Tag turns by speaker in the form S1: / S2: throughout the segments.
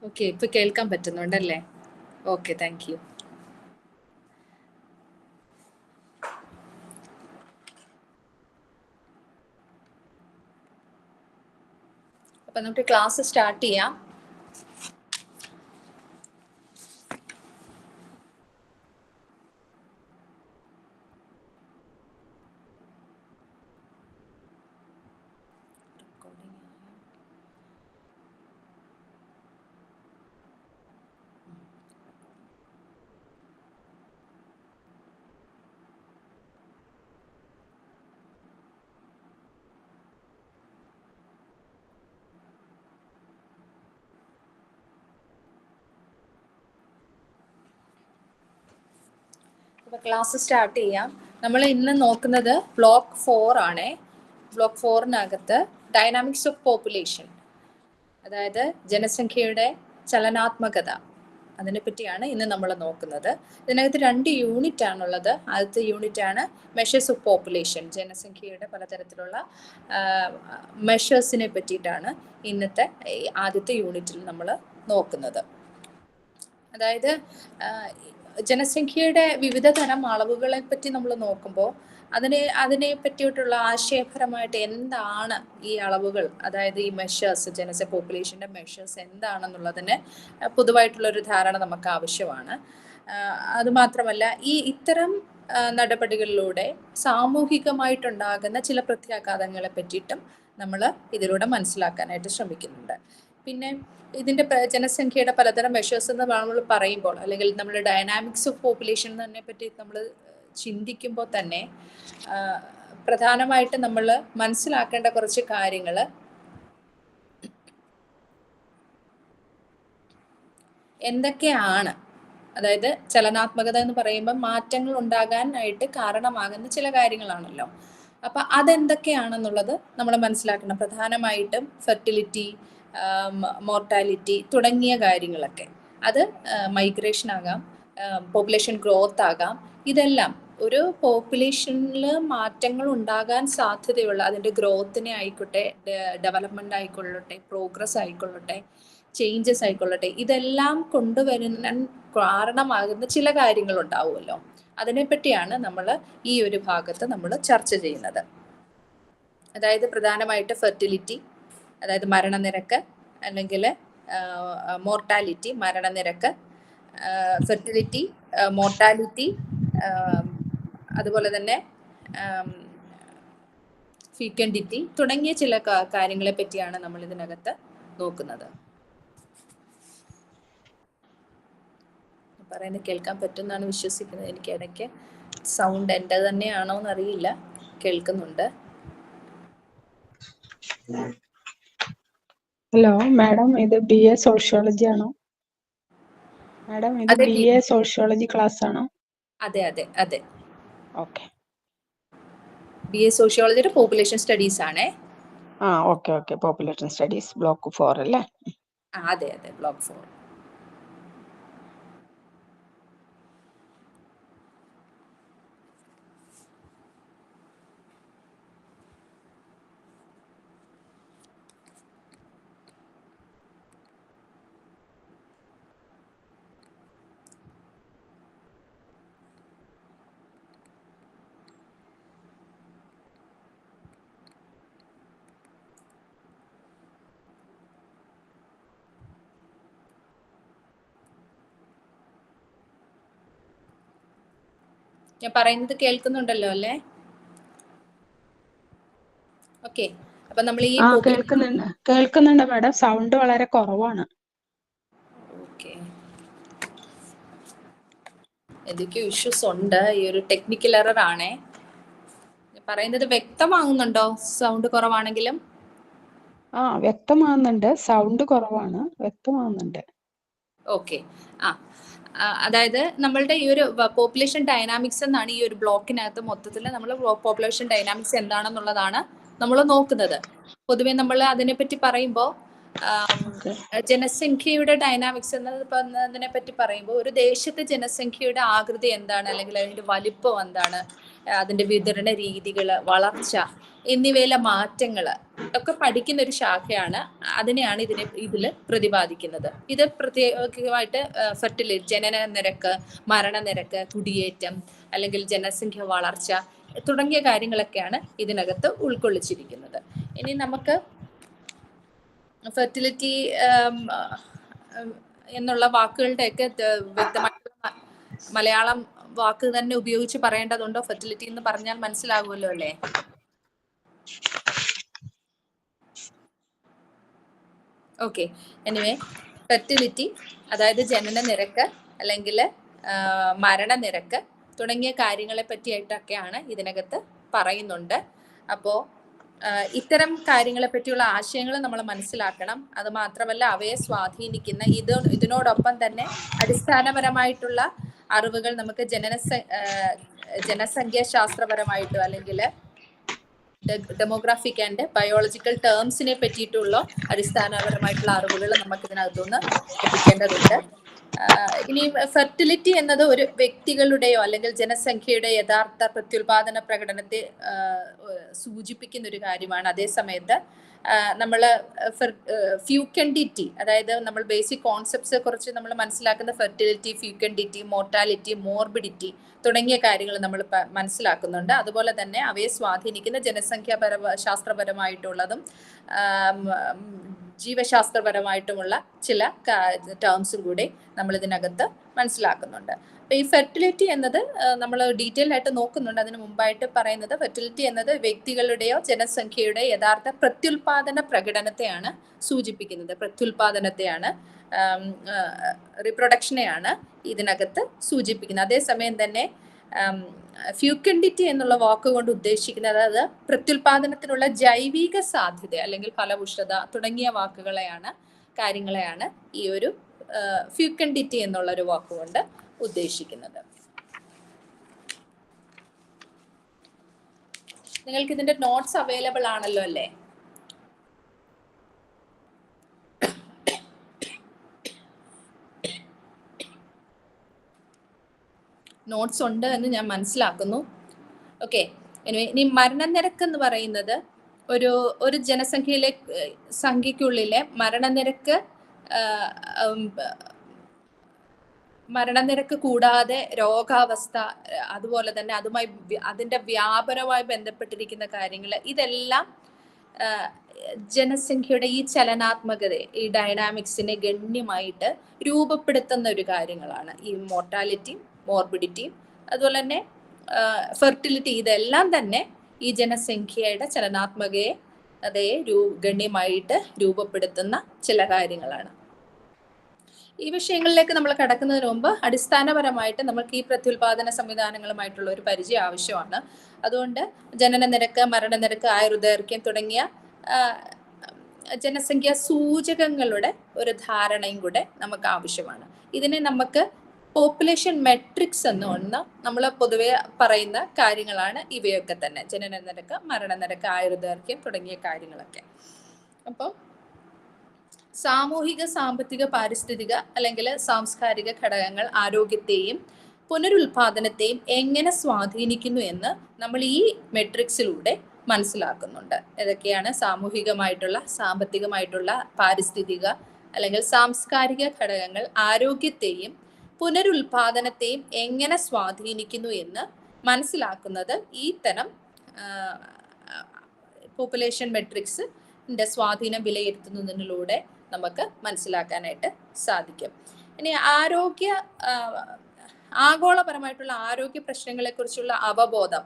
S1: Okay, ഇപ്പൊ കേൾക്കാൻ പറ്റുന്നുണ്ടല്ലേ? Okay, thank you. അപ്പൊ നമുക്ക് ക്ലാസ് സ്റ്റാർട്ട് ചെയ്യാം. അപ്പോൾ ക്ലാസ് സ്റ്റാർട്ട് ചെയ്യാം. നമ്മൾ ഇന്ന് നോക്കുന്നത് ബ്ലോക്ക് 4 ആണേ. ബ്ലോക്ക് 4-നകത്ത് ഡൈനാമിക്സ് ഓഫ് പോപ്പുലേഷൻ, അതായത് ജനസംഖ്യയുടെ ചലനാത്മകത, അതിനെ പറ്റിയാണ് ഇന്ന് നമ്മൾ നോക്കുന്നത്. ഇതിനകത്ത് 2 യൂണിറ്റ് ആണുള്ളത്. ആദ്യത്തെ യൂണിറ്റ് ആണ് മെഷേഴ്സ് ഓഫ് പോപ്പുലേഷൻ, ജനസംഖ്യയുടെ പലതരത്തിലുള്ള മെഷേഴ്സിനെ പറ്റിയിട്ടാണ് ഇന്നത്തെ ആദ്യത്തെ യൂണിറ്റിൽ നമ്മൾ നോക്കുന്നത്. അതായത് ജനസംഖ്യയുടെ വിവിധ തരം അളവുകളെ പറ്റി നമ്മൾ നോക്കുമ്പോൾ അതിനെ പറ്റിയിട്ടുള്ള ആശയപരമായിട്ട് എന്താണ് ഈ അളവുകൾ, അതായത് ഈ മെഷേഴ്സ്, പോപ്പുലേഷൻ്റെ മെഷേഴ്സ് എന്താണെന്നുള്ളതിന് പൊതുവായിട്ടുള്ളൊരു ധാരണ നമുക്ക് ആവശ്യമാണ്. അതുമാത്രമല്ല, ഇത്തരം നടപടികളിലൂടെ സാമൂഹികമായിട്ടുണ്ടാകുന്ന ചില പ്രത്യാഘാതങ്ങളെ പറ്റിയിട്ടും നമ്മൾ ഇതിലൂടെ മനസ്സിലാക്കാനായിട്ട് ശ്രമിക്കുന്നുണ്ട്. പിന്നെ ഇതിൻ്റെ ജനസംഖ്യയുടെ പലതരം മെഷേഴ്സ് എന്ന് നമ്മൾ പറയുമ്പോൾ, അല്ലെങ്കിൽ നമ്മൾ ഡൈനാമിക്സ് ഓഫ് പോപ്പുലേഷൻ തന്നെ പറ്റി നമ്മൾ ചിന്തിക്കുമ്പോൾ തന്നെ പ്രധാനമായിട്ട് നമ്മൾ മനസ്സിലാക്കേണ്ട കുറച്ച് കാര്യങ്ങൾ എന്തൊക്കെയാണ്. അതായത് ചലനാത്മകത എന്ന് പറയുമ്പോൾ മാറ്റങ്ങൾ ഉണ്ടാകാനായിട്ട് കാരണമാകുന്ന ചില കാര്യങ്ങളാണല്ലോ. അപ്പം അതെന്തൊക്കെയാണെന്നുള്ളത് നമ്മൾ മനസ്സിലാക്കണം. പ്രധാനമായിട്ടും ഫെർട്ടിലിറ്റി, മോർട്ടാലിറ്റി തുടങ്ങിയ കാര്യങ്ങളൊക്കെ. അത് മൈഗ്രേഷൻ ആകാം, പോപ്പുലേഷൻ ഗ്രോത്ത് ആകാം. ഇതെല്ലാം ഒരു പോപ്പുലേഷനിൽ മാറ്റങ്ങൾ ഉണ്ടാകാൻ സാധ്യതയുള്ള, അതിൻ്റെ ഗ്രോത്തിനെ ആയിക്കോട്ടെ, ഡെവലപ്മെൻ്റ് ആയിക്കൊള്ളട്ടെ, പ്രോഗ്രസ് ആയിക്കൊള്ളട്ടെ, ചേഞ്ചസ് ആയിക്കൊള്ളട്ടെ, ഇതെല്ലാം കൊണ്ടുവരുന്ന കാരണമാകുന്ന ചില കാര്യങ്ങൾ ഉണ്ടാവുമല്ലോ. അതിനെപ്പറ്റിയാണ് നമ്മൾ ഈ ഒരു ഭാഗത്ത് നമ്മൾ ചർച്ച ചെയ്യുന്നത്. അതായത് പ്രധാനമായിട്ട് ഫെർട്ടിലിറ്റി, അതായത് മരണനിരക്ക്, അല്ലെങ്കിൽ മോർട്ടാലിറ്റി, മരണനിരക്ക്, ഫെർട്ടിലിറ്റി, മോർട്ടാലിറ്റി, അതുപോലെ തന്നെ ഫീക്കൻഡിറ്റി തുടങ്ങിയ ചില കാര്യങ്ങളെ പറ്റിയാണ് നമ്മൾ ഇതിനകത്ത് നോക്കുന്നത്. പറയുന്നത് കേൾക്കാൻ പറ്റുമെന്നാണ് വിശ്വസിക്കുന്നത്. എനിക്ക് ഇടയ്ക്ക് സൗണ്ട് എൻ്റെ തന്നെയാണോ എന്നറിയില്ല, കേൾക്കുന്നുണ്ട്.
S2: ഹലോ മാഡം, ഇത് BA സോഷ്യോളജി ആണോ? മാഡം, ഇത് BA സോഷ്യോളജി ക്ലാസ് ആണോ?
S1: അതെ അതെ അതെ.
S2: ഓക്കെ.
S1: BA സോഷ്യോളജിയുടെ പോപ്പുലേഷൻ സ്റ്റഡീസ് ആണേ.
S2: Okay okay. Population studies block 4 അല്ലേ?
S1: അതെ അതെ, ബ്ലോക്ക് 4. ഞാൻ പറയുന്നത് കേൾക്കുന്നുണ്ടല്ലോ അല്ലേ? ഓക്കെ. അപ്പൊ നമ്മൾ ഈ
S2: കേൾക്കുന്നുണ്ട് മാഡം. സൗണ്ട് വളരെ കുറവാണ്.
S1: ഓക്കെ, എന്തൊക്കെയോ ഇഷ്യൂസ് ഉണ്ട്. ഈ ഒരു ടെക്നിക്കൽ എറർ ആണേ. പറയുന്നത് വ്യക്തമാകുന്നുണ്ടോ? സൗണ്ട് കുറവാണെങ്കിലും
S2: വ്യക്തമാകുന്നുണ്ട്. സൗണ്ട് കുറവാണ്, വ്യക്തമാകുന്നുണ്ട്.
S1: ഓക്കെ. അതായത് നമ്മളുടെ ഈ ഒരു പോപ്പുലേഷൻ ഡൈനാമിക്സ് എന്നാണ് ഈ ഒരു ബ്ലോക്കിനകത്ത് മൊത്തത്തിൽ നമ്മൾ പോപ്പുലേഷൻ ഡൈനാമിക്സ് എന്താണെന്നുള്ളതാണ് നമ്മൾ നോക്കുന്നത്. പൊതുവെ നമ്മൾ അതിനെപ്പറ്റി പറയുമ്പോൾ ജനസംഖ്യയുടെ ഡൈനാമിക്സ് എന്നതിനെ പറ്റി പറയുമ്പോൾ ഒരു ദേശത്തെ ജനസംഖ്യയുടെ ആകൃതി എന്താണ്, അല്ലെങ്കിൽ അതിൻ്റെ വലിപ്പം എന്താണ്, അതിന്റെ വിതരണ രീതികൾ, വളർച്ച എന്നിവയിലെ മാറ്റങ്ങൾ ഒക്കെ പഠിക്കുന്ന ഒരു ശാഖയാണ്. അതിനെയാണ് ഇതിൽ പ്രതിപാദിക്കുന്നത്. ഇത് പ്രത്യേകമായിട്ട് ഫെർട്ടിലിറ്റി, ജനന നിരക്ക്, മരണനിരക്ക്, കുടിയേറ്റം അല്ലെങ്കിൽ ജനസംഖ്യ വളർച്ച തുടങ്ങിയ കാര്യങ്ങളൊക്കെയാണ് ഇതിനകത്ത് ഉൾക്കൊള്ളിച്ചിരിക്കുന്നത്. ഇനി നമുക്ക് ഫെർട്ടിലിറ്റി എന്നുള്ള വാക്കുകളുടെയൊക്കെ വ്യക്തമായിട്ടുള്ള മലയാളം വാക്ക് തന്നെ ഉപയോഗിച്ച് പറയേണ്ടതുണ്ടോ? ഫെർട്ടിലിറ്റി എന്ന് പറഞ്ഞാൽ മനസ്സിലാകുമല്ലോ അല്ലേ? ഓക്കെ, എനിവേ ഫെർട്ടിലിറ്റി അതായത് ജനന നിരക്ക് അല്ലെങ്കിൽ മരണനിരക്ക് തുടങ്ങിയ കാര്യങ്ങളെ പറ്റിയിട്ടൊക്കെയാണ് ഇതിനകത്ത് പറയുന്നുണ്ട്. അപ്പോൾ ഇത്തരം കാര്യങ്ങളെ പറ്റിയുള്ള ആശയങ്ങൾ നമ്മൾ മനസ്സിലാക്കണം. അത് മാത്രമല്ല അവയെ സ്വാധീനിക്കുന്ന ഇതിനോടൊപ്പം തന്നെ അടിസ്ഥാനപരമായിട്ടുള്ള അറിവുകൾ നമുക്ക് ജനസംഖ്യാ ശാസ്ത്രപരമായിട്ടോ അല്ലെങ്കിൽ ഡെമോഗ്രാഫിക് ആൻഡ് ബയോളജിക്കൽ ടേംസിനെ പറ്റിയിട്ടുള്ള അടിസ്ഥാനപരമായിട്ടുള്ള അറിവുകൾ നമുക്ക് ഇതിനകത്തുനിന്ന് ലഭിക്കേണ്ടതുണ്ട്. ഇനി ഫെർട്ടിലിറ്റി എന്നത് ഒരു വ്യക്തികളുടെയോ അല്ലെങ്കിൽ ജനസംഖ്യയുടെ യഥാർത്ഥ പ്രത്യുൽപാദന പ്രകടനത്തെ സൂചിപ്പിക്കുന്ന ഒരു കാര്യമാണ്. അതേസമയത്ത് നമ്മൾ ഫ്യൂക്കൻഡിറ്റി, അതായത് നമ്മൾ ബേസിക് കോൺസെപ്റ്റ്സ് കുറിച്ച് നമ്മൾ മനസ്സിലാക്കുന്ന ഫെർട്ടിലിറ്റി, ഫ്യൂക്കൻഡിറ്റി, മോർട്ടാലിറ്റി, മോർബിഡിറ്റി തുടങ്ങിയ കാര്യങ്ങൾ നമ്മൾ മനസ്സിലാക്കുന്നുണ്ട്. അതുപോലെ തന്നെ അവയെ സ്വാധീനിക്കുന്ന ശാസ്ത്രപരമായിട്ടുള്ളതും ജീവശാസ്ത്രപരമായിട്ടുമുള്ള ചില ടേംസും കൂടി നമ്മൾ ഇതിനകത്ത് മനസ്സിലാക്കുന്നുണ്ട്. അപ്പൊ ഈ ഫെർട്ടിലിറ്റി എന്നത് നമ്മൾ ഡീറ്റെയിൽ ആയിട്ട് നോക്കുന്നുണ്ട്. അതിന് മുമ്പായിട്ട് പറയുന്നത് ഫെർട്ടിലിറ്റി എന്നത് വ്യക്തികളുടെയോ ജനസംഖ്യയുടെ യഥാർത്ഥ പ്രത്യുൽപാദന പ്രകടനത്തെയാണ് സൂചിപ്പിക്കുന്നത്. പ്രത്യുൽപാദനത്തെയാണ്, റീപ്രൊഡക്ഷനെയാണ് ഇതിനകത്ത് സൂചിപ്പിക്കുന്നത്. അതേസമയം തന്നെ ഫ്യൂക്കൻഡിറ്റി എന്നുള്ള വാക്ക് കൊണ്ട് ഉദ്ദേശിക്കുന്നത് അത് പ്രത്യുൽപാദനത്തിനുള്ള ജൈവിക സാധ്യത അല്ലെങ്കിൽ ഫലപുഷ്ടത തുടങ്ങിയ കാര്യങ്ങളെയാണ് ഈ ഒരു ഫ്യൂക്കൻഡിറ്റി എന്നുള്ള ഒരു വാക്കുകൊണ്ട് ഉദ്ദേശിക്കുന്നത്. നിങ്ങൾക്ക് ഇതിന്റെ നോട്ട്സ് അവൈലബിൾ ആണല്ലോ അല്ലേ? നോട്ട്സ് ഉണ്ട് എന്ന് ഞാൻ മനസ്സിലാക്കുന്നു. ഓക്കെ, ഇനി മരണനിരക്ക് എന്ന് പറയുന്നത് ഒരു സംഖ്യക്കുള്ളിലെ മരണനിരക്ക് കൂടാതെ രോഗാവസ്ഥ, അതുപോലെ തന്നെ അതിന്റെ വ്യാപനവുമായി ബന്ധപ്പെട്ടിരിക്കുന്ന കാര്യങ്ങൾ, ഇതെല്ലാം ജനസംഖ്യയുടെ ഈ ചലനാത്മകതയെ, ഈ ഡൈനാമിക്സിനെ ഗണ്യമായിട്ട് രൂപപ്പെടുത്തുന്ന ഒരു കാര്യങ്ങളാണ് ഈ മോർട്ടാലിറ്റി, മോർബിഡിറ്റി, അതുപോലെ തന്നെ ഫെർട്ടിലിറ്റി. ഇതെല്ലാം തന്നെ ഈ ജനസംഖ്യയുടെ ചലനാത്മകയെ ഗണ്യമായിട്ട് രൂപപ്പെടുത്തുന്ന ചില കാര്യങ്ങളാണ്. ഈ വിഷയങ്ങളിലേക്ക് നമ്മൾ കടക്കുന്നതിന് മുമ്പ് അടിസ്ഥാനപരമായിട്ട് നമുക്ക് ഈ പ്രത്യുൽപാദന സംവിധാനങ്ങളുമായിട്ടുള്ള ഒരു പരിചയം ആവശ്യമാണ്. അതുകൊണ്ട് ജനന നിരക്ക്, മരണനിരക്ക്, ആയുർദൈർഘ്യം തുടങ്ങിയ ജനസംഖ്യാ സൂചകങ്ങളുടെ ഒരു ധാരണയും കൂടെ നമുക്ക് ആവശ്യമാണ്. ഇതിനെ നമുക്ക് പോപ്പുലേഷൻ മെട്രിക്സ് എന്ന് നമ്മൾ പൊതുവെ പറയുന്ന കാര്യങ്ങളാണ് ഇവയൊക്കെ തന്നെ. ജനന നിരക്ക്, മരണനിരക്ക്, ആയുർദൈർഘ്യം തുടങ്ങിയ കാര്യങ്ങളൊക്കെ. അപ്പോൾ സാമൂഹിക, സാമ്പത്തിക, പാരിസ്ഥിതിക അല്ലെങ്കിൽ സാംസ്കാരിക ഘടകങ്ങൾ ആരോഗ്യത്തെയും പുനരുൽപാദനത്തെയും എങ്ങനെ സ്വാധീനിക്കുന്നു എന്ന് നമ്മൾ ഈ മെട്രിക്സിലൂടെ മനസ്സിലാക്കുന്നുണ്ട്. ഏതൊക്കെയാണ് സാമൂഹികമായിട്ടുള്ള, സാമ്പത്തികമായിട്ടുള്ള, പാരിസ്ഥിതിക അല്ലെങ്കിൽ സാംസ്കാരിക ഘടകങ്ങൾ ആരോഗ്യത്തെയും പുനരുൽപാദനത്തെയും എങ്ങനെ സ്വാധീനിക്കുന്നു എന്ന് മനസ്സിലാക്കുന്നത് ഈ തരം പോപ്പുലേഷൻ മെട്രിക്സിന്റെ സ്വാധീനം വിലയിരുത്തുന്നതിലൂടെ നമുക്ക് മനസ്സിലാക്കാനായിട്ട് സാധിക്കും. ഇനി ആഗോളപരമായിട്ടുള്ള ആരോഗ്യ പ്രശ്നങ്ങളെ കുറിച്ചുള്ള അവബോധം,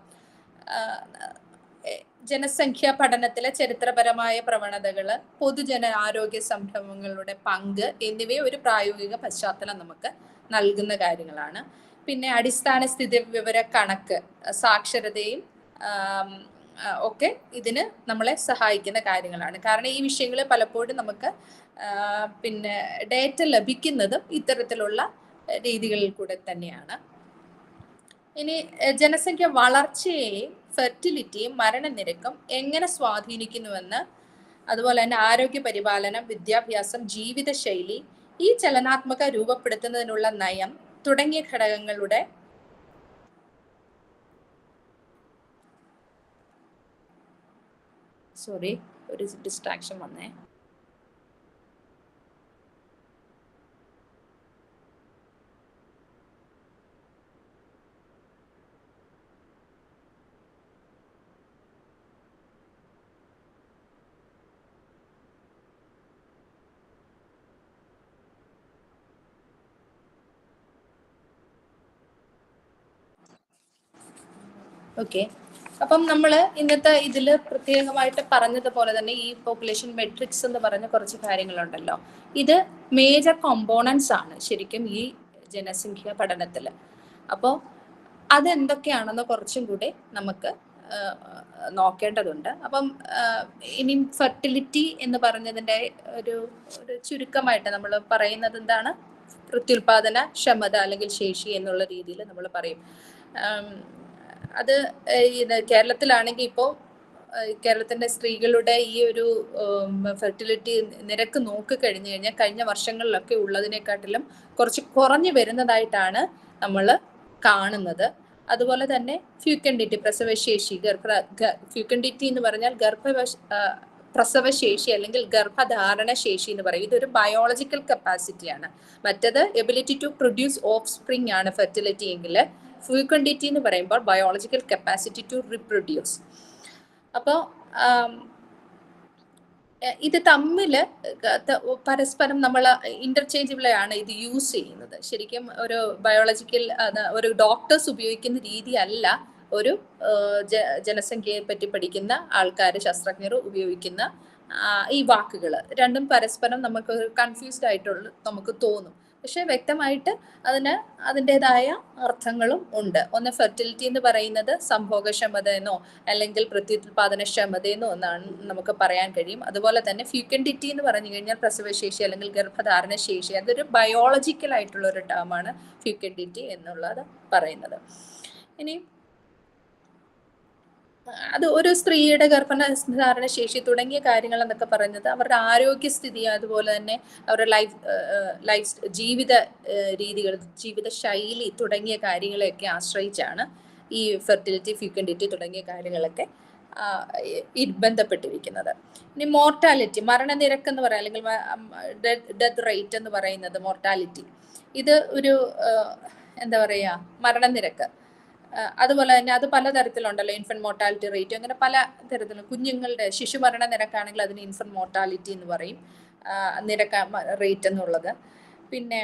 S1: ജനസംഖ്യാ പഠനത്തിലെ ചരിത്രപരമായ പ്രവണതകൾ, പൊതുജന ആരോഗ്യ സംരംഭങ്ങളുടെ പങ്ക് എന്നിവയെ ഒരു പ്രായോഗിക പശ്ചാത്തലം നമുക്ക് നൽകുന്ന കാര്യങ്ങളാണ്. പിന്നെ അടിസ്ഥാന സ്ഥിതി വിവര കണക്ക്, സാക്ഷരതയും ഒക്കെ ഇതിന് നമ്മളെ സഹായിക്കുന്ന കാര്യങ്ങളാണ്. കാരണം ഈ വിഷയങ്ങൾ പലപ്പോഴും നമുക്ക് പിന്നെ ഡേറ്റ ലഭിക്കുന്നതും ഇത്തരത്തിലുള്ള രീതികളിൽ കൂടെ തന്നെയാണ്. ഇനി ജനസംഖ്യ വളർച്ചയെയും ഫെർട്ടിലിറ്റിയും മരണനിരക്കും എങ്ങനെ സ്വാധീനിക്കുന്നുവെന്ന്, അതുപോലെ തന്നെ ആരോഗ്യ പരിപാലനം, വിദ്യാഭ്യാസം, ജീവിതശൈലി, ഈ ചലനാത്മക രൂപപ്പെടുത്തുന്നതിനുള്ള നയം തുടങ്ങിയ ഘടകങ്ങളുടെ സോറി, ഒരു ഡിസ്ട്രാക്ഷൻ വന്നേ. ഓക്കെ, അപ്പം നമ്മൾ ഇന്നത്തെ ഇതിൽ പ്രത്യേകമായിട്ട് പറഞ്ഞതുപോലെ തന്നെ ഈ പോപ്പുലേഷൻ മെട്രിക്സ് എന്ന് പറഞ്ഞ കുറച്ച് കാര്യങ്ങളുണ്ടല്ലോ, ഇത് മേജർ കോമ്പോണൻസ് ആണ് ശരിക്കും ഈ ജനസംഖ്യ പഠനത്തിൽ. അപ്പോൾ അതെന്തൊക്കെയാണെന്ന് കുറച്ചും കൂടി നമുക്ക് നോക്കേണ്ടതുണ്ട്. അപ്പം ഇനി ഫെർട്ടിലിറ്റി എന്ന് പറഞ്ഞതിൻ്റെ ഒരു ചുരുക്കമായിട്ട് നമ്മൾ പറയുന്നത് എന്താണ്? പ്രത്യുൽപാദന ക്ഷമത അല്ലെങ്കിൽ ശേഷി എന്നുള്ള രീതിയിൽ നമ്മൾ പറയും. അത് കേരളത്തിലാണെങ്കിൽ ഇപ്പോൾ കേരളത്തിൻ്റെ സ്ത്രീകളുടെ ഈ ഒരു ഫെർട്ടിലിറ്റി നിരക്ക് നോക്കിക്കഴിഞ്ഞു കഴിഞ്ഞാൽ കഴിഞ്ഞ വർഷങ്ങളിലൊക്കെ ഉള്ളതിനെക്കാട്ടിലും കുറച്ച് കുറഞ്ഞു വരുന്നതായിട്ടാണ് നമ്മൾ കാണുന്നത്. അതുപോലെ തന്നെ ഫ്യൂക്കൻഡിറ്റി, പ്രസവശേഷി, ഫ്യൂക്കൻഡിറ്റി എന്ന് പറഞ്ഞാൽ പ്രസവശേഷി അല്ലെങ്കിൽ ഗർഭധാരണ ശേഷി എന്ന് പറയും. ഇതൊരു ബയോളജിക്കൽ കപ്പാസിറ്റിയാണ്. മറ്റത് ability to produce offspring ആണ് ഫെർട്ടിലിറ്റി എങ്കിൽ, ഫ്യൂക്കൻഡിറ്റി എന്ന് പറയുമ്പോൾ ബയോളജിക്കൽ കപ്പാസിറ്റി ടു റിപ്രൊഡ്യൂസ്. അപ്പോൾ ഇത് തമ്മിൽ പരസ്പരം നമ്മൾ ഇന്റർചേഞ്ചബിൾ ആണ് ഇത് യൂസ് ചെയ്യുന്നത്. ശരിക്കും ഒരു ബയോളജിക്കൽ ഒരു ഡോക്ടേഴ്സ് ഉപയോഗിക്കുന്ന രീതിയല്ല ഒരു ജനസംഖ്യയെ പറ്റി പഠിക്കുന്ന ആൾക്കാർ, ശാസ്ത്രജ്ഞർ ഉപയോഗിക്കുന്ന ഈ വാക്കുകൾ. രണ്ടും പരസ്പരം നമുക്ക് കൺഫ്യൂസ്ഡ് ആയിട്ടുള്ള നമുക്ക് തോന്നും. പക്ഷെ വ്യക്തമായിട്ട് അതിൻ്റെതായ അർത്ഥങ്ങളും ഉണ്ട്. ഒന്ന് ഫെർട്ടിലിറ്റി എന്ന് പറയുന്നത് സംഭോഗക്ഷമത എന്നോ അല്ലെങ്കിൽ പ്രത്യുത്പാദനക്ഷമതയെന്നോ എന്നാണ് നമുക്ക് പറയാൻ കഴിയും. അതുപോലെ തന്നെ ഫ്യൂക്കൻഡിറ്റി എന്ന് പറഞ്ഞു കഴിഞ്ഞാൽ പ്രസവശേഷി അല്ലെങ്കിൽ ഗർഭധാരണ ശേഷി. അതൊരു ബയോളജിക്കൽ ആയിട്ടുള്ള ഒരു ടേമാണ് ഫ്യൂക്കൻഡിറ്റി എന്നുള്ളത് പറയുന്നത്. ഇനി അത് ഒരു സ്ത്രീയുടെ ഗർഭധാരണ ശേഷി തുടങ്ങിയ കാര്യങ്ങൾ എന്നൊക്കെ പറയുന്നത് അവരുടെ ആരോഗ്യസ്ഥിതി, അതുപോലെ തന്നെ അവരുടെ ജീവിത രീതികൾ, ജീവിത ശൈലി തുടങ്ങിയ കാര്യങ്ങളെയൊക്കെ ആശ്രയിച്ചാണ് ഈ ഫെർട്ടിലിറ്റി, ഫ്യൂക്കൻഡിറ്റി തുടങ്ങിയ കാര്യങ്ങളൊക്കെ ബന്ധപ്പെട്ടിരിക്കുന്നത്. ഇനി മോർട്ടാലിറ്റി, മരണനിരക്ക് എന്ന് പറയാം, അല്ലെങ്കിൽ ഡെത്ത് റേറ്റ് എന്ന് പറയുന്നത് മോർട്ടാലിറ്റി. ഇത് ഒരു എന്താ പറയുക, മരണനിരക്ക്. അതുപോലെ തന്നെ അത് പലതരത്തിലുണ്ടല്ലോ, ഇൻഫന്റ് മോർട്ടാലിറ്റി റേറ്റ്, അങ്ങനെ പല തരത്തിലും. കുഞ്ഞുങ്ങളുടെ ശിശുമരണ നിരക്കാണെങ്കിൽ അതിന് ഇൻഫന്റ് മോർട്ടാലിറ്റി എന്ന് പറയും, നിരക്ക് റേറ്റ് എന്നുള്ളത്. പിന്നെ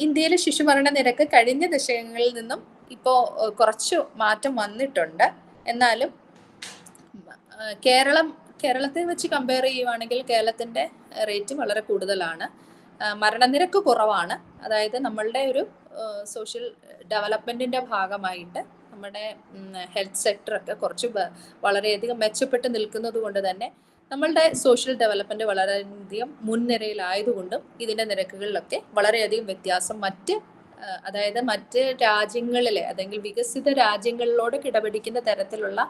S1: ഇന്ത്യയിലെ ശിശുമരണ നിരക്ക് കഴിഞ്ഞ ദശകങ്ങളിൽ നിന്നും ഇപ്പോൾ കുറച്ച് മാറ്റം വന്നിട്ടുണ്ട്. എന്നാലും കേരളത്തെ വെച്ച് കമ്പയർ ചെയ്യുവാണെങ്കിൽ കേരളത്തിൻ്റെ റേറ്റ് വളരെ കൂടുതലാണ്. മരണനിരക്ക് കുറവാണ്. അതായത് നമ്മളുടെ ഒരു സോഷ്യൽ ഡെവലപ്മെൻറ്റിൻ്റെ ഭാഗമായിട്ട് നമ്മുടെ ഹെൽത്ത് സെക്ടറൊക്കെ കുറച്ച് വളരെയധികം മെച്ചപ്പെട്ട് നിൽക്കുന്നത് കൊണ്ട് തന്നെ നമ്മളുടെ സോഷ്യൽ ഡെവലപ്മെൻറ്റ് വളരെയധികം മുൻനിരയിലായതുകൊണ്ടും ഇതിൻ്റെ നിരക്കുകളിലൊക്കെ വളരെയധികം വ്യത്യാസം അതായത് മറ്റ് രാജ്യങ്ങളിലെ അല്ലെങ്കിൽ വികസിത രാജ്യങ്ങളിലോട് കിടപിടിക്കുന്ന തരത്തിലുള്ള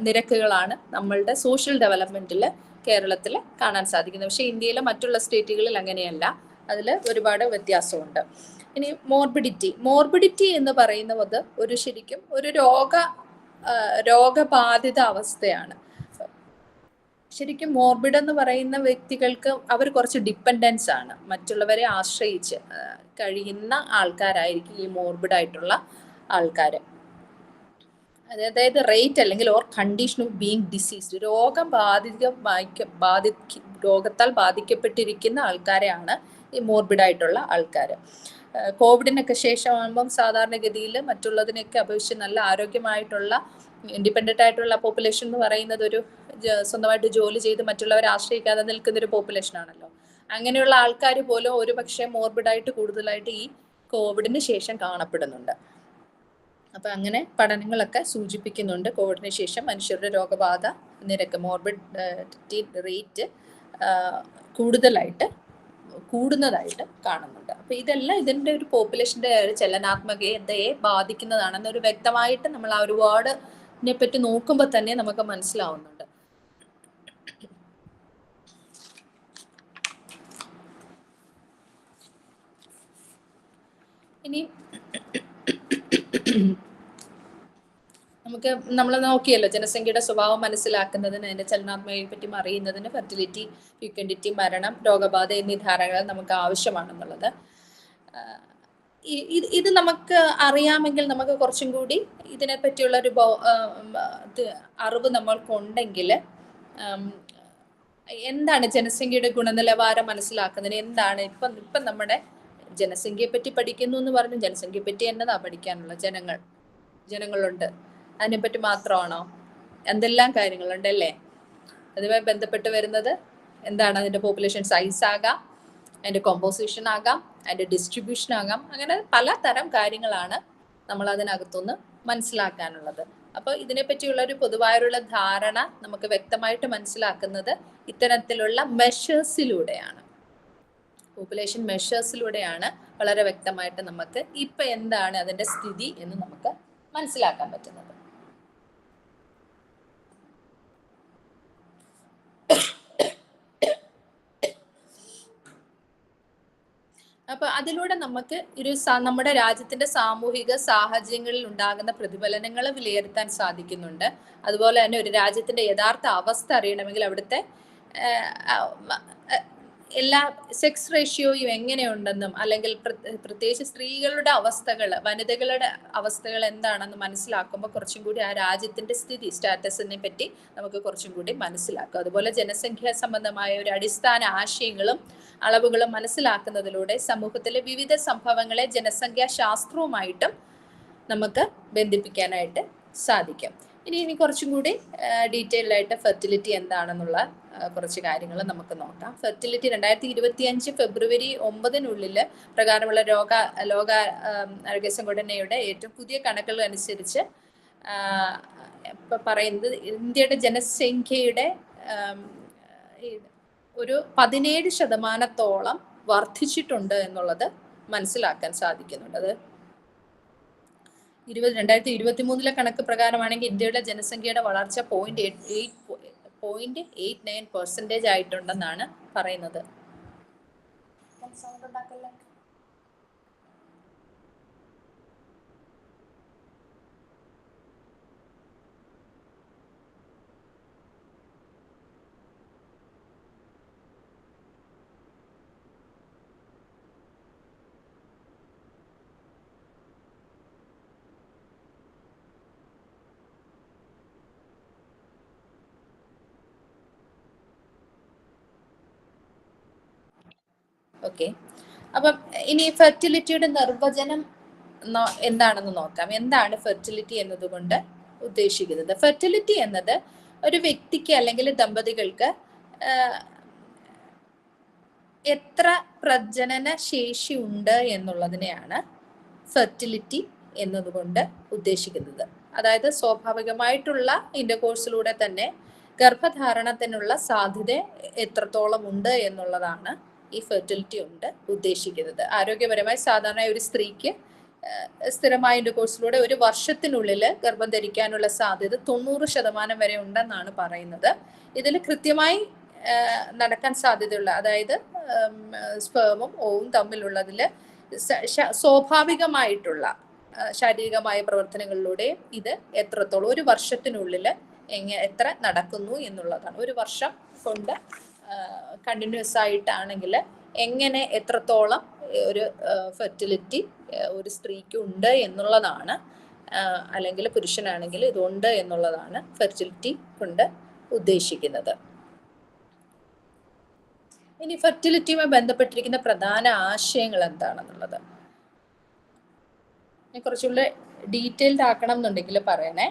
S1: നിരക്കുകളാണ് നമ്മളുടെ സോഷ്യൽ ഡെവലപ്മെൻറ്റിൽ കേരളത്തിൽ കാണാൻ സാധിക്കുന്നത്. പക്ഷേ ഇന്ത്യയിലെ മറ്റുള്ള സ്റ്റേറ്റുകളിൽ അങ്ങനെയല്ല, അതിൽ ഒരുപാട് വ്യത്യാസമുണ്ട്. ഇനി മോർബിഡിറ്റി എന്ന് പറയുന്നത് ശരിക്കും ഒരു രോഗബാധിത അവസ്ഥയാണ്. ശരിക്കും മോർബിഡ് എന്ന് പറയുന്ന വ്യക്തികൾക്ക് അവർ കുറച്ച് ഡിപ്പെൻഡൻസ് ആണ്, മറ്റുള്ളവരെ ആശ്രയിച്ച് കഴിയുന്ന ആൾക്കാരായിരിക്കും ഈ മോർബിഡായിട്ടുള്ള ആൾക്കാർ. അതായത് റേറ്റ് അല്ലെങ്കിൽ കണ്ടീഷൻ ഓഫ് ബീങ് ഡിസീസ്ഡ്, രോഗത്താൽ ബാധിക്കപ്പെട്ടിരിക്കുന്ന ആൾക്കാരെയാണ് ഈ മോർബിഡായിട്ടുള്ള ആൾക്കാർ. കോവിഡിനൊക്കെ ശേഷമാകുമ്പം സാധാരണഗതിയിൽ മറ്റുള്ളതിനൊക്കെ അപേക്ഷിച്ച് നല്ല ആരോഗ്യമായിട്ടുള്ള ഇൻഡിപെൻഡൻ്റ് ആയിട്ടുള്ള പോപ്പുലേഷൻ എന്ന് പറയുന്നത് ഒരു സ്വന്തമായിട്ട് ജോലി ചെയ്ത് മറ്റുള്ളവരെ ആശ്രയിക്കാതെ നിൽക്കുന്നൊരു പോപ്പുലേഷൻ ആണല്ലോ. അങ്ങനെയുള്ള ആൾക്കാർ പോലും ഒരുപക്ഷെ മോർബിഡായിട്ട് കൂടുതലായിട്ട് ഈ കോവിഡിന് ശേഷം കാണപ്പെടുന്നുണ്ട്. അപ്പം അങ്ങനെ പഠനങ്ങളൊക്കെ സൂചിപ്പിക്കുന്നുണ്ട് കോവിഡിന് ശേഷം മനുഷ്യരുടെ രോഗബാധ നിരക്ക്, മോർബിഡിറ്റി റേറ്റ് കൂടുന്നതായിട്ട് കാണുന്നുണ്ട്. അപ്പോൾ ഇതെല്ലാം ഇതിൻ്റെ ഒരു പോപ്പുലേഷൻ്റെ ചലനാത്മകതയെ ബാധിക്കുന്നതാണെന്നൊരു വ്യക്തമായിട്ട് നമ്മൾ ആ ഒരു വേർഡിനെ പറ്റി നോക്കുമ്പോൾ തന്നെ നമുക്ക് മനസ്സിലാവുന്നുണ്ട്. ഇനി നമുക്ക് നമുക്ക് നമ്മൾ നോക്കിയല്ലോ, ജനസംഖ്യയുടെ സ്വഭാവം മനസ്സിലാക്കുന്നതിന്, അതിന്റെ ചലനാത്മകതയെ പറ്റി അറിയുന്നതിന് ഫെർട്ടിലിറ്റി, ഫ്യൂക്കൻഡിറ്റി, മരണം, രോഗബാധ എന്നീ ധാരണകൾ നമുക്ക് ആവശ്യമാണെന്നുള്ളത്. ഇത് നമുക്ക് അറിയാമെങ്കിൽ നമുക്ക് കുറച്ചും കൂടി ഇതിനെ പറ്റിയുള്ള ഒരു അറിവ് നമ്മൾക്കുണ്ടെങ്കിൽ എന്താണ് ജനസംഖ്യയുടെ ഗുണനിലവാരം മനസ്സിലാക്കുന്നതിന് എന്താണ് ഇപ്പം നമ്മുടെ ജനസംഖ്യയെ പറ്റി പഠിക്കുന്നു എന്ന് പറഞ്ഞു, ജനസംഖ്യയെ പറ്റി എന്നതാ പഠിക്കാനുള്ള? ജനങ്ങളുണ്ട്, അതിനെപ്പറ്റി മാത്രമാണോ? എന്തെല്ലാം കാര്യങ്ങളുണ്ട് അല്ലേ? അതുമായി ബന്ധപ്പെട്ട് വരുന്നത് എന്താണ്? അതിൻ്റെ പോപ്പുലേഷൻ സൈസ് ആകാം, അതിൻ്റെ കോമ്പോസിഷൻ ആകാം, അതിൻ്റെ ഡിസ്ട്രിബ്യൂഷൻ ആകാം, അങ്ങനെ പലതരം കാര്യങ്ങളാണ് നമ്മൾ അതിനകത്തുനിന്ന് മനസ്സിലാക്കാനുള്ളത്. അപ്പോൾ ഇതിനെപ്പറ്റിയുള്ള ഒരു പൊതുവായുള്ള ധാരണ നമുക്ക് വ്യക്തമായിട്ട് മനസ്സിലാക്കുന്നത് ഇത്തരത്തിലുള്ള മെഷേഴ്സിലൂടെയാണ്, പോപ്പുലേഷൻ മെഷേഴ്സിലൂടെയാണ് വളരെ വ്യക്തമായിട്ട് നമുക്ക് ഇപ്പം എന്താണ് അതിൻ്റെ സ്ഥിതി എന്ന് നമുക്ക് മനസ്സിലാക്കാൻ പറ്റുന്നത്. അപ്പൊ അതിലൂടെ നമുക്ക് നമ്മുടെ രാജ്യത്തിന്റെ സാമൂഹിക സാഹചര്യങ്ങളിൽ ഉണ്ടാകുന്ന പ്രതിഫലനങ്ങൾ വിലയിരുത്താൻ സാധിക്കുന്നുണ്ട്. അതുപോലെ തന്നെ ഒരു രാജ്യത്തിന്റെ യഥാർത്ഥ അവസ്ഥ അറിയണമെങ്കിൽ അവിടുത്തെ എല്ലാ സെക്സ് റേഷ്യോയും എങ്ങനെയുണ്ടെന്നും, അല്ലെങ്കിൽ പ്രത്യേകിച്ച് സ്ത്രീകളുടെ അവസ്ഥകൾ, വനിതകളുടെ അവസ്ഥകൾ എന്താണെന്ന് മനസ്സിലാക്കുമ്പോൾ കുറച്ചും കൂടി ആ രാജ്യത്തിന്റെ സ്ഥിതി, സ്റ്റാറ്റസിനെ പറ്റി നമുക്ക് കുറച്ചും കൂടി മനസ്സിലാക്കും. അതുപോലെ ജനസംഖ്യ സംബന്ധമായ ഒരു അടിസ്ഥാന ആശയങ്ങളും അളവുകളും മനസ്സിലാക്കുന്നതിലൂടെ സമൂഹത്തിലെ വിവിധ സംഭവങ്ങളെ ജനസംഖ്യാ ശാസ്ത്രവുമായിട്ടും നമുക്ക് ബന്ധിപ്പിക്കാനായിട്ട് സാധിക്കും. ഇനി കുറച്ചും കൂടി ഡീറ്റെയിൽഡ് ആയിട്ട് ഫെർട്ടിലിറ്റി എന്താണെന്നുള്ള കുറച്ച് കാര്യങ്ങൾ നമുക്ക് നോക്കാം. ഫെർട്ടിലിറ്റി 2025 ഫെബ്രുവരി 9 പ്രകാരമുള്ള ലോക ആരോഗ്യ സംഘടനയുടെ ഏറ്റവും പുതിയ കണക്കുകൾ അനുസരിച്ച് പറയുന്നത് ഇന്ത്യയുടെ ജനസംഖ്യയുടെ ഒരു 17% വർദ്ധിച്ചിട്ടുണ്ട് എന്നുള്ളത് മനസ്സിലാക്കാൻ സാധിക്കുന്നുണ്ട്. അത് 2023 കണക്ക് പ്രകാരമാണെങ്കിൽ ഇന്ത്യയുടെ ജനസംഖ്യയുടെ വളർച്ച 0.89% ആയിട്ടുണ്ടെന്നാണ് പറയുന്നത്. ഓക്കെ, അപ്പം ഇനി ഫെർട്ടിലിറ്റിയുടെ നിർവചനം എന്താണെന്ന് നോക്കാം. എന്താണ് ഫെർട്ടിലിറ്റി എന്നതുകൊണ്ട് ഉദ്ദേശിക്കുന്നത്? ഫെർട്ടിലിറ്റി എന്നത് ഒരു വ്യക്തിക്ക് അല്ലെങ്കിൽ ദമ്പതികൾക്ക് എത്ര പ്രജനന ശേഷി ഉണ്ട് എന്നുള്ളതിനെയാണ് ഫെർട്ടിലിറ്റി എന്നതുകൊണ്ട് ഉദ്ദേശിക്കുന്നത്. അതായത് സ്വാഭാവികമായിട്ടുള്ള ഇന്റർകോഴ്സിലൂടെ തന്നെ ഗർഭധാരണത്തിനുള്ള സാധ്യത എത്രത്തോളം ഉണ്ട് എന്നുള്ളതാണ് ഈ ഫെർട്ടിലിറ്റി കൊണ്ട് ഉദ്ദേശിക്കുന്നത്. ആരോഗ്യപരമായി സാധാരണ ഒരു സ്ത്രീക്ക് സ്ഥിരമായ ഇന്റർകോഴ്സിലൂടെ ഒരു വർഷത്തിനുള്ളിൽ ഗർഭം ധരിക്കാനുള്ള സാധ്യത 90% വരെ ഉണ്ടെന്നാണ് പറയുന്നത്. ഇതിൽ കൃത്യമായി നടക്കാൻ സാധ്യതയുള്ള, അതായത് സ്പേമും ഓവും തമ്മിലുള്ളതിൽ സ്വാഭാവികമായിട്ടുള്ള ശാരീരികമായ പ്രവർത്തനങ്ങളിലൂടെ ഇത് എത്രത്തോളം ഒരു വർഷത്തിനുള്ളിൽ എത്ര നടക്കുന്നു എന്നുള്ളതാണ്. ഒരു വർഷം കൊണ്ട് കണ്ടിന്യൂസ് ആയിട്ടാണെങ്കിൽ എങ്ങനെ എത്രത്തോളം ഒരു ഫെർട്ടിലിറ്റി ഒരു സ്ത്രീക്ക് ഉണ്ട് എന്നുള്ളതാണ്, അല്ലെങ്കിൽ പുരുഷനാണെങ്കിൽ ഇതുണ്ട് എന്നുള്ളതാണ് ഫെർട്ടിലിറ്റി കൊണ്ട് ഉദ്ദേശിക്കുന്നത്. ഇനി ഫെർട്ടിലിറ്റിയുമായി ബന്ധപ്പെട്ടിരിക്കുന്ന പ്രധാന ആശയങ്ങൾ എന്താണെന്നുള്ളത് ഞാൻ കുറച്ചുകൂടെ ഡീറ്റെയിൽഡ് ആക്കണം എന്നുണ്ടെങ്കിൽ പറയണേ.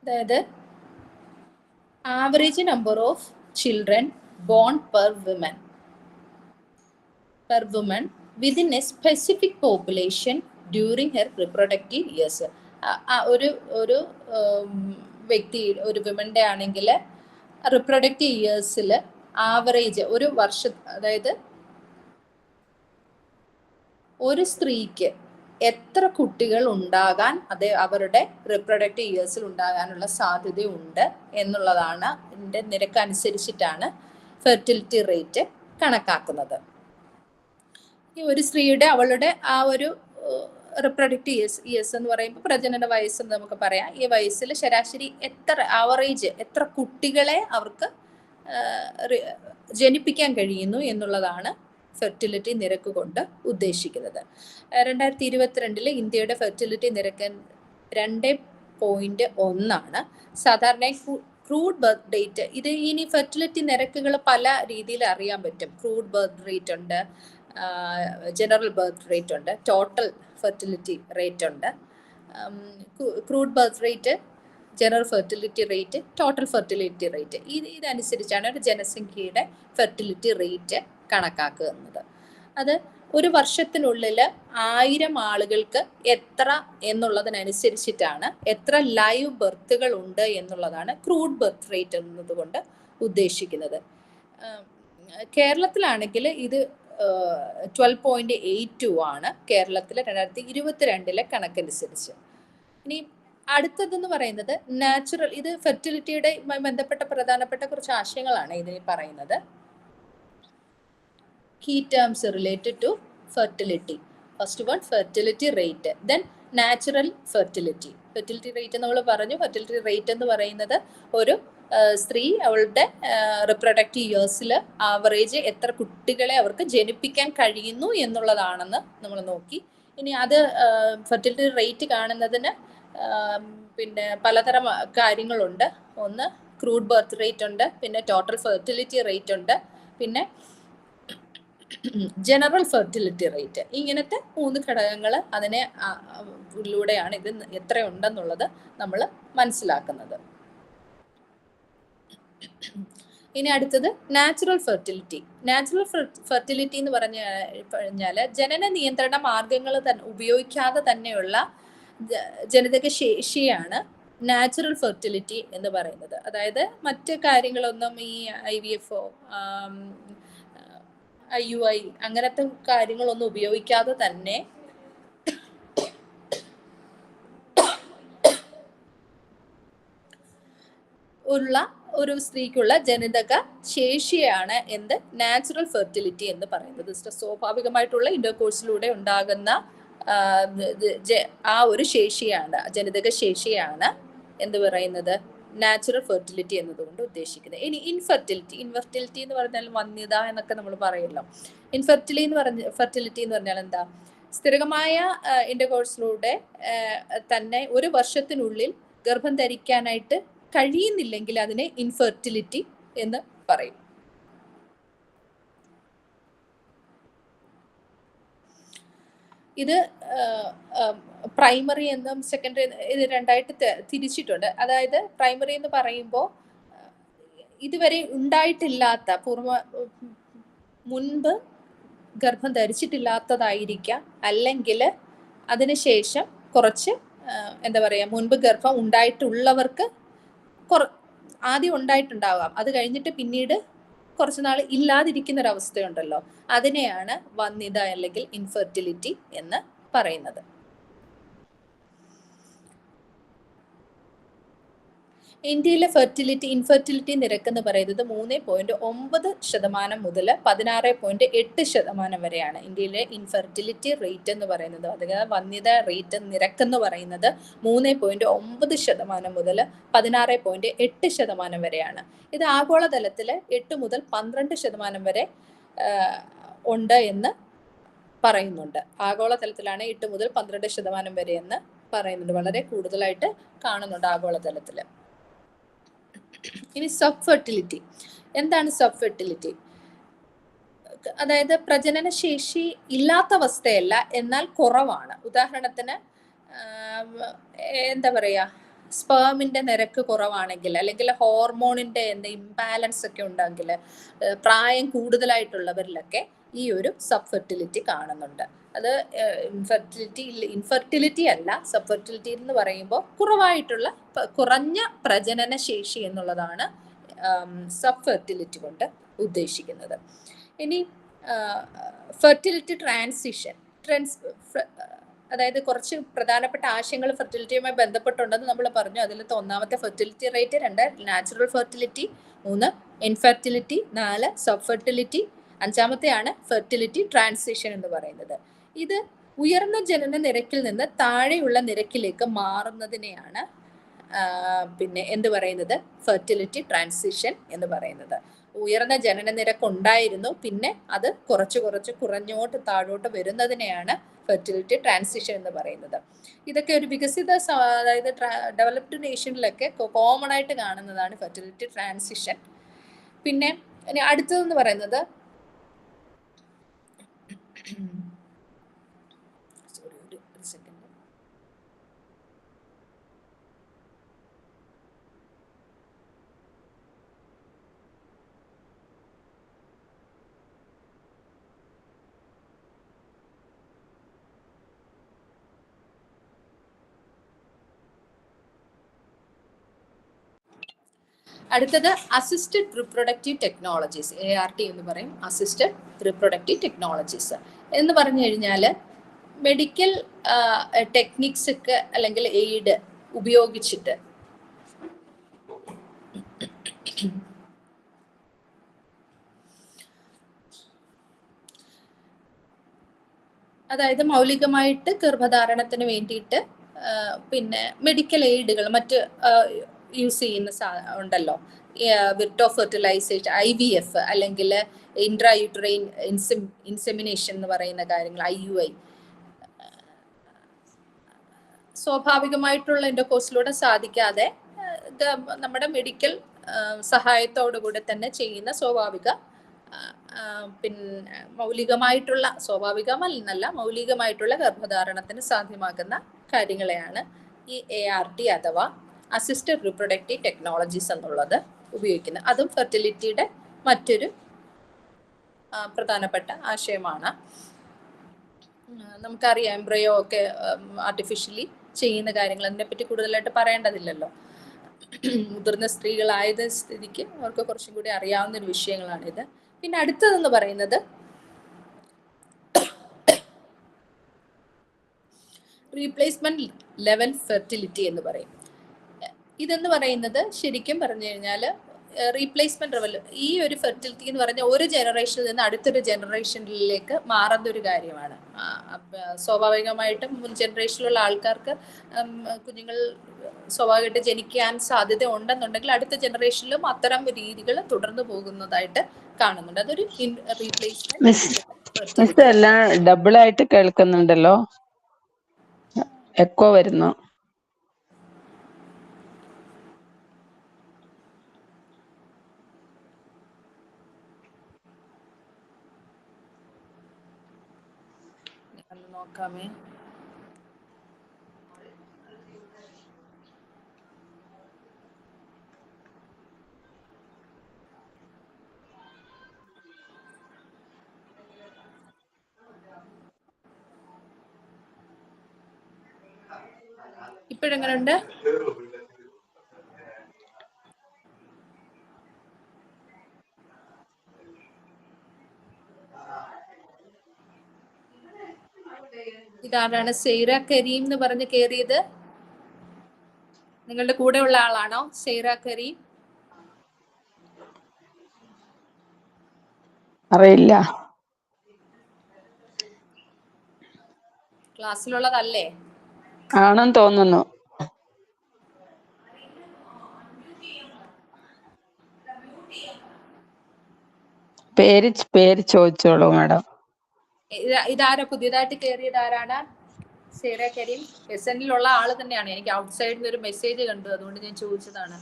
S1: അതായത് average number of children born per woman within a specific population during her reproductive years. ഒരു വ്യക്തി, ഒരു വിമന്റെ ആണെങ്കിൽ റിപ്രൊഡക്റ്റീവ് ഇയേഴ്സിൽ ആവറേജ് ഒരു വർഷം, അതായത് ഒരു സ്ത്രീക്ക് എത്ര കുട്ടികൾ ഉണ്ടാകാൻ അവരുടെ റിപ്രൊഡക്റ്റീവ് ഇയേഴ്സിൽ ഉണ്ടാകാനുള്ള സാധ്യതയുണ്ട് എന്നുള്ളതാണ് ഇതിൻ്റെ നിരക്ക് അനുസരിച്ചിട്ടാണ് ഫെർട്ടിലിറ്റി റേറ്റ് കണക്കാക്കുന്നത്. ഈ ഒരു സ്ത്രീയുടെ അവളുടെ ആ ഒരു റിപ്രൊഡക്റ്റീവ് ഇയേഴ്സ് എന്ന് പറയുമ്പോൾ പ്രജനന വയസ്സെന്ന് നമുക്ക് പറയാം. ഈ വയസ്സിൽ ശരാശരി എത്ര ആവറേജ് എത്ര കുട്ടികളെ അവർക്ക് ജനിപ്പിക്കാൻ കഴിയുന്നു എന്നുള്ളതാണ് ഫെർട്ടിലിറ്റി നിരക്ക് കൊണ്ട് ഉദ്ദേശിക്കുന്നത്. 2022 ഇന്ത്യയുടെ ഫെർട്ടിലിറ്റി നിരക്ക് 2.1 സാധാരണ ക്രൂഡ് ബർത്ത് റേറ്റ്. ഇത് ഇനി ഫെർട്ടിലിറ്റി നിരക്കുകൾ പല രീതിയിൽ അറിയാൻ പറ്റും. ക്രൂഡ് ബർത്ത് റേറ്റ് ഉണ്ട്, ജനറൽ ബർത്ത് റേറ്റ് ഉണ്ട്, ടോട്ടൽ ഫെർട്ടിലിറ്റി റേറ്റ് ഉണ്ട്. Crude birth rate, general fertility rate, total fertility rate, ഇതനുസരിച്ചാണ് ഒരു ജനസംഖ്യയുടെ ഫെർട്ടിലിറ്റി റേറ്റ് കണക്കാക്കുന്നത്. അത് ഒരു വർഷത്തിനുള്ളിൽ 1000 ആളുകൾക്ക് എത്ര എന്നുള്ളതിനനുസരിച്ചിട്ടാണ്, എത്ര ലൈവ് ബർത്തുകൾ ഉണ്ട് എന്നുള്ളതാണ് ക്രൂഡ് ബർത്ത് റേറ്റ് എന്നതുകൊണ്ട് ഉദ്ദേശിക്കുന്നത്. കേരളത്തിലാണെങ്കിൽ ഇത് 12.82 ആണ് കേരളത്തിലെ 2022 കണക്കനുസരിച്ച്. ഇനി അടുത്തതെന്ന് പറയുന്നത് നാച്ചുറൽ. ഇത് ഫെർട്ടിലിറ്റിയുടെ ബന്ധപ്പെട്ട പ്രധാനപ്പെട്ട കുറച്ച് ആശയങ്ങളാണ് ഇതിൽ പറയുന്നത്. Key terms related to fertility. First one, fertility rate. Then natural fertility. Fertility rate നമ്മൾ പറഞ്ഞു. Fertility rate എന്ന് പറയുന്നത് ഒരു സ്ത്രീ അവളുടെ റിപ്രൊഡക്റ്റീവ് ഇയേഴ്സിൽ ആവറേജ് എത്ര കുട്ടികളെ അവർക്ക് ജനിപ്പിക്കാൻ കഴിയുന്നു എന്നുള്ളതാണെന്ന് നമ്മൾ നോക്കി. ഇനി അത് ഫെർട്ടിലിറ്റി റേറ്റ് കാണുന്നതിന് പിന്നെ പലതരം കാര്യങ്ങളുണ്ട്. ഒന്ന് ക്രൂഡ് ബർത്ത് റേറ്റ് ഉണ്ട്, പിന്നെ ടോട്ടൽ ഫെർട്ടിലിറ്റി റേറ്റ് ഉണ്ട്, പിന്നെ ജനറൽ ഫെർട്ടിലിറ്റി റേറ്റ്. ഇങ്ങനത്തെ 3 ഘടകങ്ങൾ അതിലൂടെയാണ് ഇത് എത്രയുണ്ടെന്നുള്ളത് നമ്മൾ മനസ്സിലാക്കുന്നത്. ഇനി അടുത്തത് നാച്ചുറൽ ഫെർട്ടിലിറ്റി. നാച്ചുറൽ ഫെർട്ടിലിറ്റി എന്ന് പറഞ്ഞാൽ ജനന നിയന്ത്രണ മാർഗങ്ങൾ ഉപയോഗിക്കാതെ തന്നെയുള്ള ജനിതക ശേഷിയാണ് നാച്ചുറൽ ഫെർട്ടിലിറ്റി എന്ന് പറയുന്നത്. അതായത് മറ്റ് കാര്യങ്ങളൊന്നും ഈ IVF, IUI അങ്ങനത്തെ കാര്യങ്ങളൊന്നും ഉപയോഗിക്കാതെ തന്നെ ഉള്ള ഒരു സ്ത്രീക്കുള്ള ജനിതക ശേഷിയാണ് എന്ത് നാച്ചുറൽ ഫെർട്ടിലിറ്റി എന്ന് പറയുന്നത്. സ്വാഭാവികമായിട്ടുള്ള ഇന്റർകോഴ്സിലൂടെ ഉണ്ടാകുന്ന ആ ഒരു ശേഷിയാണ്, ജനിതക ശേഷിയാണ് എന്ത് പറയുന്നത്, നാച്ചുറൽ ഫെർട്ടിലിറ്റി എന്നതുകൊണ്ട് ഉദ്ദേശിക്കുന്നത്. ഇനി ഇൻഫെർട്ടിലിറ്റി എന്ന് പറഞ്ഞാൽ വന്ധ്യത എന്നൊക്കെ നമ്മൾ പറയുമല്ലോ. ഫെർട്ടിലിറ്റി എന്ന് പറഞ്ഞാൽ എന്താ? സ്ഥിരമായ ഇന്റർകോഴ്സിലൂടെ തന്നെ ഒരു വർഷത്തിനുള്ളിൽ ഗർഭം ധരിക്കാനായിട്ട് കഴിയുന്നില്ലെങ്കിൽ അതിനെ ഇൻഫെർട്ടിലിറ്റി എന്ന് പറയും. ഇത് പ്രൈമറി എന്നും സെക്കൻഡറി ഇത് രണ്ടായിട്ട് തിരിച്ചിട്ടുണ്ട്. അതായത് പ്രൈമറി എന്ന് പറയുമ്പോൾ ഇതുവരെ ഉണ്ടായിട്ടില്ലാത്ത മുൻപ് ഗർഭം ധരിച്ചിട്ടില്ലാത്തതായിരിക്കാം, അല്ലെങ്കിൽ അതിനുശേഷം കുറച്ച് എന്താ പറയുക, മുൻപ് ഗർഭം ഉണ്ടായിട്ടുള്ളവർക്ക് ആദ്യം ഉണ്ടായിട്ടുണ്ടാവാം, അത് കഴിഞ്ഞിട്ട് പിന്നീട് കുറച്ച് നാൾ ഇല്ലാതിരിക്കുന്നൊരവസ്ഥയുണ്ടല്ലോ, അതിനെയാണ് വന്ധ്യത അല്ലെങ്കിൽ ഇൻഫെർട്ടിലിറ്റി എന്ന് പറയുന്നത്. ഇന്ത്യയിലെ ഇൻഫെർട്ടിലിറ്റി നിരക്ക് എന്ന് പറയുന്നത് 3.9% മുതൽ 16.8% വരെയാണ്. ഇന്ത്യയിലെ ഇൻഫെർട്ടിലിറ്റി റേറ്റ് എന്ന് പറയുന്നത്, അതായത് വന്ധ്യത റേറ്റ് നിരക്ക് എന്ന് പറയുന്നത് 3.9% മുതൽ 16.8% വരെയാണ്. ഇത് ആഗോളതലത്തിൽ 8 മുതൽ 12% വരെ ഉണ്ട് എന്ന് പറയുന്നുണ്ട്. ആഗോളതലത്തിലാണ് 8 മുതൽ 12% വരെ എന്ന് പറയുന്നുണ്ട്. വളരെ കൂടുതലായിട്ട് കാണുന്നുണ്ട് ആഗോളതലത്തിൽ. ഇനി സബ് ഫെർട്ടിലിറ്റി. എന്താണ് സബ് ഫെർട്ടിലിറ്റി? അതായത് പ്രജനന ശേഷി ഇല്ലാത്ത അവസ്ഥയല്ല, എന്നാൽ കുറവാണ്. ഉദാഹരണത്തിന് എന്താ പറയാ, സ്പേമിന്റെ നിരക്ക് കുറവാണെങ്കിൽ, അല്ലെങ്കിൽ ഹോർമോണിന്റെ ഇംബാലൻസ് ഒക്കെ ഉണ്ടെങ്കിൽ, പ്രായം കൂടുതലായിട്ടുള്ളവരിലൊക്കെ ഈ ഒരു സബ് ഫെർട്ടിലിറ്റി കാണുന്നുണ്ട്. അത് ഇൻഫെർട്ടിലിറ്റി അല്ല. സബ് ഫെർട്ടിലിറ്റി എന്ന് പറയുമ്പോൾ കുറഞ്ഞ പ്രജനന ശേഷി എന്നുള്ളതാണ് സബ് ഫെർട്ടിലിറ്റി കൊണ്ട് ഉദ്ദേശിക്കുന്നത്. ഇനി ഫെർട്ടിലിറ്റി ട്രാൻസിഷൻ, അതായത് കുറച്ച് പ്രധാനപ്പെട്ട ആശയങ്ങൾ ഫെർട്ടിലിറ്റിയുമായി ബന്ധപ്പെട്ടുണ്ടെന്ന് നമ്മൾ പറഞ്ഞു. അതിലത്തെ ഒന്നാമത്തെ fertility rate, 2 natural fertility, 3 infertility, 4 sub fertility, അഞ്ചാമത്തെയാണ് ഫെർട്ടിലിറ്റി ട്രാൻസിഷൻ എന്ന് പറയുന്നത്. ഇത് ഉയർന്ന ജനന നിരക്കിൽ നിന്ന് താഴെയുള്ള നിരക്കിലേക്ക് മാറുന്നതിനെയാണ് പിന്നെ എന്ത് പറയുന്നത്, ഫെർട്ടിലിറ്റി ട്രാൻസിഷൻ എന്ന് പറയുന്നത്. ഉയർന്ന ജനന നിരക്ക് ഉണ്ടായിരുന്നു, പിന്നെ അത് കുറച്ച് കുറച്ച് കുറഞ്ഞോട്ട് താഴോട്ട് വരുന്നതിനെയാണ് ഫെർട്ടിലിറ്റി ട്രാൻസിഷൻ എന്ന് പറയുന്നത്. ഇതൊക്കെ ഒരു വികസിത അതായത് ഡെവലപ്ഡ് നേഷനിലൊക്കെ കോമൺ ആയിട്ട് കാണുന്നതാണ് ഫെർട്ടിലിറ്റി ട്രാൻസിഷൻ. പിന്നെ ഇനി അടുത്തതെന്ന് പറയുന്നത് അടുത്തത് അസിസ്റ്റഡ് റിപ്രൊഡക്റ്റീവ് ടെക്നോളജീസ്, ART എന്ന് പറയും. അസിസ്റ്റഡ് റിപ്രൊഡക്റ്റീവ് ടെക്നോളജീസ് എന്ന് പറഞ്ഞു കഴിഞ്ഞാൽ മെഡിക്കൽ ടെക്നിക്സ് ഒക്കെ അല്ലെങ്കിൽ എയ്ഡ് ഉപയോഗിച്ചിട്ട് അതായത് മൗലികമായിട്ട് ഗർഭധാരണത്തിന് വേണ്ടിയിട്ട് പിന്നെ മെഡിക്കൽ എയ്ഡുകൾ മറ്റ് യൂസ് ചെയ്യുന്ന ഉണ്ടല്ലോ, വിർട്ടോ ഫെർട്ടിലൈസേഷൻ, IVF അല്ലെങ്കിൽ ഇൻട്രായൂട്രൈൻ ഇൻസെമിനേഷൻ എന്ന് പറയുന്ന കാര്യങ്ങൾ, IUI, സ്വാഭാവികമായിട്ടുള്ള ഇന്റർകോഴ്സിലൂടെ സാധിക്കാതെ നമ്മുടെ മെഡിക്കൽ സഹായത്തോടു കൂടെ തന്നെ ചെയ്യുന്ന സ്വാഭാവിക പിന്നെ മൗലികമായിട്ടുള്ള ഗർഭധാരണത്തിന് സാധ്യമാകുന്ന കാര്യങ്ങളെയാണ് ഈ ART അഥവാ അസിസ്റ്റഡ് റിപ്രൊഡക്റ്റീവ് ടെക്നോളജീസ് എന്നുള്ളത് ഉപയോഗിക്കുന്നത്. അതും ഫെർട്ടിലിറ്റിയുടെ മറ്റൊരു പ്രധാനപ്പെട്ട ആശയമാണ്. നമുക്കറിയാം എംബ്രയോ ഒക്കെ ആർട്ടിഫിഷ്യലി ചെയ്യുന്ന കാര്യങ്ങൾ, അതിനെപ്പറ്റി കൂടുതലായിട്ട് പറയേണ്ടതില്ലല്ലോ. മുതിർന്ന സ്ത്രീകളായത് സ്ഥിതിക്ക് അവർക്ക് കുറച്ചും കൂടി അറിയാവുന്ന ഒരു വിഷയങ്ങളാണിത്. പിന്നെ അടുത്തതെന്ന് പറയുന്നത് റീപ്ലേസ്മെന്റ് ലെവൽ ഫെർട്ടിലിറ്റി എന്ന് പറയും. ഇതെന്ന് പറയുന്നത് ശരിക്കും പറഞ്ഞു കഴിഞ്ഞാൽ റീപ്ലേസ്മെന്റ് ലെവൽ, ഈ ഒരു ഫെർട്ടിലിറ്റി എന്ന് പറഞ്ഞാൽ ഒരു ജനറേഷനിൽ നിന്ന് അടുത്തൊരു ജനറേഷനിലേക്ക് മാറുന്ന ഒരു കാര്യമാണ്. സ്വാഭാവികമായിട്ടും മുൻ ജനറേഷനിലുള്ള ആൾക്കാർക്ക് കുഞ്ഞുങ്ങൾ സ്വാഭാവികമായിട്ട് ജനിക്കാൻ സാധ്യത ഉണ്ടെന്നുണ്ടെങ്കിൽ അടുത്ത ജനറേഷനിലും അത്തരം രീതികൾ തുടർന്നു പോകുന്നതായിട്ട് കാണുന്നുണ്ട്. അതൊരു റീപ്ലേസ്മെന്റ്.
S2: എല്ലാം ഡബിൾ ആയിട്ട് കേൾക്കുന്നുണ്ടല്ലോ, എക്കോ വരുന്നു.
S1: നോക്കാമേ. ഇപ്പോഴെങ്ങനെയുണ്ട്? ഇതാരാണ് സെയ്റ കരീം എന്ന് പറഞ്ഞ് കയറിയത്? നിങ്ങളുടെ കൂടെ ഉള്ള ആളാണോ സെയ്റ കരീം?
S2: അറിയില്ല,
S1: ക്ലാസ്സിലുള്ളതല്ലേ?
S2: ആണെന്ന് തോന്നുന്നു. പേര് ചോദിച്ചോളൂ മാഡം.
S1: ഇതാരാ പുതിയതായിട്ട് കയറിയത്? ആരാണ് സെയ്റ കരീം? SNലുള്ള ആള് തന്നെയാണ്. എനിക്ക് ഔട്ട്സൈഡിൽ നിന്ന് ഒരു മെസ്സേജ് കണ്ടു, അതുകൊണ്ട് ഞാൻ ചോദിച്ചതാണ്.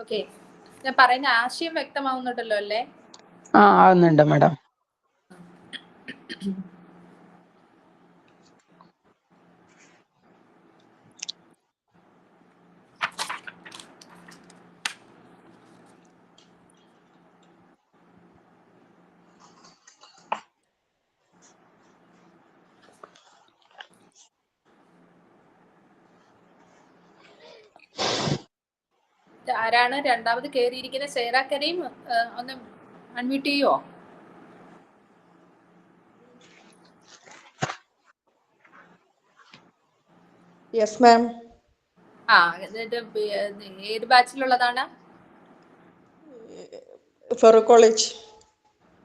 S1: ഓക്കെ, ഞാൻ പറയുന്ന ആശയം വ്യക്തമാവുന്നുണ്ടല്ലോ അല്ലേ?
S2: ആവുന്നുണ്ട് മാഡം.
S1: ആരാണ് രണ്ടാമത് കയറിയിരിക്കുന്ന? സെയ്റ കരീം ഒന്ന് അൺമ്യൂട്ട് ചെയ്യോ?
S3: Yes ma'am.
S1: ആ എന്നിട്ട് ഏത് ബാച്ചിലുള്ളതാണ്?
S3: ഫറൂഖ് കോളേജ്,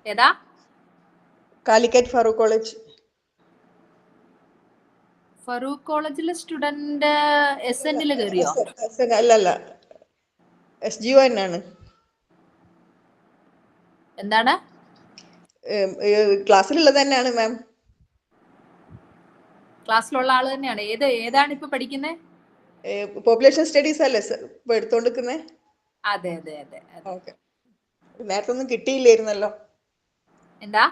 S1: ഏതാ?
S3: കാലിക്കറ്റ് ഫറൂഖ് കോളേജ്.
S1: ഫറൂഖ് കോളേജിലെ സ്റ്റുഡന്റ് SN കയറിയോ?
S3: അല്ലല്ല, SGON ആണ്.
S1: എന്താണ്?
S3: ക്ലാസ്സിലുള്ളത് തന്നെയാണ് മാം.
S1: ക്ലാസ്സിലുള്ള ആള് തന്നെയാണ്. ഏതാണ് ഇപ്പൊ പഠിക്കുന്നത്?
S3: പോപ്പുലേഷൻ സ്റ്റഡീസ് അല്ലേ ഇപ്പൊ എടുത്തോണ്ടിരിക്കുന്നത്?
S1: അതെ അതെ അതെ അതെ.
S3: ഓക്കെ. നേരത്തെ ഒന്നും കിട്ടിയില്ലായിരുന്നല്ലോ.
S1: എന്താ?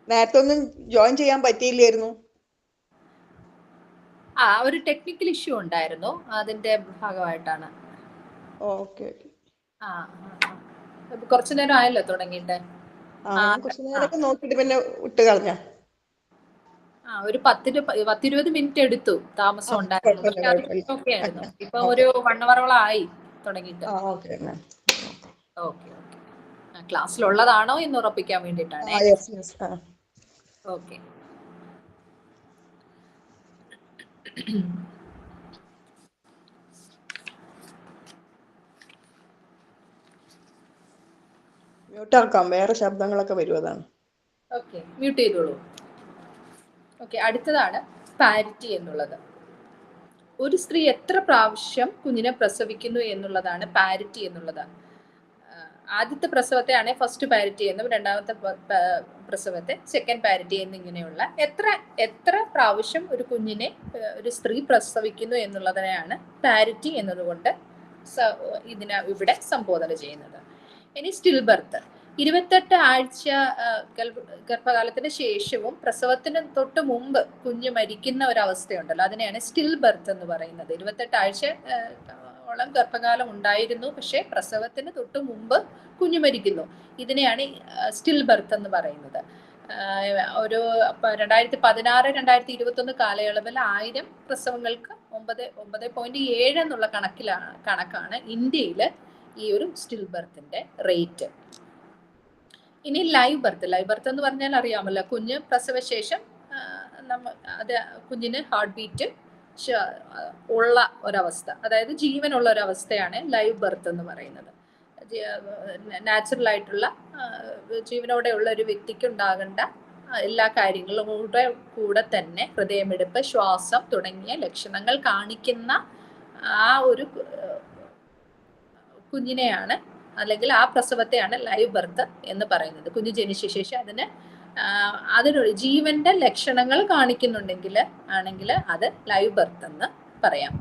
S3: നേരത്തെ ഒന്നും ജോയിൻ ചെയ്യാൻ പറ്റിയില്ലായിരുന്നു.
S1: ഒരു ടെക്നിക്കൽ ഇഷ്യൂ ഉണ്ടായിരുന്നു, അതിന്റെ ഭാഗമായിട്ടാണ്.
S3: ഓക്കെ.
S1: കുറച്ചു നേരം ആയല്ലോ തുടങ്ങിയിട്ട്.
S3: കുറച്ചു നേരമൊക്കെ നോക്കിട്ട് പിന്നെ വിട്ട് കളഞ്ഞ.
S1: ഒരു 10-20 മിനിറ്റ് എടുത്തു, താമസം ഉണ്ടായിരുന്നു. പക്ഷെ അത് ഓക്കെ ആയിരുന്നു. ഇപ്പൊ ഒരു 1 hour ആയി തുടങ്ങിയിട്ട്.
S3: ഓക്കെ.
S1: ഓക്കെ. ക്ലാസ്സിലുള്ളതാണോ എന്ന് ഉറപ്പിക്കാൻ വേണ്ടിയിട്ടാണേ. ഓക്കെ.
S3: മ്യൂട്ട് ആക്കാം, വേറെ ശബ്ദങ്ങളൊക്കെ വരും, അതാണ്.
S1: ഓക്കെ, മ്യൂട്ട് ചെയ്തോളൂ. ഓക്കെ, അടുത്തതാണ് പാരിറ്റി എന്നുള്ളത്. ഒരു സ്ത്രീ എത്ര പ്രാവശ്യം കുഞ്ഞിനെ പ്രസവിക്കുന്നു എന്നുള്ളതാണ് പാരിറ്റി എന്നുള്ളത്. ആദ്യത്തെ പ്രസവത്തെയാണ് ഫസ്റ്റ് പാരിറ്റി എന്നും, രണ്ടാമത്തെ പ്രസവത്തെ സെക്കൻഡ് പാരിറ്റി എന്നിങ്ങനെയുള്ള എത്ര പ്രാവശ്യം ഒരു കുഞ്ഞിനെ ഒരു സ്ത്രീ പ്രസവിക്കുന്നു എന്നുള്ളതിനെയാണ് പാരിറ്റി എന്നതുകൊണ്ട് ഇവിടെ സംബോധന ചെയ്യുന്നത്. ഇനി സ്റ്റിൽ ബർത്ത്, 28 ആഴ്ച ഗർഭകാലത്തിന് ശേഷവും പ്രസവത്തിന് തൊട്ട് മുമ്പ് കുഞ്ഞ് മരിക്കുന്ന ഒരവസ്ഥയുണ്ടല്ലോ, അതിനെയാണ് സ്റ്റിൽ ബർത്ത് എന്ന് പറയുന്നത്. 28 ആഴ്ചയോളം ഗർഭകാലം ഉണ്ടായിരുന്നു, പക്ഷെ പ്രസവത്തിന് തൊട്ട് മുമ്പ് കുഞ്ഞ് മരിക്കുന്നു. ഇതിനെയാണ് സ്റ്റിൽ ബർത്ത് എന്ന് പറയുന്നത്. ഒരു 2016-2021 കാലയളവിൽ 1000 പ്രസവങ്ങൾക്ക് 9.7 എന്നുള്ള കണക്കാണ് ഇന്ത്യയിൽ ഈ ഒരു സ്റ്റിൽ ബർത്തിന്റെ റേറ്റ്. ഇനി ലൈവ് ബർത്ത് എന്ന് പറഞ്ഞാൽ അറിയാമല്ലോ, കുഞ്ഞ് പ്രസവശേഷം കുഞ്ഞിന് ഹാർട്ട് ബീറ്റ് ഉള്ള ഒരവസ്ഥ, അതായത് ജീവനുള്ള ഒരവസ്ഥയാണ് ലൈവ് ബർത്ത് എന്ന് പറയുന്നത്. നാച്ചുറൽ ആയിട്ടുള്ള ജീവനോടെയുള്ള ഒരു വ്യക്തിക്ക് ഉണ്ടാകേണ്ട എല്ലാ കാര്യങ്ങളും കൂടെ തന്നെ ഹൃദയമിടിപ്പ്, ശ്വാസം തുടങ്ങിയ ലക്ഷണങ്ങൾ കാണിക്കുന്ന ആ ഒരു കുഞ്ഞിനെയാണ്, അല്ലെങ്കിൽ ആ പ്രസവത്തെയാണ് ലൈവ് ബർത്ത് എന്ന് പറയുന്നത്. കുഞ്ഞ് ജനിച്ച ശേഷം അതിനൊരു ജീവന്റെ ലക്ഷണങ്ങൾ കാണിക്കുന്നുണ്ടെങ്കിൽ അത് ലൈവ് ബർത്ത് എന്ന് പറയാം.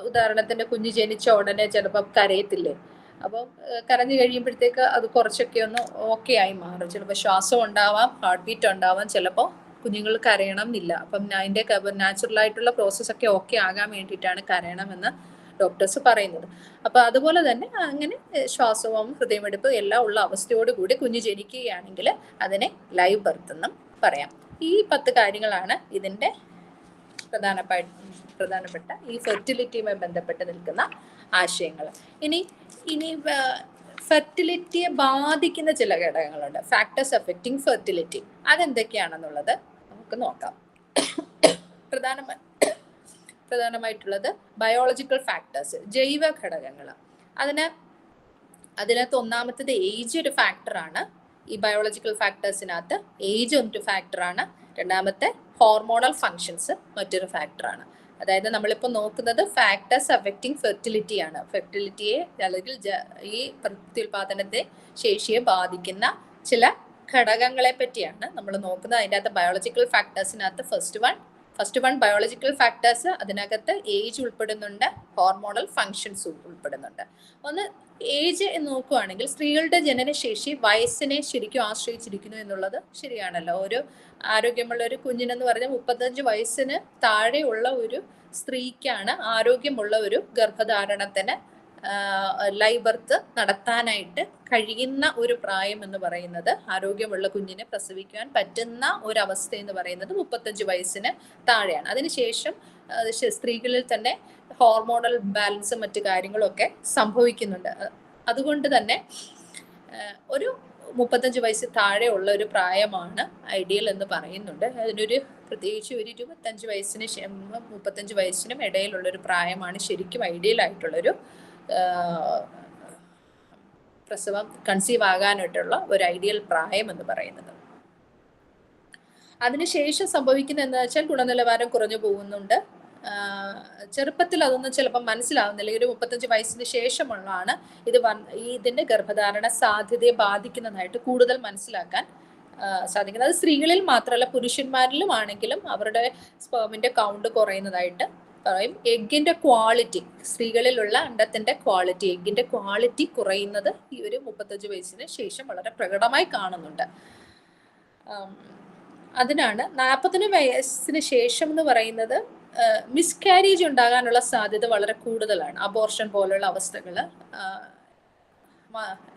S1: ഉദാഹരണത്തിന് കുഞ്ഞ് ജനിച്ച ഉടനെ ചിലപ്പോൾ കരയത്തില്ലേ, അപ്പോൾ കരഞ്ഞു കഴിയുമ്പോഴത്തേക്ക് അത് കുറച്ചൊക്കെ ഒന്ന് ഓക്കെ ആയി മാറും. ചിലപ്പോൾ ശ്വാസം ഉണ്ടാവാം, ഹാർട്ട് ബീറ്റ് ഉണ്ടാവാം, ചിലപ്പോൾ കുഞ്ഞുങ്ങൾ കരയണം എന്നില്ല. അപ്പം അതിൻ്റെ നാച്ചുറൽ ആയിട്ടുള്ള പ്രോസസ്സൊക്കെ ഓക്കെ ആകാൻ വേണ്ടിയിട്ടാണ് കരയണമെന്ന് ഡോക്ടേഴ്സ് പറയുന്നത്. അപ്പോൾ അതുപോലെ തന്നെ അങ്ങനെ ശ്വാസവും ഹൃദയമെടുപ്പ് എല്ലാം ഉള്ള അവസ്ഥയോടുകൂടി കുഞ്ഞ് ജനിക്കുകയാണെങ്കിൽ അതിനെ ലൈവ് ബർത്ത് എന്നും പറയാം. ഈ 10 കാര്യങ്ങളാണ് ഇതിൻ്റെ പ്രധാനപ്പെട്ട ഈ ഫെർട്ടിലിറ്റിയുമായി ബന്ധപ്പെട്ട് നിൽക്കുന്ന ആശയങ്ങൾ. ഇനി ഫെർട്ടിലിറ്റിയെ ബാധിക്കുന്ന ചില ഘടകങ്ങളുണ്ട്, ഫാക്ടേഴ്സ് അഫക്റ്റിംഗ് ഫെർട്ടിലിറ്റി. അതെന്തൊക്കെയാണെന്നുള്ളത് നമുക്ക് നോക്കാം. പ്രധാനമായിട്ടുള്ളത് ബയോളജിക്കൽ ഫാക്ടേഴ്സ്, ജൈവ ഘടകങ്ങൾ. അതിനകത്ത് ഒന്നാമത്തത് ഏജ് ഒരു ഫാക്ടറാണ്. ഈ ബയോളജിക്കൽ ഫാക്ടേഴ്സിനകത്ത് ഏജ് ഒരു ഫാക്ടറാണ്. രണ്ടാമത്തെ ഹോർമോണൽ ഫങ്ഷൻസ് മറ്റൊരു ഫാക്ടറാണ്. അതായത് നമ്മളിപ്പോൾ നോക്കുന്നത് ഫാക്ടേഴ്സ് അഫക്റ്റിംഗ് ഫെർട്ടിലിറ്റിയാണ്. ഫെർട്ടിലിറ്റിയെ അല്ലെങ്കിൽ ഈ പ്രത്യുൽപാദനത്തെ ശേഷിയെ ബാധിക്കുന്ന ചില ഘടകങ്ങളെ പറ്റിയാണ് നമ്മൾ നോക്കുന്നത്. അതിൻ്റെ അകത്ത് ബയോളജിക്കൽ ഫാക്ടേഴ്സിനകത്ത് ഫസ്റ്റ് വൺ ബയോളജിക്കൽ ഫാക്ടേഴ്സ്, അതിനകത്ത് ഏജ് ഉൾപ്പെടുന്നുണ്ട്, ഹോർമോണൽ ഫങ്ഷൻസ് ഉൾപ്പെടുന്നുണ്ട്. ഒന്ന് ഏജ് എന്ന് നോക്കുകയാണെങ്കിൽ സ്ത്രീകളുടെ ജനനശേഷി വയസ്സിനെ ശരിക്കും ആശ്രയിച്ചിരിക്കുന്നു എന്നുള്ളത് ശരിയാണല്ലോ. ഒരു ആരോഗ്യമുള്ള ഒരു കുഞ്ഞിനെന്ന് പറഞ്ഞാൽ 35 വയസ്സിന് താഴെയുള്ള ഒരു സ്ത്രീക്കാണ് ആരോഗ്യമുള്ള ഒരു ഗർഭധാരണത്തിന് ലൈവ് ബർത്ത് നടത്താനായിട്ട് കഴിയുന്ന ഒരു പ്രായം എന്ന് പറയുന്നത്, ആരോഗ്യമുള്ള കുഞ്ഞിനെ പ്രസവിക്കാൻ പറ്റുന്ന ഒരവസ്ഥ എന്ന് പറയുന്നത് 35 വയസ്സിന് താഴെയാണ്. അതിനുശേഷം സ്ത്രീകളിൽ തന്നെ ഹോർമോണൽ ബാലൻസും മറ്റു കാര്യങ്ങളൊക്കെ സംഭവിക്കുന്നുണ്ട്. അതുകൊണ്ട് തന്നെ 35 വയസ്സിൽ താഴെയുള്ള ഒരു പ്രായമാണ് ഐഡിയൽ എന്ന് പറയുന്നുണ്ട്. അതിനൊരു പ്രത്യേകിച്ച് ഒരു 25 വയസ്സിന് 35 വയസ്സിനും ഇടയിലുള്ള ഒരു പ്രായമാണ് ശരിക്കും ഐഡിയൽ ആയിട്ടുള്ളൊരു പ്രസവം കൺസീവ് ആകാനായിട്ടുള്ള ഒരു ഐഡിയൽ പ്രായം എന്ന് പറയുന്നത്. അതിനുശേഷം സംഭവിക്കുന്ന എന്താ വെച്ചാൽ ഗുണനിലവാരം കുറഞ്ഞു പോകുന്നുണ്ട്. ചെറുപ്പത്തിൽ അതൊന്നും ചിലപ്പോൾ മനസ്സിലാവുന്നില്ല. ഒരു 35 വയസ്സിന് ശേഷമുള്ളതാണ് ഇതിന്റെ ഗർഭധാരണ സാധ്യതയെ ബാധിക്കുന്നതായിട്ട് കൂടുതൽ മനസ്സിലാക്കാൻ സാധിക്കുന്നത്. അത് സ്ത്രീകളിൽ മാത്രമല്ല പുരുഷന്മാരിലും ആണെങ്കിലും അവരുടെ സ്പേമിന്റെ കൗണ്ട് കുറയുന്നതായിട്ട് പറയും. എഗ്ഗിന്റെ ക്വാളിറ്റി, സ്ത്രീകളിലുള്ള അണ്ടത്തിന്റെ ക്വാളിറ്റി, എഗ്ഗിന്റെ ക്വാളിറ്റി കുറയുന്നത് ഈ ഒരു 35 വയസ്സിന് ശേഷം വളരെ പ്രകടമായി കാണുന്നുണ്ട്. അതിനാണ് 40 വയസ്സിന് ശേഷം എന്ന് പറയുന്നത് മിസ്കാരേജ് ഉണ്ടാകാനുള്ള സാധ്യത വളരെ കൂടുതലാണ്. അബോർഷൻ പോലുള്ള അവസ്ഥകൾ,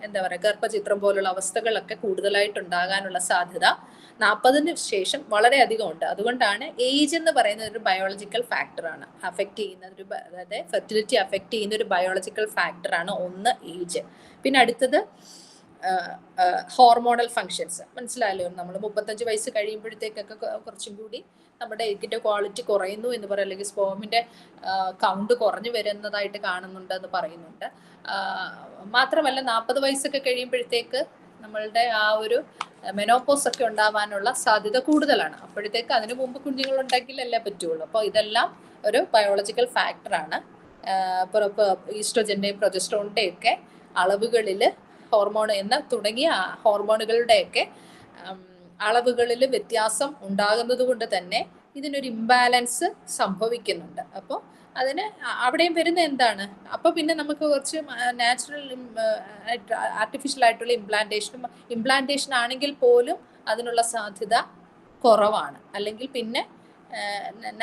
S1: എന്താ പറയുക, ഗർഭചിത്രം പോലുള്ള അവസ്ഥകളൊക്കെ കൂടുതലായിട്ട് ഉണ്ടാകാനുള്ള സാധ്യത 40 ശേഷം വളരെയധികം ഉണ്ട്. അതുകൊണ്ടാണ് ഏജ് എന്ന് പറയുന്നത് ഒരു ബയോളജിക്കൽ ഫാക്ടറാണ്, അഫക്റ്റ് ചെയ്യുന്ന അതായത് ഫെർട്ടിലിറ്റി അഫക്റ്റ് ചെയ്യുന്ന ഒരു ബയോളജിക്കൽ ഫാക്ടറാണ് ഒന്ന് ഏജ്. പിന്നെ അടുത്തത് ഹോർമോണൽ ഫങ്ഷൻസ്. മനസ്സിലായല്ലോ, നമ്മൾ 35 വയസ്സ് കഴിയുമ്പോഴത്തേക്കൊക്കെ കുറച്ചും കൂടി നമ്മുടെ എഗ്ഗിന്റെ ക്വാളിറ്റി കുറയുന്നു എന്ന് പറയും, അല്ലെങ്കിൽ സ്പേമിന്റെ കൗണ്ട് കുറഞ്ഞു വരുന്നതായിട്ട് കാണുന്നുണ്ട് എന്ന് പറയുന്നുണ്ട്. മാത്രമല്ല 40 വയസ്സൊക്കെ കഴിയുമ്പോഴത്തേക്ക് നമ്മളുടെ ആ ഒരു മെനോപോസ് ഒക്കെ ഉണ്ടാവാനുള്ള സാധ്യത കൂടുതലാണ്. അപ്പോഴത്തേക്ക് അതിനു മുമ്പ് കുഞ്ഞുങ്ങൾ ഉണ്ടെങ്കിലല്ലേ പറ്റുള്ളൂ. അപ്പോൾ ഇതെല്ലാം ഒരു ബയോളജിക്കൽ ഫാക്ടറാണ്. ഈസ്ട്രോജന്റെയും പ്രൊജസ്ട്രോണിന്റെയും ഒക്കെ അളവുകളിൽ ഹോർമോൺ തുടങ്ങിയ ഹോർമോണുകളുടെയൊക്കെ അളവുകളിൽ വ്യത്യാസം ഉണ്ടാകുന്നത് കൊണ്ട് തന്നെ ഇതിനൊരു ഇംബാലൻസ് സംഭവിക്കുന്നുണ്ട്. അപ്പോൾ അതിന് അവിടെയും വരുന്ന എന്താണ്, അപ്പോൾ പിന്നെ നമുക്ക് കുറച്ച് നാച്ചുറൽ ആർട്ടിഫിഷ്യൽ ആയിട്ടുള്ള ഇംപ്ലാന്റേഷൻ ആണെങ്കിൽ പോലും അതിനുള്ള സാധ്യത കുറവാണ്. അല്ലെങ്കിൽ പിന്നെ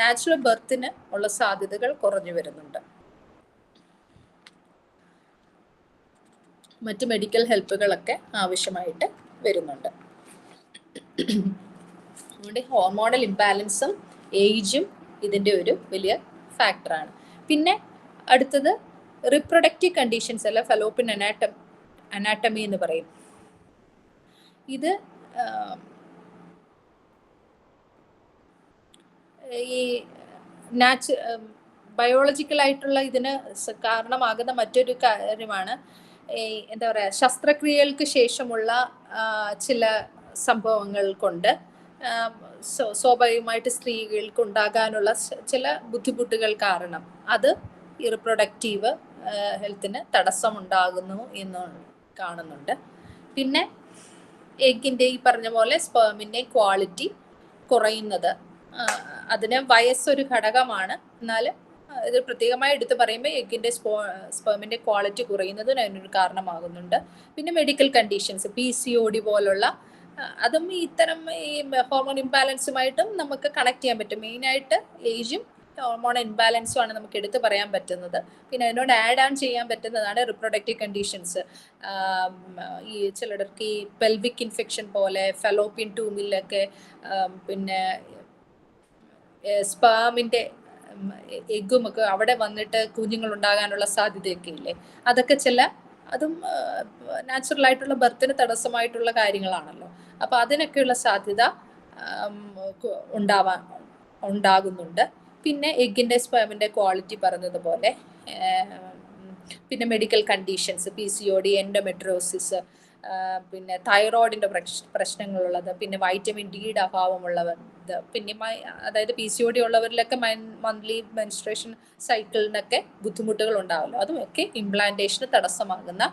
S1: നാച്ചുറൽ ബർത്തിന് ഉള്ള സാധ്യതകൾ കുറഞ്ഞു വരുന്നുണ്ട്. മറ്റ് മെഡിക്കൽ ഹെൽപ്പുകളൊക്കെ ആവശ്യമായിട്ട് വരുന്നുണ്ട്. അതുകൊണ്ട് ഹോർമോണൽ ഇംബാലൻസും ഏജും ഇതിൻ്റെ ഒരു വലിയ ഫാക്ടറാണ്. പിന്നെ അടുത്തത് റിപ്രൊഡക്റ്റീവ് കണ്ടീഷൻസ് അല്ല, ഫലോപ്പിൻ അനാട്ടമി എന്ന് പറയും. ഇത് ഈ ബയോളജിക്കലായിട്ടുള്ള ഇതിന് കാരണമാകുന്ന മറ്റൊരു കാര്യമാണ് എന്താ പറയുക, ശസ്ത്രക്രിയകൾക്ക് ശേഷമുള്ള ചില സംഭവങ്ങൾ കൊണ്ട് സ്വാഭാവികമായിട്ട് സ്ത്രീകൾക്ക് ഉണ്ടാകാനുള്ള ചില ബുദ്ധിമുട്ടുകൾ കാരണം അത് ഈ റിപ്രൊഡക്റ്റീവ് ഹെൽത്തിന് തടസ്സമുണ്ടാകുന്നു എന്ന് കാണുന്നുണ്ട്. പിന്നെ എഗ്ഗിൻ്റെ ഈ പറഞ്ഞ പോലെ സ്പേമിൻ്റെ ക്വാളിറ്റി കുറയുന്നത്, അതിന് വയസ്സൊരു ഘടകമാണ്. എന്നാൽ ഇത് പ്രത്യേകമായി എടുത്ത് പറയുമ്പോൾ എഗ്ഗിൻ്റെ സ്പേമിൻ്റെ ക്വാളിറ്റി കുറയുന്നതിന് അതിനൊരു കാരണമാകുന്നുണ്ട്. പിന്നെ മെഡിക്കൽ കണ്ടീഷൻസ്, PCOD പോലുള്ള, അതും ഇത്തരം ഈ ഹോർമോൺ ഇംബാലൻസുമായിട്ടും നമുക്ക് കണക്ട് ചെയ്യാൻ പറ്റും. മെയിനായിട്ട് ഏജും ഹോർമോൺ ഇംബാലൻസും ആണ് നമുക്ക് എടുത്ത് പറയാൻ പറ്റുന്നത്. പിന്നെ അതിനോട് ആഡ് ഓൺ ചെയ്യാൻ പറ്റുന്നതാണ് റിപ്രൊഡക്റ്റീവ് കണ്ടീഷൻസ്. ഈ ചിലർക്ക് ഈ പെൽവിക് ഇൻഫെക്ഷൻ പോലെ, ഫലോപ്പിയൻ ട്യൂബിലൊക്കെ പിന്നെ സ്പേമിൻ്റെ എഗ്ഗുമൊക്കെ അവിടെ വന്നിട്ട് കുഞ്ഞുങ്ങൾ ഉണ്ടാകാനുള്ള സാധ്യതയൊക്കെ ഇല്ലേ, അതൊക്കെ അതും നാച്ചുറൽ ആയിട്ടുള്ള ബർത്തിന് തടസ്സമായിട്ടുള്ള കാര്യങ്ങളാണല്ലോ. അപ്പോൾ അതിനൊക്കെയുള്ള സാധ്യത ഉണ്ടാകുന്നുണ്ട്. പിന്നെ എഗ്ഗിൻ്റെ സ്പേമിൻ്റെ ക്വാളിറ്റി പറഞ്ഞതുപോലെ, പിന്നെ മെഡിക്കൽ കണ്ടീഷൻസ്, PCOD, എൻഡോമെട്രിയോസിസ്, പിന്നെ തൈറോയിഡിൻ്റെ പ്രശ്നങ്ങളുള്ളത്, പിന്നെ വൈറ്റമിൻ ഡിയുടെ അഭാവമുള്ളവർ, പിന്നെ അതായത് PCOD ഉള്ളവരിലൊക്കെ മന്ത്ലി മെൻസ്ട്രേഷൻ സൈക്കിളിനൊക്കെ ബുദ്ധിമുട്ടുകൾ ഉണ്ടാവുമല്ലോ, അതുമൊക്കെ ഇംപ്ലാന്റേഷന് തടസ്സമാകുന്ന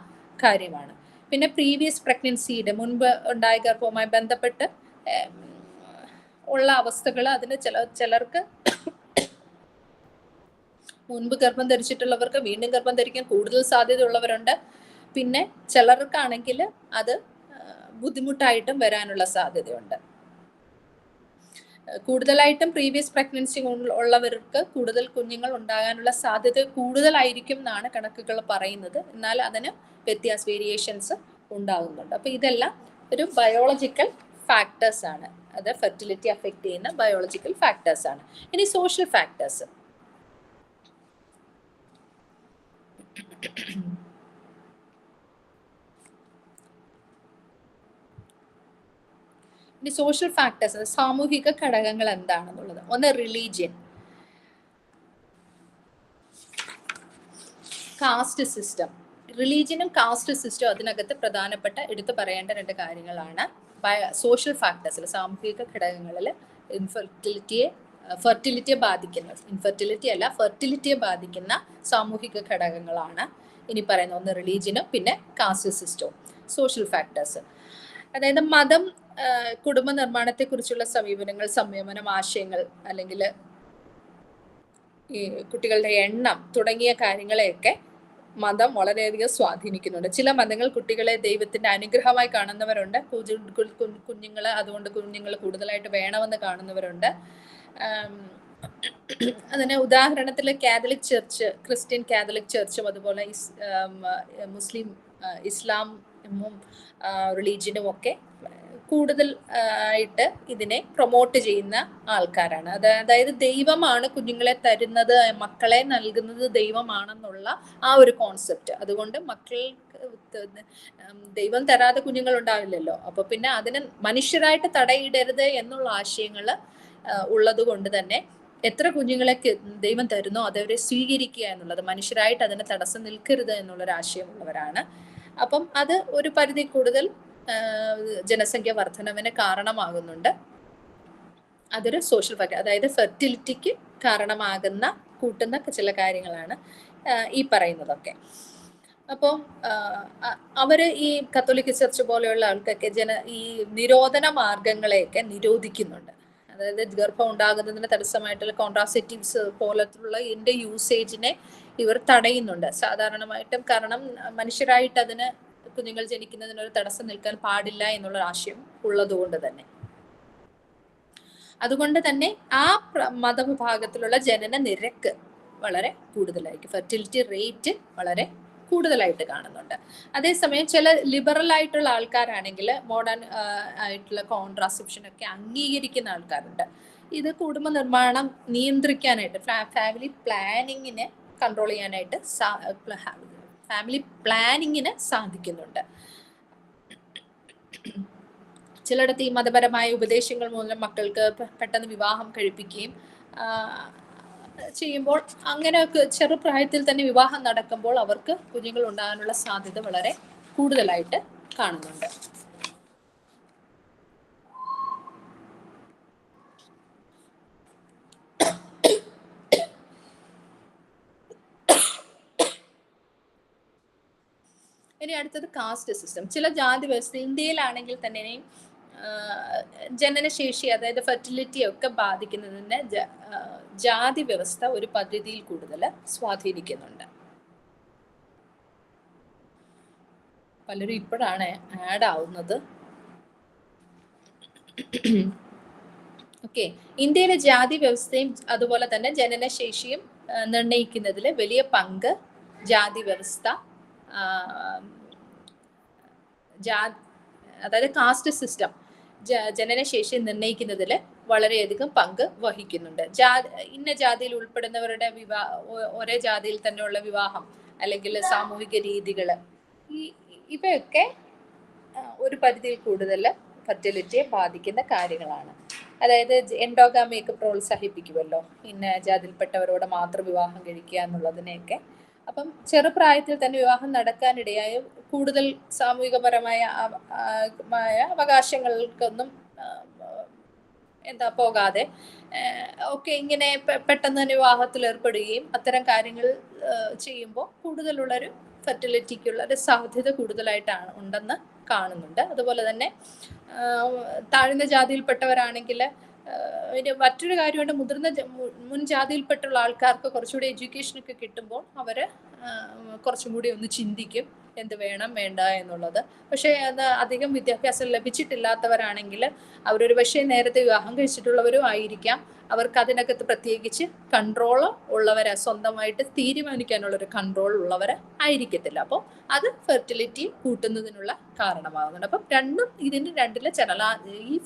S1: കാര്യമാണ്. പിന്നെ പ്രീവിയസ് പ്രഗ്നൻസിയുടെ മുൻപ് ഉണ്ടായ ഗർഭവുമായി ബന്ധപ്പെട്ട് ഉള്ള അവസ്ഥകൾ, അതിന് ചിലർക്ക് മുൻപ് ഗർഭം ധരിച്ചിട്ടുള്ളവർക്ക് വീണ്ടും ഗർഭം ധരിക്കാൻ കൂടുതൽ സാധ്യത ഉള്ളവരുണ്ട്. പിന്നെ ചിലർക്കാണെങ്കിൽ അത് ബുദ്ധിമുട്ടായിട്ടും വരാനുള്ള സാധ്യതയുണ്ട്. കൂടുതലായിട്ടും പ്രീവിയസ് പ്രഗ്നൻസി ഉള്ളവർക്ക് കൂടുതൽ കുഞ്ഞുങ്ങൾ ഉണ്ടാകാനുള്ള സാധ്യത കൂടുതലായിരിക്കും എന്നാണ് കണക്കുകൾ പറയുന്നത്. എന്നാൽ അതിന് വേരിയേഷൻസ് ഉണ്ടാകുന്നുണ്ട്. അപ്പോൾ ഇതെല്ലാം ഒരു ബയോളജിക്കൽ ഫാക്ടേഴ്സ് ആണ്. അത് ഫെർട്ടിലിറ്റി അഫക്റ്റ് ചെയ്യുന്ന ബയോളജിക്കൽ ഫാക്ടേഴ്സ് ആണ്. ഇനി സോഷ്യൽ ഫാക്ടേഴ്സ്. ഇനി സോഷ്യൽ ഫാക്ടേഴ്സ്, സാമൂഹിക ഘടകങ്ങൾ എന്താണെന്നുള്ളത്. ഒന്ന് റിലീജിയൻ, കാസ്റ്റ് സിസ്റ്റം. റിലീജിയനും കാസ്റ്റ് സിസ്റ്റവും അതിനകത്ത് പ്രധാനപ്പെട്ട എടുത്തു പറയേണ്ട രണ്ട് കാര്യങ്ങളാണ്. സോഷ്യൽ ഫാക്ടേഴ്സിൽ, സാമൂഹിക ഘടകങ്ങളിൽ ഫെർട്ടിലിറ്റിയെ ബാധിക്കുന്ന, ഇൻഫെർട്ടിലിറ്റി അല്ല ഫെർട്ടിലിറ്റിയെ ബാധിക്കുന്ന സാമൂഹിക ഘടകങ്ങളാണ് ഇനി പറയുന്ന ഒന്ന് റിലീജിയനും പിന്നെ കാസ്റ്റ് സിസ്റ്റവും. സോഷ്യൽ ഫാക്ടേഴ്സ് അതായത് മതം, കുടുംബ നിർമ്മാണത്തെക്കുറിച്ചുള്ള സമീപനങ്ങൾ, സംയമനം, ആശയങ്ങൾ, അല്ലെങ്കിൽ ഈ കുട്ടികളുടെ എണ്ണം തുടങ്ങിയ കാര്യങ്ങളെയൊക്കെ മതം വളരെയധികം സ്വാധീനിക്കുന്നുണ്ട്. ചില മതങ്ങൾ കുട്ടികളെ ദൈവത്തിന്റെ അനുഗ്രഹമായി കാണുന്നവരുണ്ട്, കുഞ്ഞുങ്ങള് അതുകൊണ്ട് കുഞ്ഞുങ്ങൾ കൂടുതലായിട്ട് വേണമെന്ന് കാണുന്നവരുണ്ട്. അതിന് ഉദാഹരണത്തിൽ കാത്തലിക് ചർച്ച്, ക്രിസ്ത്യൻ കാത്തലിക് ചർച്ചും അതുപോലെ മുസ്ലിം ഇസ്ലാമും റിലീജിയനും ഒക്കെ കൂടുതൽ ആയിട്ട് ഇതിനെ പ്രൊമോട്ട് ചെയ്യുന്ന ആൾക്കാരാണ്. അതായത് ദൈവമാണ് കുഞ്ഞുങ്ങളെ തരുന്നത്, മക്കളെ നൽകുന്നത് ദൈവമാണെന്നുള്ള ആ ഒരു കോൺസെപ്റ്റ്. അതുകൊണ്ട് മക്കൾക്ക് ദൈവം തരാതെ കുഞ്ഞുങ്ങൾ ഉണ്ടാവില്ലല്ലോ. അപ്പൊ പിന്നെ അതിന് മനുഷ്യരായിട്ട് തടയിടരുത് എന്നുള്ള ആശയങ്ങൾ ഉള്ളത് കൊണ്ട് തന്നെ എത്ര കുഞ്ഞുങ്ങളെ ദൈവം തരുന്നോ അതവരെ സ്വീകരിക്കുക എന്നുള്ളത്, മനുഷ്യരായിട്ട് അതിന് തടസ്സം നിൽക്കരുത് എന്നുള്ളൊരു ആശയമുള്ളവരാണ്. അപ്പം അത് ഒരു പരിധി കൂടുതൽ ജനസംഖ്യ വർധനവിന് കാരണമാകുന്നുണ്ട്. അതൊരു സോഷ്യൽ ഫാക്ടർ, അതായത് ഫെർട്ടിലിറ്റിക്ക് കാരണമാകുന്ന കൂട്ടുന്ന ചില കാര്യങ്ങളാണ് ഈ പറയുന്നതൊക്കെ. അപ്പോൾ അവര് ഈ കത്തോലിക്ക ചർച്ച് പോലെയുള്ള ആൾക്കൊക്കെ ഈ നിരോധന മാർഗങ്ങളെയൊക്കെ നിരോധിക്കുന്നുണ്ട്. അതായത് ഗർഭം ഉണ്ടാകുന്നതിന് തടസ്സമായിട്ടുള്ള കോൺട്രാസെപ്റ്റീവ്സ് പോലത്തുള്ള ഇതിന്റെ യൂസേജിനെ ഇവർ തടയുന്നുണ്ട് സാധാരണമായിട്ടും. കാരണം മനുഷ്യരായിട്ട് അതിന് കുഞ്ഞുങ്ങൾ ജനിക്കുന്നതിന് ഒരു തടസ്സം നിൽക്കാൻ പാടില്ല എന്നുള്ള ആശയം ഉള്ളതുകൊണ്ട് തന്നെ. അതുകൊണ്ട് തന്നെ ആ മതവിഭാഗത്തിലുള്ള ജനന നിരക്ക് വളരെ കൂടുതലായിരിക്കും, ഫെർട്ടിലിറ്റി റേറ്റ് വളരെ കൂടുതലായിട്ട് കാണുന്നുണ്ട്. അതേസമയം ചില ലിബറൽ ആയിട്ടുള്ള ആൾക്കാരാണെങ്കിൽ മോഡേൺ ആയിട്ടുള്ള കോൺട്രാസെപ്ഷൻ ഒക്കെ അംഗീകരിക്കുന്ന ആൾക്കാരുണ്ട്. ഇത് കുടുംബ നിർമ്മാണം നിയന്ത്രിക്കാനായിട്ട്, ഫാമിലി പ്ലാനിങ്ങിനെ കൺട്രോൾ ചെയ്യാനായിട്ട് ഫാമിലി പ്ലാനിങ്ങിന് സാധിക്കുന്നുണ്ട്. ചിലയിടത്ത് ഈ മതപരമായ ഉപദേശങ്ങൾ മൂലം മക്കൾക്ക് പെട്ടെന്ന് വിവാഹം കഴിപ്പിക്കുകയും ചെയ്യുമ്പോൾ, അങ്ങനെ ചെറുപ്രായത്തിൽ തന്നെ വിവാഹം നടക്കുമ്പോൾ അവർക്ക് കുഞ്ഞുങ്ങൾ ഉണ്ടാകാനുള്ള സാധ്യത വളരെ കൂടുതലായിട്ട് കാണുന്നുണ്ട്. ഇനി അടുത്തത് കാസ്റ്റ് സിസ്റ്റം. ചില ജാതി വ്യവസ്ഥ ഇന്ത്യയിലാണെങ്കിൽ തന്നെയും ജനനശേഷി, അതായത് ഫെർട്ടിലിറ്റി ഒക്കെ ബാധിക്കുന്നതിന് ജാതി വ്യവസ്ഥ ഒരു പരിധിയിൽ കൂടുതൽ സ്വാധീനിക്കുന്നുണ്ട്. പലരും ഇപ്പോഴാണ് ആഡ് ആവുന്നത്. ഓക്കെ, ഇന്ത്യയിലെ ജാതി വ്യവസ്ഥയും അതുപോലെ തന്നെ ജനനശേഷിയും നിർണയിക്കുന്നതിൽ വലിയ പങ്ക് ജാതി വ്യവസ്ഥ, അതായത് കാസ്റ്റ് സിസ്റ്റം ജനനശേഷി നിർണയിക്കുന്നതിൽ വളരെയധികം പങ്ക് വഹിക്കുന്നുണ്ട്. ഇന്ന ജാതിയിൽ ഉൾപ്പെടുന്നവരുടെ ഒരേ ജാതിയിൽ തന്നെയുള്ള വിവാഹം അല്ലെങ്കിൽ സാമൂഹിക രീതികൾ, ഇവയൊക്കെ ഒരു പരിധിയിൽ കൂടുതൽ ഫെർട്ടിലിറ്റിയെ ബാധിക്കുന്ന കാര്യങ്ങളാണ്. അതായത് എൻഡോഗാമിയൊക്കെ പ്രോത്സാഹിപ്പിക്കുമല്ലോ, ഇന്ന ജാതിയിൽപ്പെട്ടവരോട് മാത്രം വിവാഹം കഴിക്കുക എന്നുള്ളതിനെയൊക്കെ. അപ്പം ചെറുപ്രായത്തിൽ തന്നെ വിവാഹം നടക്കാനിടയായ കൂടുതൽ സാമൂഹികപരമായ അവകാശങ്ങൾക്കൊന്നും പോകാതെ ഒക്കെ ഇങ്ങനെ പെട്ടെന്ന് തന്നെ വിവാഹത്തിൽ ഏർപ്പെടുകയും അത്തരം കാര്യങ്ങൾ ചെയ്യുമ്പോൾ കൂടുതലുള്ളൊരു ഫെർട്ടിലിറ്റിക്കുള്ള ഒരു സാധ്യത കൂടുതലായിട്ടാണ് ഉണ്ടെന്ന് കാണുന്നുണ്ട്. അതുപോലെ തന്നെ താഴ്ന്ന ജാതിയിൽപ്പെട്ടവരാണെങ്കിൽ മറ്റൊരു കാര്യമുണ്ട്, മുൻ ജാതിയിൽപ്പെട്ടുള്ള ആൾക്കാർക്ക് കുറച്ചുകൂടി എഡ്യൂക്കേഷനൊക്കെ കിട്ടുമ്പോൾ അവർ കുറച്ചും കൂടി ഒന്ന് ചിന്തിക്കും എന്ത് വേണം വേണ്ട എന്നുള്ളത്. പക്ഷേ അത് അധികം വിദ്യാഭ്യാസം ലഭിച്ചിട്ടില്ലാത്തവരാണെങ്കിൽ അവരൊരു പക്ഷേ നേരത്തെ വിവാഹം കഴിച്ചിട്ടുള്ളവരും ആയിരിക്കാം, അവർക്ക് അതിനകത്ത് പ്രത്യേകിച്ച് കൺട്രോൾ ഉള്ളവരെ, സ്വന്തമായിട്ട് തീരുമാനിക്കാനുള്ളൊരു കൺട്രോൾ ഉള്ളവർ ആയിരിക്കത്തില്ല. അപ്പോൾ അത് ഫെർട്ടിലിറ്റി കൂട്ടുന്നതിനുള്ള കാരണമാകുന്നുണ്ട്. അപ്പം രണ്ടിലെ ഈ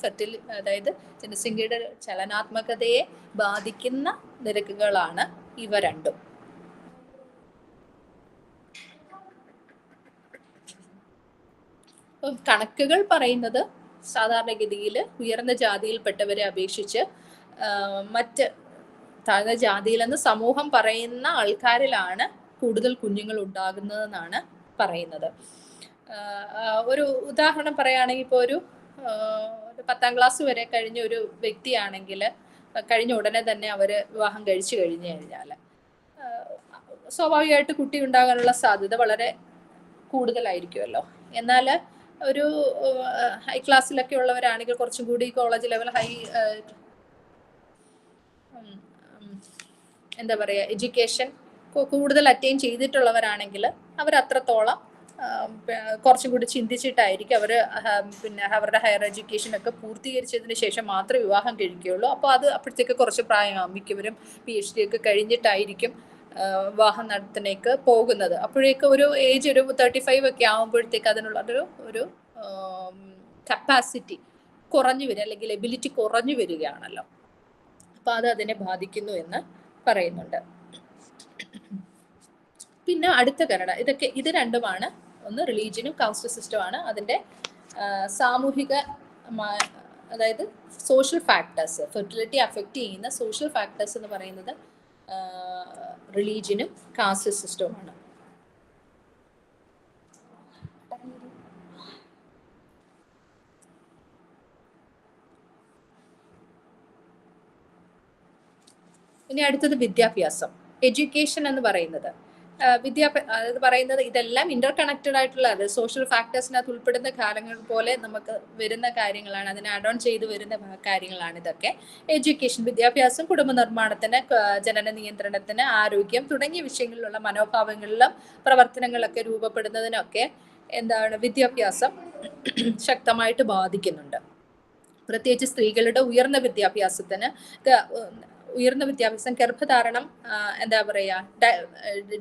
S1: അതായത് ജനസംഖ്യയുടെ ചലനാത്മകതയെ ബാധിക്കുന്ന നിരക്കുകളാണ് ഇവ രണ്ടും. കണക്കുകൾ പറയുന്നത് സാധാരണഗതിയിൽ ഉയർന്ന ജാതിയിൽപ്പെട്ടവരെ അപേക്ഷിച്ച് മറ്റ് താഴ്ന്ന ജാതിയിലെന്ന് സമൂഹം പറയുന്ന ആൾക്കാരിലാണ് കൂടുതൽ കുഞ്ഞുങ്ങൾ ഉണ്ടാകുന്നതെന്നാണ് പറയുന്നത്. ഒരു ഉദാഹരണം പറയുകയാണെങ്കിൽ ഇപ്പോൾ ഒരു 10ാം ക്ലാസ് വരെ കഴിഞ്ഞ ഒരു വ്യക്തിയാണെങ്കിൽ കഴിഞ്ഞ ഉടനെ തന്നെ അവർ വിവാഹം കഴിച്ചു കഴിഞ്ഞു കഴിഞ്ഞാൽ സ്വാഭാവികമായിട്ട് കുട്ടി ഉണ്ടാകാനുള്ള സാധ്യത വളരെ കൂടുതലായിരിക്കുമല്ലോ. എന്നാൽ ഒരു ഹൈ ക്ലാസ്സിലൊക്കെ ഉള്ളവരാണെങ്കിൽ കുറച്ചും കൂടി കോളേജ് ലെവൽ എന്താ പറയുക എഡ്യൂക്കേഷൻ കൂടുതൽ അറ്റൈൻ ചെയ്തിട്ടുള്ളവരാണെങ്കിൽ അവർ അത്രത്തോളം കുറച്ചും കൂടി ചിന്തിച്ചിട്ടായിരിക്കും അവർ പിന്നെ അവരുടെ ഹയർ എഡ്യൂക്കേഷൻ ഒക്കെ പൂർത്തീകരിച്ചതിന് ശേഷം മാത്രമേ വിവാഹം കഴിക്കുകയുള്ളൂ. അപ്പോൾ അത് അപ്പോഴത്തേക്ക് കുറച്ച് പ്രായമാകും. മിക്കവരും PhD ഒക്കെ കഴിഞ്ഞിട്ടായിരിക്കും വിവാഹം നടത്തിനേക്ക് പോകുന്നത്. അപ്പോഴേക്ക് ഒരു ഏജ് ഒരു 35 ഒക്കെ ആകുമ്പോഴത്തേക്ക് അതിനുള്ള ഒരു കപ്പാസിറ്റി കുറഞ്ഞു വരിക, അല്ലെങ്കിൽ എബിലിറ്റി കുറഞ്ഞു വരികയാണല്ലോ. അപ്പോൾ അത് അതിനെ ബാധിക്കുന്നു എന്ന് പറയുന്നുണ്ട്. പിന്നെ അടുത്ത ഘടന ഇത് രണ്ടുമാണ്. ഒന്ന് റിലീജിയനും കാസ്റ്റ് സിസ്റ്റമാണ്. അതിൻ്റെ സാമൂഹിക, അതായത് സോഷ്യൽ ഫാക്ടേഴ്സ്, ഫെർട്ടിലിറ്റി അഫക്റ്റ് ചെയ്യുന്ന സോഷ്യൽ ഫാക്ടേഴ്സ് എന്ന് പറയുന്നത് റിലീജിയനും കാസ്റ്റ് സിസ്റ്റവുമാണ്. ഇനി അടുത്തത് വിദ്യാഭ്യാസം, എഡ്യൂക്കേഷൻ എന്ന് പറയുന്നത്. അത് പറയുന്നത് ഇതെല്ലാം ഇന്റർ കണക്റ്റഡ് ആയിട്ടുള്ള സോഷ്യൽ ഫാക്ടേഴ്സിനകത്ത് ഉൾപ്പെടുന്ന കാര്യങ്ങൾ പോലെ നമുക്ക് വരുന്ന കാര്യങ്ങളാണ്, അതിനെ ആഡ് ഓൺ ചെയ്ത് വരുന്ന കാര്യങ്ങളാണ് ഇതൊക്കെ. എഡ്യൂക്കേഷൻ, വിദ്യാഭ്യാസം കുടുംബ നിർമ്മാണത്തിന്, ജനന നിയന്ത്രണത്തിന്, ആരോഗ്യം തുടങ്ങിയ വിഷയങ്ങളിലുള്ള മനോഭാവങ്ങളിലും പ്രവർത്തനങ്ങളൊക്കെ രൂപപ്പെടുന്നതിനൊക്കെ എന്താണ് വിദ്യാഭ്യാസം ശക്തമായിട്ട് ബാധിക്കുന്നുണ്ട്. പ്രത്യേകിച്ച് സ്ത്രീകളുടെ ഉയർന്ന വിദ്യാഭ്യാസം, ഗർഭധാരണം, എന്താ പറയുക,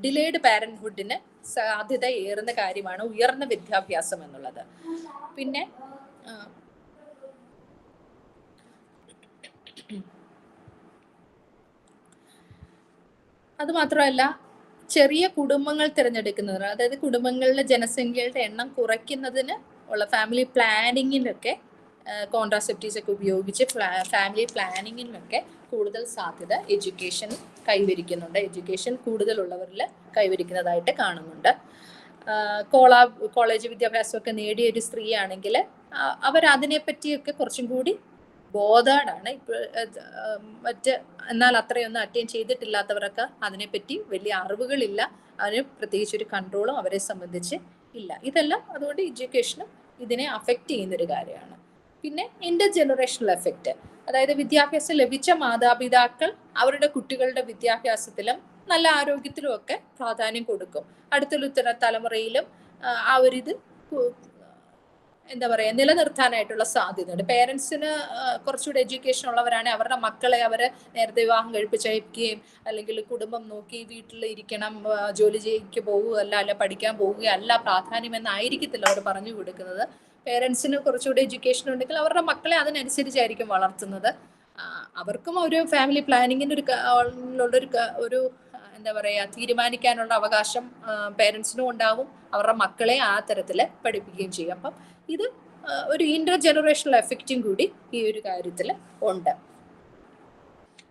S1: ഡിലേഡ് പാരന്റ്ഹുഡിന് സാധ്യത ഏറുന്ന കാര്യമാണ് ഉയർന്ന വിദ്യാഭ്യാസം എന്നുള്ളത്. പിന്നെ അതുമാത്രമല്ല, ചെറിയ കുടുംബങ്ങൾ തിരഞ്ഞെടുക്കുന്നതിന്, അതായത് കുടുംബങ്ങളിലെ ജനസംഖ്യയുടെ എണ്ണം കുറയ്ക്കുന്നതിന് ഉള്ള ഫാമിലി പ്ലാനിങ്ങിലൊക്കെ കോൺട്രാസെപ്റ്റീവ്സ് ഒക്കെ ഉപയോഗിച്ച് ഫാമിലി പ്ലാനിങ്ങിനൊക്കെ കൂടുതൽ സാധ്യത എഡ്യൂക്കേഷൻ കൈവരിക്കുന്നുണ്ട്. എഡ്യൂക്കേഷൻ കൂടുതലുള്ളവരിൽ കൈവരിക്കുന്നതായിട്ട് കാണുന്നുണ്ട്. കോളേജ് വിദ്യാഭ്യാസമൊക്കെ നേടിയ ഒരു സ്ത്രീയാണെങ്കിൽ അവരതിനെപ്പറ്റിയൊക്കെ കുറച്ചും കൂടി ബോധേഡാണ്. എന്നാൽ അത്രയൊന്നും അറ്റൈൻ ചെയ്തിട്ടില്ലാത്തവരൊക്കെ അതിനെപ്പറ്റി വലിയ അറിവുകളില്ല, അതിന് പ്രത്യേകിച്ച് ഒരു കൺട്രോളും അവരെ സംബന്ധിച്ച് ഇല്ല. ഇതെല്ലാം അതുകൊണ്ട് എഡ്യൂക്കേഷനും ഇതിനെ അഫക്റ്റ് ചെയ്യുന്നൊരു കാര്യമാണ്. പിന്നെ ഇന്റർ ജനറേഷണൽ എഫക്റ്റ്, അതായത് വിദ്യാഭ്യാസം ലഭിച്ച മാതാപിതാക്കൾ അവരുടെ കുട്ടികളുടെ വിദ്യാഭ്യാസത്തിലും നല്ല ആരോഗ്യത്തിലും ഒക്കെ പ്രാധാന്യം കൊടുക്കും. അടുത്തുള്ള തലമുറയിലും ആ ഒരിത് എന്താ പറയുക നിലനിർത്താനായിട്ടുള്ള സാധ്യതയുണ്ട്. പേരൻസിന് കുറച്ചുകൂടി എഡ്യൂക്കേഷൻ ഉള്ളവരാണെങ്കിൽ അവരുടെ മക്കളെ അവർ നേരത്തെ വിവാഹം കഴിപ്പിച്ചയക്കുകയും അല്ലെങ്കിൽ കുടുംബം നോക്കി വീട്ടിൽ ഇരിക്കണം, ജോലി ചെയ്യിക്ക് പോവുകയല്ല, അല്ല പഠിക്കാൻ പോവുകയല്ല പ്രാധാന്യം എന്നായിരിക്കത്തില്ല അവർ പറഞ്ഞു കൊടുക്കുന്നത്. പേരൻസിന് കുറച്ചുകൂടി എഡ്യൂക്കേഷൻ ഉണ്ടെങ്കിൽ അവരുടെ മക്കളെ അതിനനുസരിച്ചായിരിക്കും വളർത്തുന്നത്. അവർക്കും ഒരു ഫാമിലി പ്ലാനിങ്ങിന് ഒരു എന്താ പറയുക തീരുമാനിക്കാനുള്ള അവകാശം പേരൻസിനും ഉണ്ടാവും, അവരുടെ മക്കളെ ആ തരത്തിൽ പഠിപ്പിക്കുകയും ചെയ്യും. അപ്പം ഇത് ഒരു ഇന്റർ ജനറേഷണൽ എഫക്റ്റും കൂടി ഈ ഒരു കാര്യത്തിൽ ഉണ്ട്.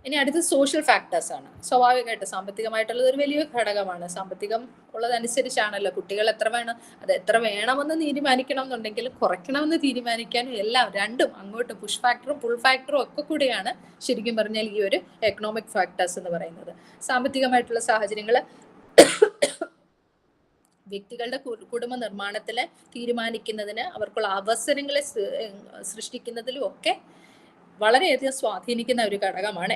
S1: ഇനി അടുത്ത് സോഷ്യൽ ഫാക്ടേഴ്സ് ആണ്. സ്വാഭാവികമായിട്ട് സാമ്പത്തികമായിട്ടുള്ളത് ഒരു വലിയ ഘടകമാണ്. സാമ്പത്തികം ഉള്ളതനുസരിച്ചാണല്ലോ കുട്ടികൾ എത്ര വേണമെന്ന് തീരുമാനിക്കണം എന്നുണ്ടെങ്കിൽ കുറയ്ക്കണമെന്ന് തീരുമാനിക്കാനും എല്ലാം രണ്ടും അങ്ങോട്ട് പുഷ് ഫാക്ടറും പുൾ ഫാക്ടറും ഒക്കെ കൂടിയാണ് ശരിക്കും പറഞ്ഞാൽ ഈ ഒരു എക്കണോമിക് ഫാക്ടേഴ്സ് എന്ന് പറയുന്നത്. സാമ്പത്തികമായിട്ടുള്ള സാഹചര്യങ്ങൾ വ്യക്തികളുടെ കുടുംബ നിർമ്മാണത്തിലെ തീരുമാനിക്കുന്നതിന് അവർക്കുള്ള അവസരങ്ങളെ സൃഷ്ടിക്കുന്നതിലും ഒക്കെ വളരെയധികം സ്വാധീനിക്കുന്ന ഒരു ഘടകമാണ്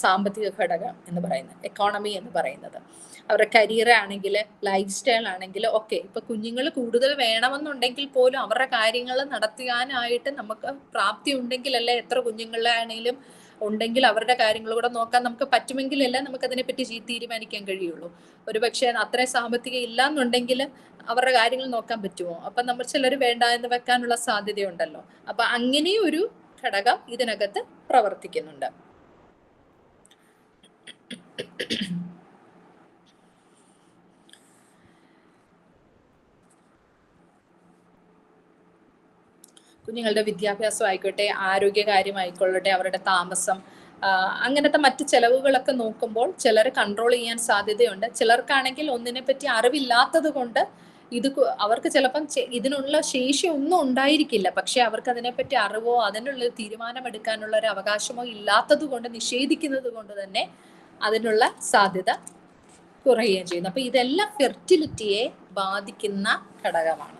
S1: സാമ്പത്തിക ഘടകം എന്ന് പറയുന്നത്, എക്കോണമി എന്ന് പറയുന്നത്. അവരുടെ കരിയർ ആണെങ്കിൽ ലൈഫ് സ്റ്റൈൽ ആണെങ്കിൽ ഒക്കെ ഇപ്പൊ കുഞ്ഞുങ്ങൾ കൂടുതൽ വേണമെന്നുണ്ടെങ്കിൽ പോലും അവരുടെ കാര്യങ്ങൾ നടത്താനായിട്ട് നമുക്ക് പ്രാപ്തി ഉണ്ടെങ്കിലല്ലേ, എത്ര കുഞ്ഞുങ്ങളാണെങ്കിലും ഉണ്ടെങ്കിൽ അവരുടെ കാര്യങ്ങൾ കൂടെ നോക്കാൻ നമുക്ക് പറ്റുമെങ്കിലല്ലേ നമുക്ക് അതിനെപ്പറ്റി തീരുമാനിക്കാൻ കഴിയുള്ളൂ. ഒരു പക്ഷേ അത്രയും സാമ്പത്തികം ഇല്ല എന്നുണ്ടെങ്കിൽ അവരുടെ കാര്യങ്ങൾ നോക്കാൻ പറ്റുമോ? അപ്പൊ നമ്മൾ ചിലർ വേണ്ട എന്ന് വെക്കാനുള്ള സാധ്യതയുണ്ടല്ലോ. അപ്പൊ അങ്ങനെയും ഒരു ഘടകം ഇതിനകത്ത് പ്രവർത്തിക്കുന്നുണ്ട്. കുഞ്ഞുങ്ങളുടെ വിദ്യാഭ്യാസം ആയിക്കോട്ടെ, ആരോഗ്യകാര്യമായിക്കൊള്ളട്ടെ, അവരുടെ താമസം, അങ്ങനത്തെ മറ്റ് ചെലവുകളൊക്കെ നോക്കുമ്പോൾ ചിലർ കൺട്രോൾ ചെയ്യാൻ സാധ്യതയുണ്ട്. ചിലർക്കാണെങ്കിൽ ഒന്നിനെ പറ്റി അറിവില്ലാത്തത് കൊണ്ട് അവർക്ക് ചിലപ്പം ഇതിനുള്ള ശേഷി ഒന്നും ഉണ്ടായിരിക്കില്ല, പക്ഷെ അവർക്ക് അതിനെപ്പറ്റി അറിവോ അതിനുള്ള തീരുമാനമെടുക്കാനുള്ള ഒരു അവകാശമോ ഇല്ലാത്തത് കൊണ്ട്, നിഷേധിക്കുന്നത് കൊണ്ട് തന്നെ അതിനുള്ള സാധ്യത കുറയുകയും ചെയ്യുന്നു. അപ്പൊ ഇതെല്ലാം ഫെർട്ടിലിറ്റിയെ ബാധിക്കുന്ന ഘടകമാണ്.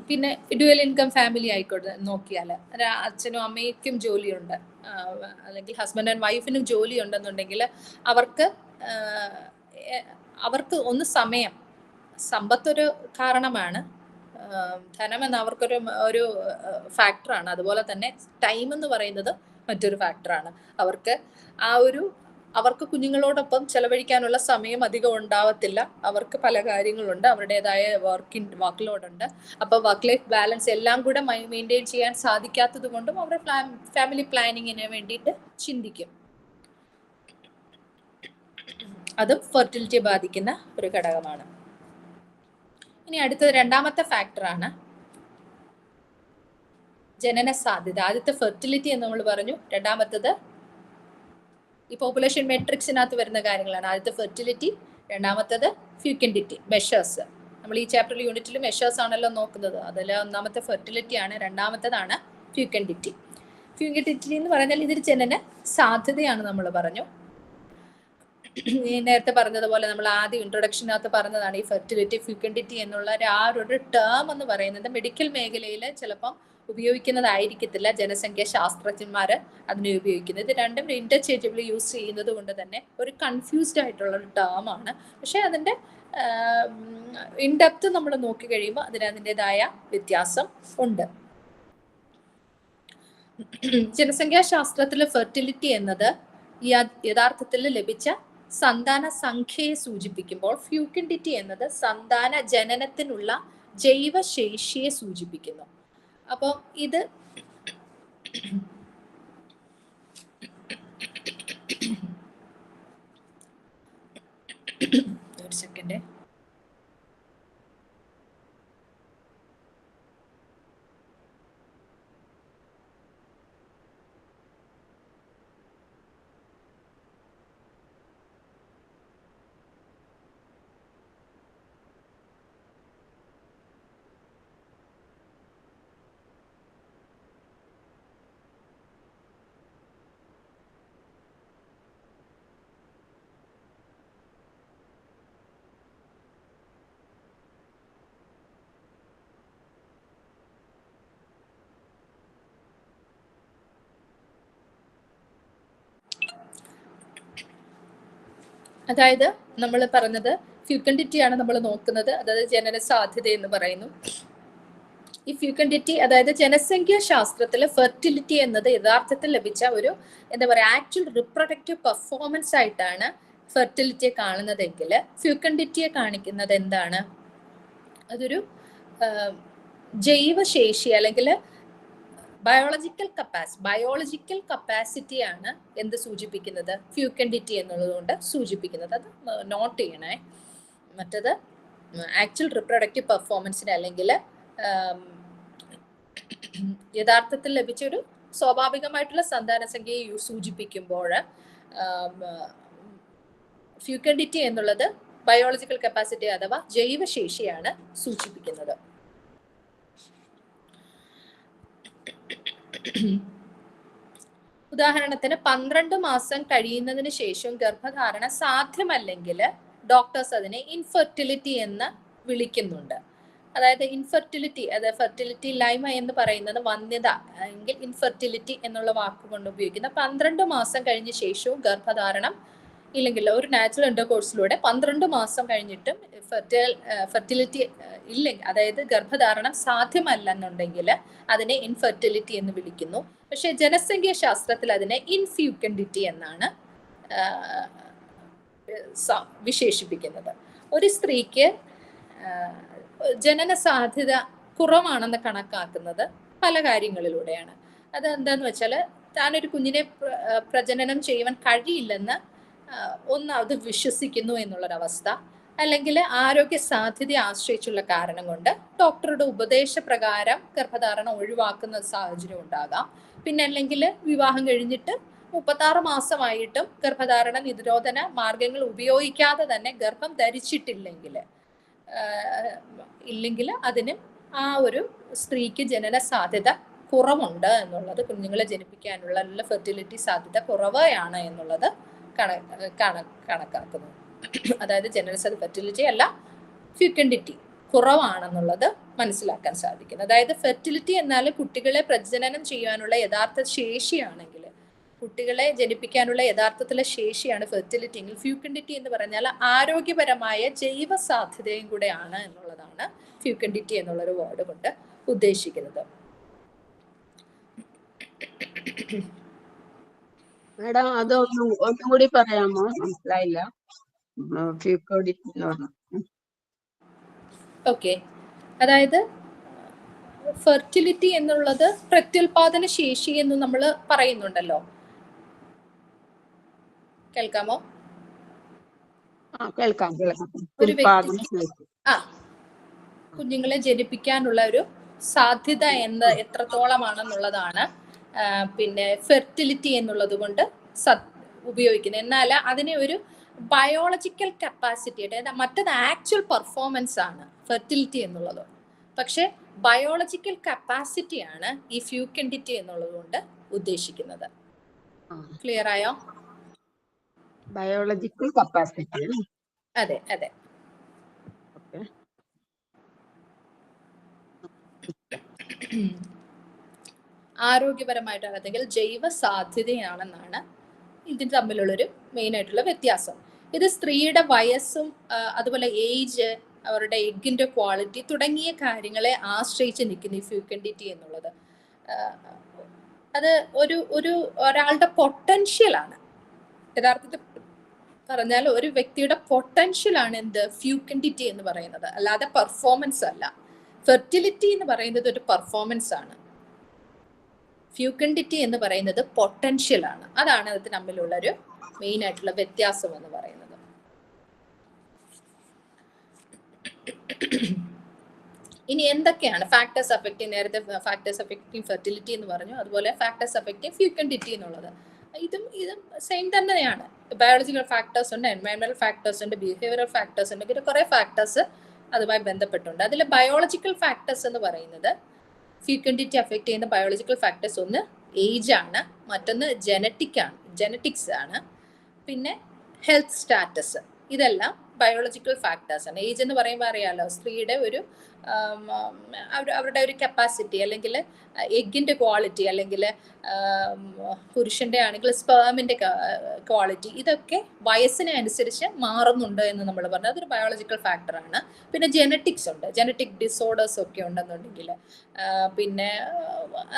S1: പിന്നെ ഡ്യുവൽ ഇൻകം ഫാമിലി ആയിക്കോട്ടെ നോക്കിയാൽ, അച്ഛനും അമ്മയ്ക്കും ജോലിയുണ്ട്, അല്ലെങ്കിൽ ഹസ്ബൻഡ് ആൻഡ് വൈഫിനും ജോലി ഉണ്ടെന്നുണ്ടെങ്കിൽ അവർക്ക് ഒന്ന് സമയം, സമ്പത്തൊരു കാരണമാണ്, ധനം എന്ന് അവർക്കൊരു ഫാക്ടറാണ്. അതുപോലെ തന്നെ ടൈം എന്ന് പറയുന്നത് മറ്റൊരു ഫാക്ടറാണ്. അവർക്ക് കുഞ്ഞുങ്ങളോടൊപ്പം ചെലവഴിക്കാനുള്ള സമയം അധികം ഉണ്ടാവത്തില്ല. അവർക്ക് പല കാര്യങ്ങളുണ്ട്, അവരുടേതായ വർക്ക് ലോഡ് ഉണ്ട്. അപ്പോൾ വർക്ക് ലൈഫ് ബാലൻസ് എല്ലാം കൂടെ മെയിൻറ്റെയിൻ ചെയ്യാൻ സാധിക്കാത്തത് കൊണ്ടും അവരുടെ ഫാമിലി പ്ലാനിങ്ങിന് വേണ്ടിയിട്ട് ചിന്തിക്കും. അതും ഫെർട്ടിലിറ്റിയെ ബാധിക്കുന്ന ഒരു ഘടകമാണ്. ഇനി അടുത്തത് രണ്ടാമത്തെ ഫാക്ടറാണ് ജനന സാധ്യത. ആദ്യത്തെ ഫെർട്ടിലിറ്റി എന്ന് നമ്മൾ പറഞ്ഞു, രണ്ടാമത്തത് ഈ പോപ്പുലേഷൻ മെട്രിക്സിനകത്ത് വരുന്ന കാര്യങ്ങളാണ്. ആദ്യത്തെ ഫെർട്ടിലിറ്റി, രണ്ടാമത്തത് ഫ്യൂക്കൻഡിറ്റി മെഷേഴ്സ്. നമ്മൾ ഈ ചാപ്റ്റർ യൂണിറ്റിൽ മെഷേഴ്സ് ആണല്ലോ നോക്കുന്നത്. അതിൽ ഒന്നാമത്തെ ഫെർട്ടിലിറ്റി ആണ്, രണ്ടാമത്തതാണ് ഫ്യൂക്കൻഡിറ്റി. ഫ്യൂക്കൻഡിറ്റി എന്ന് പറഞ്ഞാൽ ഇതൊരു ജനന സാധ്യതയാണ്. നമ്മൾ പറഞ്ഞു, നേരത്തെ പറഞ്ഞതുപോലെ നമ്മൾ ആദ്യം ഇൻട്രൊഡക്ഷനകത്ത് പറഞ്ഞതാണ്, ഈ ഫെർട്ടിലിറ്റി ഫ്യൂക്കൻഡിറ്റി എന്നുള്ള ഒരു ടേം എന്ന് പറയുന്നത് മെഡിക്കൽ മേഖലയിൽ ചിലപ്പം ഉപയോഗിക്കുന്നതായിരിക്കത്തില്ല ജനസംഖ്യ ശാസ്ത്രജ്ഞന്മാർ അതിനെ ഉപയോഗിക്കുന്നത്. ഇത് രണ്ടും ഇന്റർചേഞ്ചബിളി യൂസ് ചെയ്യുന്നത് കൊണ്ട് തന്നെ ഒരു കൺഫ്യൂസ്ഡ് ആയിട്ടുള്ള ഒരു ടേമാണ്. പക്ഷെ അതിൻ്റെ ഇൻഡെപ്ത് നമ്മൾ നോക്കി കഴിയുമ്പോൾ അതിൻ്റെതായ വ്യത്യാസം ഉണ്ട്. ജനസംഖ്യാശാസ്ത്രത്തിലെ ഫെർട്ടിലിറ്റി എന്നത് യഥാർത്ഥത്തിൽ ലഭിച്ച സന്താന സംഖ്യയെ സൂചിപ്പിക്കുമ്പോൾ ഫ്യൂക്കൻഡിറ്റി എന്നത് സന്താന ജനനത്തിനുള്ള ജൈവശേഷിയെ സൂചിപ്പിക്കുന്നു. അപ്പോൾ ഇത് ഒരു സെക്കൻഡ്, അതായത് നമ്മൾ പറഞ്ഞത് ഫ്യൂക്കൻഡിറ്റിയാണ് നമ്മൾ നോക്കുന്നത്, അതായത് ജനന സാധ്യത എന്ന് പറയുന്നു. ഈ ഫ്യൂക്കൻഡിറ്റി അതായത് ജനസംഖ്യാ ശാസ്ത്രത്തിലെ ഫെർട്ടിലിറ്റി എന്നത് യഥാർത്ഥത്തിൽ ലഭിച്ച ഒരു എന്താ പറയുക ആക്ച്വൽ റിപ്രൊഡക്റ്റീവ് പെർഫോമൻസ് ആയിട്ടാണ് ഫെർട്ടിലിറ്റിയെ കാണുന്നതെങ്കിൽ, ഫ്യൂക്കൻഡിറ്റിയെ കാണിക്കുന്നത് എന്താണ്? അതൊരു ജൈവശേഷി അല്ലെങ്കിൽ ബയോളജിക്കൽ കപ്പാസിറ്റിയാണ് എന്ത് സൂചിപ്പിക്കുന്നത്? ഫ്യൂക്കൻഡിറ്റി എന്നുള്ളത് കൊണ്ട് സൂചിപ്പിക്കുന്നത്. അത് നോട്ട് ചെയ്യണേ. മറ്റത് ആക്ച്വൽ റിപ്രൊഡക്റ്റീവ് പെർഫോമൻസിന് അല്ലെങ്കിൽ യഥാർത്ഥത്തിൽ ലഭിച്ചൊരു സ്വാഭാവികമായിട്ടുള്ള സന്താന സംഖ്യയെ സൂചിപ്പിക്കുമ്പോൾ ഫ്യൂക്കൻഡിറ്റി എന്നുള്ളത് ബയോളജിക്കൽ കപ്പാസിറ്റി അഥവാ ജൈവശേഷിയാണ് സൂചിപ്പിക്കുന്നത്. ഉദാഹരണത്തിന് 12 മാസം കഴിയുന്നതിന് ശേഷം ഗർഭധാരണ സാധ്യമല്ലെങ്കിൽ ഡോക്ടേഴ്സ് അതിനെ ഇൻഫെർട്ടിലിറ്റി എന്ന് വിളിക്കുന്നുണ്ട്. അതായത് ഇൻഫെർട്ടിലിറ്റി, അതായത് ഫെർട്ടിലിറ്റി ഇല്ലായ്മ എന്ന് പറയുന്നത് വന്ധ്യത എങ്കിൽ ഇൻഫെർട്ടിലിറ്റി എന്നുള്ള വാക്കുകൊണ്ട് ഉപയോഗിക്കുന്ന 12 മാസം കഴിഞ്ഞ ശേഷവും ഗർഭധാരണം ഇല്ലെങ്കിൽ ഒരു നാച്ചുറൽ ഇന്റർകോഴ്സിലൂടെ 12 മാസം കഴിഞ്ഞിട്ടും ഫെർട്ടിലിറ്റി ഇല്ലെങ്കിൽ, അതായത് ഗർഭധാരണം സാധ്യമല്ലെന്നുണ്ടെങ്കിൽ അതിനെ ഇൻഫെർട്ടിലിറ്റി എന്ന് വിളിക്കുന്നു. പക്ഷെ ജനസംഖ്യാ ശാസ്ത്രത്തിൽ അതിനെ ഇൻഫ്യൂക്കൻഡിറ്റി എന്നാണ് വിശേഷിപ്പിക്കുന്നത്. ഒരു സ്ത്രീക്ക് ജനന സാധ്യത കുറവാണെന്ന് കണക്കാക്കുന്നത് പല കാര്യങ്ങളിലൂടെയാണ്. അത് എന്താന്ന് വെച്ചാൽ താനൊരു കുഞ്ഞിനെ പ്രജനനം ചെയ്യുവാൻ കഴിയില്ലെന്ന് അത് വിശ്വസിക്കുന്നു എന്നുള്ളൊരവസ്ഥ, അല്ലെങ്കിൽ ആരോഗ്യ സാധ്യതയെ ആശ്രയിച്ചുള്ള കാരണം കൊണ്ട് ഡോക്ടറുടെ ഉപദേശപ്രകാരം ഗർഭധാരണം ഒഴിവാക്കുന്ന സാഹചര്യം ഉണ്ടാകാം. പിന്നെ അല്ലെങ്കിൽ വിവാഹം കഴിഞ്ഞിട്ട് 36 മാസമായിട്ടും ഗർഭധാരണ നിരോധന മാർഗങ്ങൾ ഉപയോഗിക്കാതെ തന്നെ ഗർഭം ധരിച്ചിട്ടില്ലെങ്കിൽ അതിന് ആ ഒരു സ്ത്രീക്ക് ജനന സാധ്യത കുറവുണ്ട് എന്നുള്ളത്, കുഞ്ഞുങ്ങളെ ജനിപ്പിക്കാനുള്ള ഫെർട്ടിലിറ്റി സാധ്യത കുറവാണ് എന്നുള്ളത് കണക്കാക്കുന്നു. അതായത് ജനന ഫെർട്ടിലിറ്റി അല്ല, ഫ്യൂക്കൻഡിറ്റി കുറവാണെന്നുള്ളത് മനസ്സിലാക്കാൻ സാധിക്കും. അതായത് ഫെർട്ടിലിറ്റി എന്നാൽ കുട്ടികളെ പ്രജനനം ചെയ്യാനുള്ള യഥാർത്ഥ ശേഷിയാണെങ്കിൽ, കുട്ടികളെ ജനിപ്പിക്കാനുള്ള യഥാർത്ഥത്തിലെ ശേഷിയാണ് ഫെർട്ടിലിറ്റി എങ്കിൽ, ഫ്യൂക്കൻഡിറ്റി എന്ന് പറഞ്ഞാൽ ആരോഗ്യപരമായ ജൈവ സാധ്യതയും കൂടെയാണ് എന്നുള്ളതാണ് ഫ്യൂക്കൻഡിറ്റി എന്നുള്ളൊരു വേർഡ് കൊണ്ട് ഉദ്ദേശിക്കുന്നത്.
S4: മാഡം ഒന്നും കൂടി പറയാമോ? മനസ്സിലായില്ല. ഫ്യൂക്കൻഡിറ്റി എന്ന് പറഞ്ഞു.
S1: ഓക്കെ, അതായത് ഫെർട്ടിലിറ്റി എന്നുള്ളത് പ്രത്യുൽപാദന ശേഷി എന്ന് നമ്മൾ പറയുന്നുണ്ടല്ലോ. കേൾക്കാമോ?
S4: കേൾക്കാം.
S1: ഒരു വ്യക്തിക്ക് കുഞ്ഞുങ്ങളെ ജനിപ്പിക്കാനുള്ള ഒരു സാധ്യത എത്രത്തോളമാണെന്നുള്ളതാണ് പിന്നെ ഫെർട്ടിലിറ്റി എന്നുള്ളത് കൊണ്ട് ഉപയോഗിക്കുന്നത്. എന്നാൽ അതിനെ ഒരു ബയോളജിക്കൽ കപ്പാസിറ്റി, അതായത് മറ്റത് ആക്ച്വൽ പെർഫോമൻസ് ആണ് ഫെർട്ടിലിറ്റി എന്നുള്ളത്. പക്ഷെ ബയോളജിക്കൽ കപ്പാസിറ്റിയാണ് ഈ ഫ്യൂക്കൻഡിറ്റി എന്നുള്ളത് കൊണ്ട് ഉദ്ദേശിക്കുന്നത്. ക്ലിയർ ആയോ?
S4: Biological capacity.
S1: അതെ അതെ. ആരോഗ്യപരമായിട്ട് അല്ലെങ്കിൽ ജൈവ സാധ്യതയാണെന്നാണ് ഇതിന് തമ്മിലുള്ളൊരു മെയിൻ ആയിട്ടുള്ള വ്യത്യാസം. ഇത് സ്ത്രീയുടെ വയസ്സും അതുപോലെ ഏജ്, അവരുടെ എഗ്ഗിന്റെ ക്വാളിറ്റി തുടങ്ങിയ കാര്യങ്ങളെ ആശ്രയിച്ച് നിൽക്കുന്ന ഈ ഫ്യൂക്കൻഡിറ്റി എന്നുള്ളത് അത് ഒരാളുടെ പൊട്ടൻഷ്യലാണ്. യഥാർത്ഥത്തിൽ പറഞ്ഞാൽ ഒരു വ്യക്തിയുടെ പൊട്ടൻഷ്യലാണ് എന്ത് ഫ്യൂക്കൻഡിറ്റി എന്ന് പറയുന്നത്, അല്ലാതെ പെർഫോമൻസ് അല്ല. ഫെർട്ടിലിറ്റി എന്ന് പറയുന്നത് ഒരു പെർഫോമൻസ് ആണ്, ഫ്യൂക്കൻഡിറ്റി എന്ന് പറയുന്നത് പൊട്ടൻഷ്യൽ ആണ്. അതാണ് അത് തമ്മിലുള്ളൊരു മെയിൻ ആയിട്ടുള്ള വ്യത്യാസം എന്ന് പറയുന്നത്. ഇനി എന്തൊക്കെയാണ് ഫാക്ടേഴ്സ് അഫക്റ്റിംഗ്? നേരത്തെ ഫാക്ടേഴ്സ് അഫക്റ്റിംഗ് ഫെർട്ടിലിറ്റി എന്ന് പറഞ്ഞു, അതുപോലെ ഫാക്ടേഴ്സ് അഫക്റ്റിംഗ് ഫ്യൂക്കൻഡിറ്റി എന്നുള്ളത് ഇതും സെയിം തന്നെയാണ്. ബയോളജിക്കൽ ഫാക്ടേഴ്സ് ഉണ്ട്, എൻവയറമെന്റൽ ഫാക്ടേഴ്സ് ഉണ്ട്, ബിഹേവിയറൽ ഫാക്ടേഴ്സ് ഉണ്ട്, പിന്നെ കുറെ ഫാക്ടേഴ്സ് അതുമായി ബന്ധപ്പെട്ടുണ്ട്. അതിൽ ബയോളജിക്കൽ ഫാക്ടേഴ്സ് എന്ന് പറയുന്നത് ഫ്യൂക്കൻഡിറ്റി അഫക്റ്റ് ചെയ്യുന്ന ബയോളജിക്കൽ ഫാക്ടേഴ്സ് ഒന്ന് ഏജ് ആണ്, മറ്റൊന്ന് ജനറ്റിക്സ് ആണ്, പിന്നെ ഹെൽത്ത് സ്റ്റാറ്റസ്. ഇതെല്ലാം ബയോളജിക്കൽ ഫാക്ടേഴ്സ് ആണ്. ഏജ് എന്ന് പറയുമ്പോൾ അറിയാലോ, സ്ത്രീയുടെ അവരുടെ ഒരു കപ്പാസിറ്റി, അല്ലെങ്കിൽ എഗ്ഗിന്റെ ക്വാളിറ്റി, അല്ലെങ്കിൽ പുരുഷന്റെ ആണെങ്കിൽ സ്പേമിന്റെ ക്വാളിറ്റി, ഇതൊക്കെ വയസ്സിനെ അനുസരിച്ച് മാറുന്നുണ്ട് എന്ന് നമ്മൾ പറഞ്ഞു. അതൊരു ബയോളജിക്കൽ ഫാക്ടറാണ്. പിന്നെ ജനറ്റിക്സ് ഉണ്ട്, ജനറ്റിക് ഡിസോർഡേഴ്സ് ഒക്കെ ഉണ്ടെന്നുണ്ടെങ്കിൽ, പിന്നെ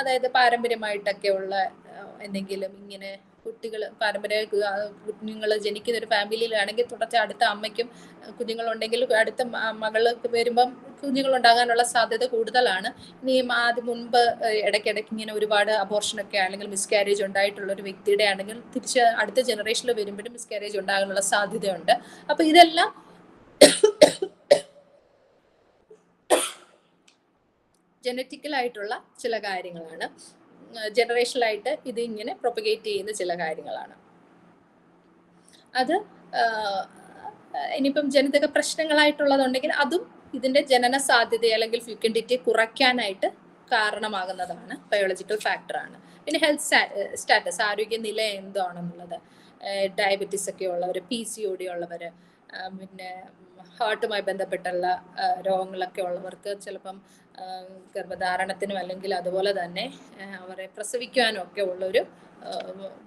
S1: അതായത് പാരമ്പര്യമായിട്ടൊക്കെ ഉള്ള എന്തെങ്കിലും ഇങ്ങനെ കുഞ്ഞുങ്ങൾ ജനിക്കുന്ന ഒരു ഫാമിലിയിലാണെങ്കിൽ തുടർച്ച അടുത്ത അമ്മയ്ക്കും കുഞ്ഞുങ്ങളുണ്ടെങ്കിൽ അടുത്ത മകൾക്ക് വരുമ്പം കുഞ്ഞുങ്ങളുണ്ടാകാനുള്ള സാധ്യത കൂടുതലാണ്. ഇനി ആദ്യം മുൻപ് ഇടയ്ക്കിടയ്ക്ക് ഇങ്ങനെ ഒരുപാട് അബോർഷനൊക്കെ അല്ലെങ്കിൽ മിസ്കാരേജ് ഉണ്ടായിട്ടുള്ള ഒരു വ്യക്തിയുടെ ആണെങ്കിൽ തിരിച്ച് അടുത്ത ജനറേഷനിൽ വരുമ്പോഴും മിസ്കാരേജ് ഉണ്ടാകാനുള്ള സാധ്യതയുണ്ട്. അപ്പൊ ഇതെല്ലാം ജനറ്റിക്കലായിട്ടുള്ള ചില കാര്യങ്ങളാണ്, ജനറേഷനായിട്ട് ഇത് ഇങ്ങനെ പ്രൊപ്പഗേറ്റ് ചെയ്യുന്ന ചില കാര്യങ്ങളാണ്. അത് ഇനിയിപ്പം ജനിതക പ്രശ്നങ്ങളായിട്ടുള്ളതുണ്ടെങ്കിൽ അതും ഇതിന്റെ ജനന സാധ്യത അല്ലെങ്കിൽ ഫ്യൂക്കൻഡിറ്റി കുറയ്ക്കാനായിട്ട് കാരണമാകുന്നതാണ്, ബയോളജിക്കൽ ഫാക്ടറാണ്. പിന്നെ ഹെൽത്ത് സ്റ്റാറ്റസ്, ആരോഗ്യനില എന്താണെന്നുള്ളത്, ഡയബറ്റീസ് ഒക്കെ ഉള്ളവർ, PCOD ഉള്ളവർ, പിന്നെ ഹാർട്ടുമായി ബന്ധപ്പെട്ടുള്ള രോഗങ്ങളൊക്കെ ഉള്ളവർക്ക് ചിലപ്പം ഗർഭധാരണത്തിനും അല്ലെങ്കിൽ അതുപോലെ തന്നെ അവരെ പ്രസവിക്കാനും ഒക്കെ ഉള്ളൊരു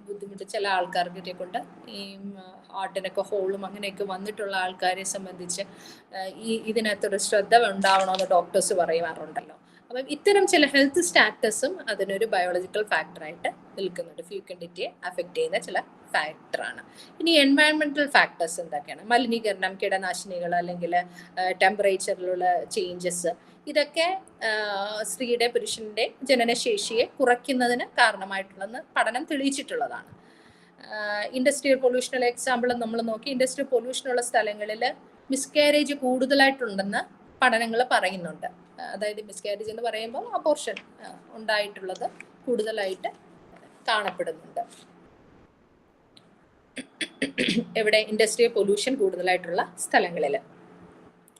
S1: ബുദ്ധിമുട്ട് ചില ആൾക്കാർക്കെ കൊണ്ട്, ഈ ഹാർട്ടിനൊക്കെ ഹോളും അങ്ങനെയൊക്കെ വന്നിട്ടുള്ള ആൾക്കാരെ സംബന്ധിച്ച് ഇതിനകത്തൊരു ശ്രദ്ധ ഉണ്ടാവണമെന്ന് ഡോക്ടേഴ്സ് പറയാറുണ്ടല്ലോ. അപ്പം ഇത്തരം ചില ഹെൽത്ത് സ്റ്റാറ്റസും അതിനൊരു ബയോളജിക്കൽ ഫാക്ടറായിട്ട് നിൽക്കുന്നുണ്ട്, ഫ്യൂക്കൻഡിറ്റിയെ അഫക്റ്റ് ചെയ്യുന്ന ചില ഫാക്ടറാണ്. ഇനി എൻവയറമെന്റൽ ഫാക്ടേഴ്സ് എന്തൊക്കെയാണ്? മലിനീകരണം, കീടനാശിനികൾ, അല്ലെങ്കിൽ ടെമ്പറേച്ചറിലുള്ള ചേഞ്ചസ്, ഇതൊക്കെ സ്ത്രീയുടെ പുരുഷന്റെ ജനനശേഷിയെ കുറയ്ക്കുന്നതിന് കാരണമായിട്ടുള്ളതെന്ന് പഠനം തെളിയിച്ചിട്ടുള്ളതാണ്. ഇൻഡസ്ട്രിയൽ പൊല്യൂഷനുള്ള എക്സാമ്പിൾ നമ്മൾ നോക്കി, ഇൻഡസ്ട്രിയൽ പൊല്യൂഷനുള്ള സ്ഥലങ്ങളിൽ മിസ്കാരേജ് കൂടുതലായിട്ടുണ്ടെന്ന് പഠനങ്ങൾ പറയുന്നുണ്ട്. അതായത് മിസ്കാരേജ് എന്ന് പറയുമ്പോൾ അബോർഷൻ ഉണ്ടായിട്ടുള്ളത് കൂടുതലായിട്ട് കാണപ്പെടുന്നുണ്ട്. എവിടെ? ഇൻഡസ്ട്രിയൽ പൊല്യൂഷൻ കൂടുതലായിട്ടുള്ള സ്ഥലങ്ങളിൽ.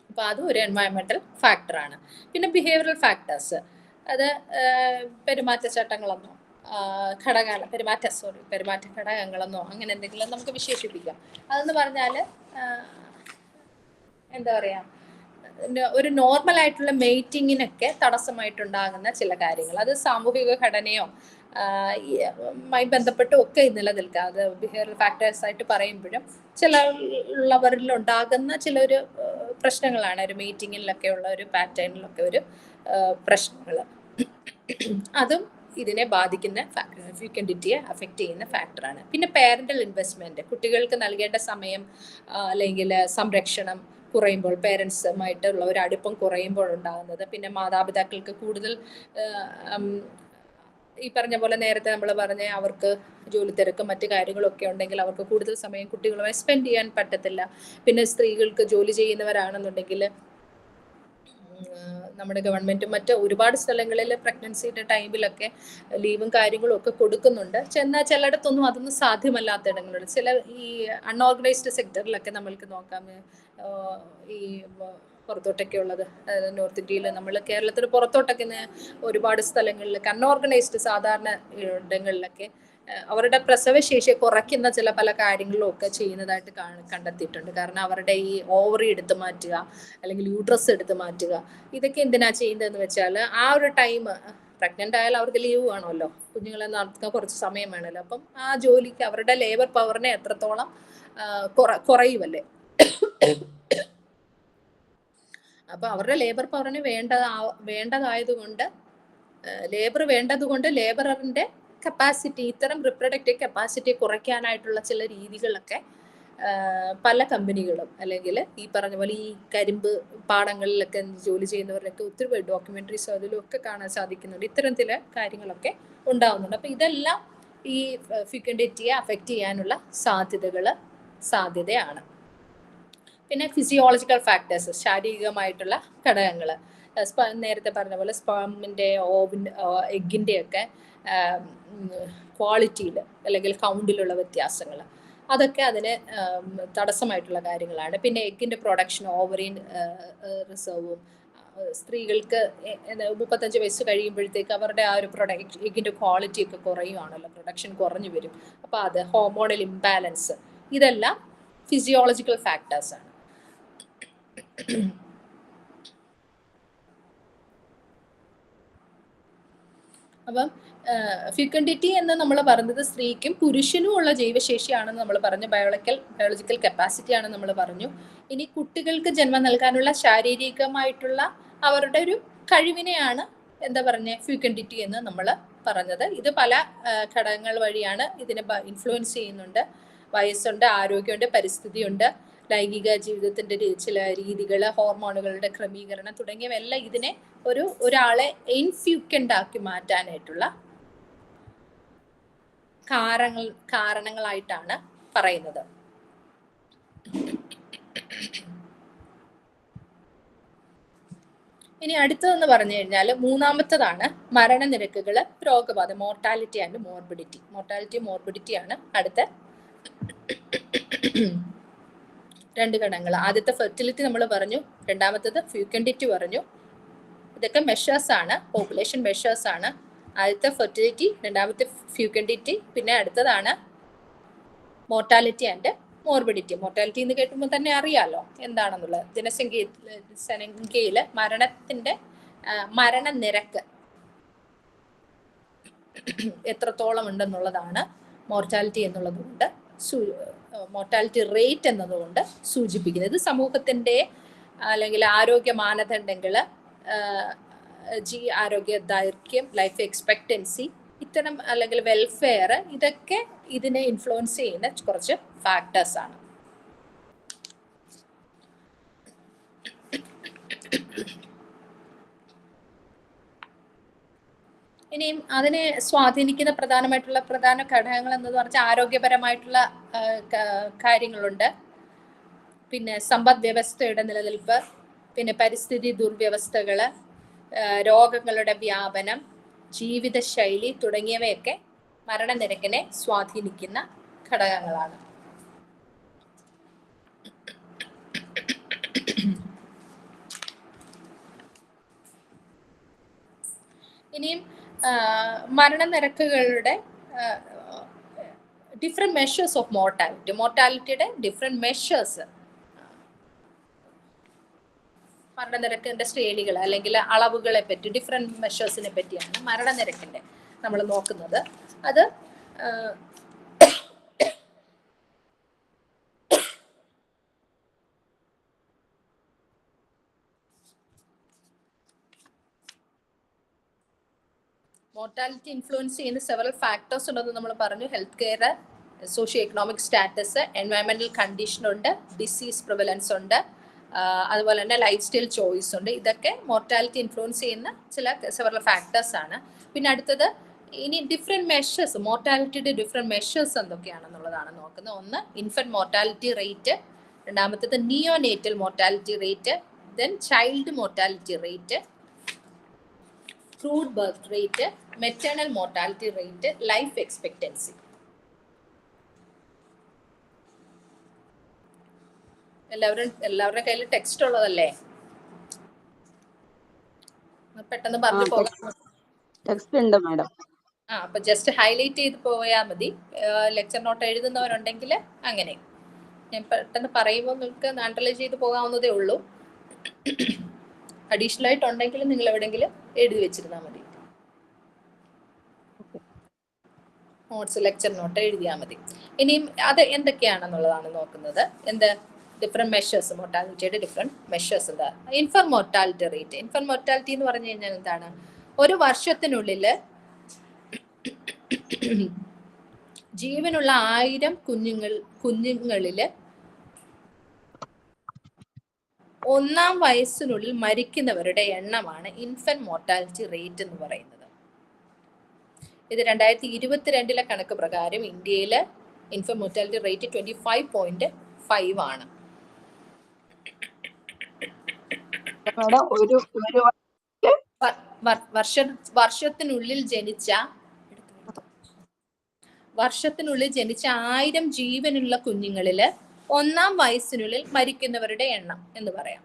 S1: അപ്പോൾ അതും ഒരു എൻവയറമെന്റൽ ഫാക്ടറാണ്. പിന്നെ ബിഹേവിയറൽ ഫാക്ടേഴ്സ്, അത് പെരുമാറ്റച്ചട്ടങ്ങളെന്നോ പെരുമാറ്റ ഘടകങ്ങളെന്നോ അങ്ങനെ എന്തെങ്കിലും നമുക്ക് വിശേഷിപ്പിക്കാം. അതെന്ന് പറഞ്ഞാൽ എന്താ പറയാ, ഒരു നോർമൽ ആയിട്ടുള്ള മെയ്റ്റിങ്ങിനൊക്കെ തടസ്സമായിട്ടുണ്ടാകുന്ന ചില കാര്യങ്ങൾ, അത് സാമൂഹിക ഘടനയോ മായി ബന്ധപ്പെട്ടും ഒക്കെ നിലനിൽക്കുക. അത് ബിഹേവിയറൽ ഫാക്ടേഴ്സ് ആയിട്ട് പറയുമ്പോഴും ചില ഉള്ളവരിൽ ഉണ്ടാകുന്ന ചിലൊരു പ്രശ്നങ്ങളാണ് ഒരു മീറ്റിങ്ങിലൊക്കെ ഉള്ള ഒരു പാറ്റേണിലൊക്കെ ഒരു പ്രശ്നങ്ങൾ. അതും ഇതിനെ ബാധിക്കുന്ന ഫ്രീക്വന്റിറ്റിയെ അഫക്റ്റ് ചെയ്യുന്ന ഫാക്ടറാണ്. പിന്നെ പേരന്റൽ ഇൻവെസ്റ്റ്മെന്റ്, കുട്ടികൾക്ക് നൽകേണ്ട സമയം അല്ലെങ്കിൽ സംരക്ഷണം കുറയുമ്പോൾ, പേരൻസുമായിട്ടുള്ള ഒരു അടുപ്പം കുറയുമ്പോൾ ഉണ്ടാകുന്നത്. പിന്നെ മാതാപിതാക്കൾക്ക് കൂടുതൽ ഈ പറഞ്ഞ പോലെ നേരത്തെ നമ്മൾ പറഞ്ഞ അവർക്ക് ജോലി തിരക്കും മറ്റു കാര്യങ്ങളൊക്കെ ഉണ്ടെങ്കിൽ അവർക്ക് കൂടുതൽ സമയം കുട്ടികളുമായി സ്പെൻഡ് ചെയ്യാൻ പറ്റത്തില്ല. പിന്നെ സ്ത്രീകൾക്ക് ജോലി ചെയ്യുന്നവരാണെന്നുണ്ടെങ്കിൽ നമ്മുടെ ഗവൺമെന്റും മറ്റ് ഒരുപാട് സ്ഥലങ്ങളിൽ പ്രഗ്നൻസിയുടെ ടൈമിലൊക്കെ ലീവും കാര്യങ്ങളും ഒക്കെ കൊടുക്കുന്നുണ്ട്. എന്നാൽ ചിലയിടത്തൊന്നും അതൊന്നും സാധ്യമല്ലാത്ത ഇടങ്ങളുണ്ട്. ചില ഈ അൺഓർഗനൈസ്ഡ് സെക്ടറിലൊക്കെ നമ്മൾക്ക് നോക്കാം, ഈ പുറത്തോട്ടൊക്കെ ഉള്ളത്, നോർത്ത് ഇന്ത്യയിൽ, നമ്മൾ കേരളത്തിന് പുറത്തോട്ടൊക്കെ ഒരുപാട് സ്ഥലങ്ങളിലൊക്കെ അൺഓർഗനൈസ്ഡ് സാധാരണ ഇടങ്ങളിലൊക്കെ അവരുടെ പ്രസവശേഷിയെ കുറയ്ക്കുന്ന ചില പല കാര്യങ്ങളും ഒക്കെ ചെയ്യുന്നതായിട്ട് കണ്ടെത്തിയിട്ടുണ്ട്. കാരണം അവരുടെ ഈ ഓവറി എടുത്ത് മാറ്റുക അല്ലെങ്കിൽ യൂട്രസ് എടുത്ത് മാറ്റുക, ഇതൊക്കെ എന്തിനാ ചെയ്യുന്നതെന്ന് വെച്ചാൽ ആ ഒരു ടൈം പ്രഗ്നന്റ് ആയാലും അവർക്ക് ലീവ് വേണമല്ലോ, കുഞ്ഞുങ്ങളെ നടത്തുന്ന കുറച്ച് സമയം വേണമല്ലോ. അപ്പം ആ ജോലിക്ക് അവരുടെ ലേബർ പവറിനെ എത്രത്തോളം കുറയുമല്ലേ. അപ്പൊ അവരുടെ ലേബർ പവറിന് വേണ്ടതായതുകൊണ്ട് ലേബറിന്റെ കപ്പാസിറ്റി, ഇത്തരം റിപ്രൊഡക്റ്റീവ് കപ്പാസിറ്റി കുറയ്ക്കാനായിട്ടുള്ള ചില രീതികളൊക്കെ പല കമ്പനികളും അല്ലെങ്കിൽ ഈ പറഞ്ഞ പോലെ ഈ കരിമ്പ് പാടങ്ങളിലൊക്കെ ജോലി ചെയ്യുന്നവരൊക്കെ ഒത്തിരി ഡോക്യുമെന്ററീസ് അതിലൊക്കെ കാണാൻ സാധിക്കുന്നുണ്ട്. ഇത്തരത്തിലെ കാര്യങ്ങളൊക്കെ ഉണ്ടാവുന്നുണ്ട്. അപ്പൊ ഇതെല്ലാം ഈ ഫെക്കൻഡിറ്റിയെ അഫക്റ്റ് ചെയ്യാനുള്ള സാധ്യതയാണ്. പിന്നെ ഫിസിയോളജിക്കൽ ഫാക്ടേഴ്സ്, ശാരീരികമായിട്ടുള്ള ഘടകങ്ങൾ, നേരത്തെ പറഞ്ഞ പോലെ സ്പേമിൻ്റെ എഗ്ഗിൻ്റെ ഒക്കെ ക്വാളിറ്റിയിൽ അല്ലെങ്കിൽ കൗണ്ടിലുള്ള വ്യത്യാസങ്ങൾ, അതൊക്കെ അതിന് തടസ്സമായിട്ടുള്ള കാര്യങ്ങളാണ്. പിന്നെ എഗ്ഗിൻ്റെ പ്രൊഡക്ഷൻ, ഓവറിൻ റിസർവും, സ്ത്രീകൾക്ക് 35 വയസ്സ് കഴിയുമ്പോഴത്തേക്ക് അവരുടെ ആ ഒരു എഗ്ഗിൻ്റെ ക്വാളിറ്റി ഒക്കെ കുറയുവാണല്ലോ, പ്രൊഡക്ഷൻ കുറഞ്ഞു വരും. അപ്പോൾ അത് ഹോർമോണൽ ഇംബാലൻസ്, ഇതെല്ലാം ഫിസിയോളജിക്കൽ ഫാക്ടേഴ്സാണ്. അപ്പം ഫെക്കൻഡിറ്റി എന്ന് നമ്മൾ പറഞ്ഞത് സ്ത്രീക്കും പുരുഷനും ഉള്ള ജൈവശേഷിയാണെന്ന് നമ്മൾ പറഞ്ഞു, ബയോളജിക്കൽ കപ്പാസിറ്റി ആണെന്ന് നമ്മൾ പറഞ്ഞു. ഇനി കുട്ടികൾക്ക് ജന്മം നൽകാനുള്ള ശാരീരികമായിട്ടുള്ള അവരുടെ ഒരു കഴിവിനെയാണ് എന്താ പറഞ്ഞ ഫെക്കൻഡിറ്റി എന്ന് നമ്മൾ പറഞ്ഞത്. ഇത് പല ഘടകങ്ങൾ വഴിയാണ് ഇതിനെ ഇൻഫ്ലുവൻസ് ചെയ്യുന്നുണ്ട്. വയസ്സുണ്ട്, ആരോഗ്യമുണ്ട്, പരിസ്ഥിതിയുണ്ട്, ലൈംഗിക ജീവിതത്തിന്റെ ചില രീതികൾ, ഹോർമോണുകളുടെ ക്രമീകരണം തുടങ്ങിയവയെല്ലാം ഇതിനെ ഒരാളെ ഇൻഫ്യൂക്കൻ്റ് ആക്കി മാറ്റാനായിട്ടുള്ള കാരണങ്ങളായിട്ടാണ് പറയുന്നത്. ഇനി അടുത്തതെന്ന് പറഞ്ഞു കഴിഞ്ഞാൽ മൂന്നാമത്തതാണ് മരണനിരക്കുകൾ, രോഗബാധ, മോർട്ടാലിറ്റി ആൻഡ് മോർബിഡിറ്റിയാണ് അടുത്ത രണ്ട് ഘടകങ്ങൾ. ആദ്യത്തെ ഫെർട്ടിലിറ്റി നമ്മൾ പറഞ്ഞു, രണ്ടാമത്തത് ഫെക്കൻഡിറ്റി പറഞ്ഞു. ഇതൊക്കെ മെഷേഴ്സ് ആണ്, പോപ്പുലേഷൻ മെഷേഴ്സ് ആണ്. ആദ്യത്തെ ഫെർട്ടിലിറ്റി, രണ്ടാമത്തെ ഫെക്കൻഡിറ്റി, പിന്നെ അടുത്തതാണ് മോർട്ടാലിറ്റി ആൻഡ് മോർബിഡിറ്റി. മോർട്ടാലിറ്റി എന്ന് കേൾക്കുമ്പോൾ തന്നെ അറിയാലോ എന്താണെന്നുള്ളത്. ജനസംഖ്യയിൽ മരണനിരക്ക് എത്രത്തോളം ഉണ്ടെന്നുള്ളതാണ് മോർട്ടാലിറ്റി എന്നുള്ളതുകൊണ്ട്, മോർട്ടാലിറ്റി റേറ്റ് എന്നതുകൊണ്ട് സൂചിപ്പിക്കുന്നത്. ഇത് സമൂഹത്തിന്റെ അല്ലെങ്കിൽ ആരോഗ്യ മാനദണ്ഡങ്ങൾ, ആരോഗ്യ ദൈർഘ്യം, ലൈഫ് എക്സ്പെക്റ്റൻസി, ഇത്തരം അല്ലെങ്കിൽ വെൽഫെയർ, ഇതൊക്കെ ഇതിനെ ഇൻഫ്ലുവൻസ് ചെയ്യുന്ന കുറച്ച് ഫാക്ടേഴ്സ് ആണ്. ഇനിയും അതിനെ സ്വാധീനിക്കുന്ന പ്രധാന ഘടകങ്ങൾ എന്ന് പറഞ്ഞാൽ ആരോഗ്യപരമായിട്ടുള്ള കാര്യങ്ങളുണ്ട്. പിന്നെ സമ്പദ് വ്യവസ്ഥയുടെ നിലനിൽപ്പ്, പിന്നെ പരിസ്ഥിതി ദുർവ്യവസ്ഥകൾ, രോഗങ്ങളുടെ വ്യാപനം, ജീവിതശൈലി തുടങ്ങിയവയൊക്കെ മരണനിരക്കിനെ സ്വാധീനിക്കുന്ന ഘടകങ്ങളാണ്. ഇനിയും മരണനിരക്കുകളുടെ ഡിഫറെന്റ് മെഷേഴ്സ് ഓഫ് മോർട്ടാലിറ്റിയുടെ ഡിഫറെന്റ് മെഷേഴ്സ്, മരണനിരക്കിന്റെ ശ്രേണികൾ അല്ലെങ്കിൽ അളവുകളെ പറ്റി, ഡിഫറെന്റ് മെഷേഴ്സിനെ പറ്റിയാണ് മരണനിരക്കിന്റെ നമ്മൾ നോക്കുന്നത്. അത് മോർട്ടാലിറ്റി ഇൻഫ്ലുവൻസ് ചെയ്യുന്ന സെവറൽ ഫാക്ടേഴ്സ് ഉണ്ടെന്ന് നമ്മൾ പറഞ്ഞു. Health care, socio economic status, environmental condition ഉണ്ട്, ഡിസീസ് പ്രിവലൻസ് ഉണ്ട്, അതുപോലെ തന്നെ ലൈഫ് സ്റ്റൈൽ ചോയ്സ് ഉണ്ട്. ഇതൊക്കെ മോർട്ടാലിറ്റി ഇൻഫ്ലുവൻസ് ചെയ്യുന്ന ചില സെവറൽ ഫാക്ടേഴ്സ് ആണ്. പിന്നെ അടുത്തത് ഇനി ഡിഫറെന്റ് മെഷേഴ്സ്, മോർട്ടാലിറ്റിയുടെ ഡിഫറെന്റ് മെഷേഴ്സ് എന്തൊക്കെയാണെന്നുള്ളതാണ് നോക്കുന്നത്. ഒന്ന് ഇൻഫന്റ് മോർട്ടാലിറ്റി റേറ്റ്, രണ്ടാമത്തേത് neonatal mortality rate, then child mortality rate, crude birth rate, maternal mortality rate, life expectancy. എല്ലാവരുടെ കയ്യിൽ ടെക്സ്റ്റ് ഉള്ളതല്ലേ? പെട്ടെന്ന് പറഞ്ഞു പോകാം.
S4: ടെക്സ്റ്റ് ഉണ്ട് മാഡം.
S1: അപ്പൊ ജസ്റ്റ് ഹൈലൈറ്റ് ചെയ്ത് പോയാൽ മതി. ലെക്ചർ നോട്ട് എഴുതുന്നവരുണ്ടെങ്കിൽ അങ്ങനെ. ഞാൻ പെട്ടെന്ന് പറയുമ്പോൾ നിങ്ങൾക്ക് അണ്ടർലൈൻ ചെയ്ത് പോകാവുന്നതേ ഉള്ളൂ. അഡീഷണൽ ആയിട്ടുണ്ടെങ്കിൽ നിങ്ങൾ എവിടെയെങ്കിലും എഴുതി വെച്ചിരുന്നാൽ മതി. നോട്ട്സ് ലെക്ചർ നോട്ട് എഴുതിയാൽ മതി. ഇനിയും അത് എന്തൊക്കെയാണെന്നുള്ളതാണ് നോക്കുന്നത്. എന്ത് ഡിഫറെന്റ് മെഷേഴ്സ്, മോർട്ടാലിറ്റിയുടെ ഡിഫറെന്റ് മെഷേഴ്സ്. എന്താ infant mortality rate? Infant mortality എന്ന് പറഞ്ഞു കഴിഞ്ഞാൽ എന്താണ്? ഒരു വർഷത്തിനുള്ളിൽ ജീവനുള്ള 1000 കുഞ്ഞുങ്ങളിൽ 1-ാം വയസ്സിനുള്ളിൽ മരിക്കുന്നവരുടെ എണ്ണമാണ് ഇൻഫന്റ് മോർട്ടാലിറ്റി റേറ്റ് എന്ന് പറയുന്നത്. ഇത് 2022 കണക്ക് പ്രകാരം ഇന്ത്യയിലെ ഇൻഫന്റ് മോർട്ടാലിറ്റി റേറ്റ് 25.5 ആണ്. വർഷത്തിനുള്ളിൽ ജനിച്ച 1000 ജീവനുള്ള കുഞ്ഞുങ്ങളില് 1-ാം വയസ്സിനുള്ളിൽ മരിക്കുന്നവരുടെ എണ്ണം എന്ന് പറയാം.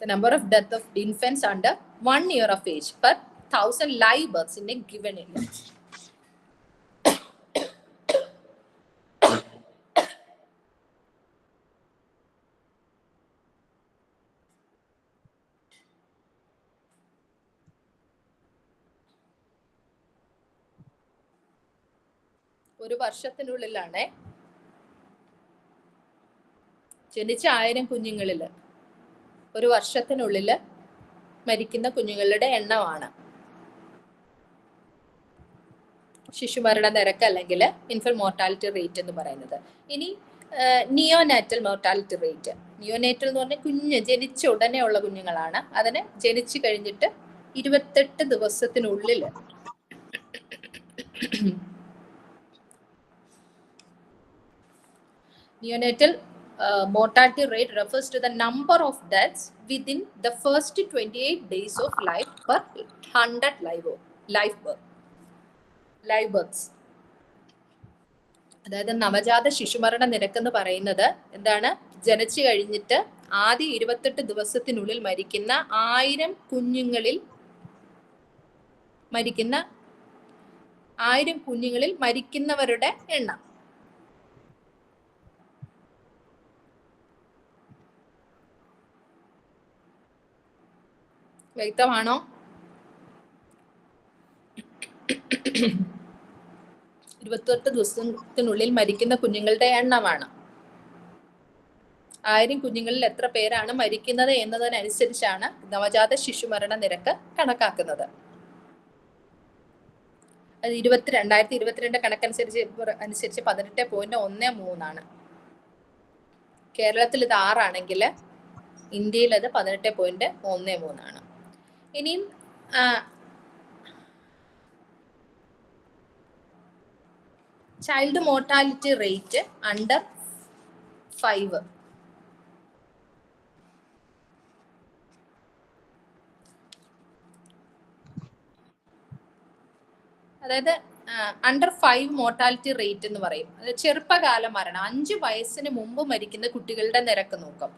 S1: The number of death of infants under 1 year of age per 1000 live births in a given area. ഒരു വർഷത്തിനുള്ളിലാണ് ജനിച്ച 1000 കുഞ്ഞുങ്ങളിൽ ഒരു വർഷത്തിനുള്ളിൽ മരിക്കുന്ന കുഞ്ഞുങ്ങളുടെ എണ്ണമാണ് ശിശുമരണ നിരക്ക് അല്ലെങ്കിൽ ഇൻഫന്റ് മോർട്ടാലിറ്റി റേറ്റ് എന്ന് പറയുന്നത്. ഇനി നിയോനാറ്റൽ മോർട്ടാലിറ്റി റേറ്റ്. നിയോനാറ്റൽ എന്ന് പറഞ്ഞാൽ കുഞ്ഞ് ജനിച്ച ഉടനെ ഉള്ള കുഞ്ഞുങ്ങളാണ്. അതിന് ജനിച്ചു കഴിഞ്ഞിട്ട് 28 ദിവസത്തിനുള്ളിൽ neonatal mortality rate refers to the number of deaths within the first 28 days of life per 100 live births. അതായത് നവജാത ശിശുമരണ നിരക്ക് എന്ന് പറയുന്നത് എന്താണ്? ജനിച്ചു കഴിഞ്ഞിട്ട് ആദ്യ 28 ദിവസത്തിനുള്ളിൽ മരിക്കുന്ന 1000 കുഞ്ഞുങ്ങളിൽ മരിക്കുന്നവരുടെ എണ്ണം. വ്യക്തമാണോ? 28 ദിവസത്തിനുള്ളിൽ മരിക്കുന്ന കുഞ്ഞുങ്ങളുടെ എണ്ണമാണ്. 1000 കുഞ്ഞുങ്ങളിൽ എത്ര പേരാണ് മരിക്കുന്നത് എന്നതിനനുസരിച്ചാണ് നവജാത ശിശുമരണ നിരക്ക് കണക്കാക്കുന്നത്. അത് 2022 കണക്കനുസരിച്ച് 18.13 ആണ്. കേരളത്തിൽ ഇത് 6 ആണെങ്കിൽ ഇന്ത്യയിൽ അത് 18.13 ആണ്. ഇനിയും ചൈൽഡ് മോർട്ടാലിറ്റി റേറ്റ് അണ്ടർ 5. അതായത് അണ്ടർ 5 മോർട്ടാലിറ്റി റേറ്റ് എന്ന് പറയും. ചെറുപ്പകാല മരണം, 5 വയസ്സിന് മുമ്പ് മരിക്കുന്ന കുട്ടികളുടെ നിരക്ക് നോക്കാം.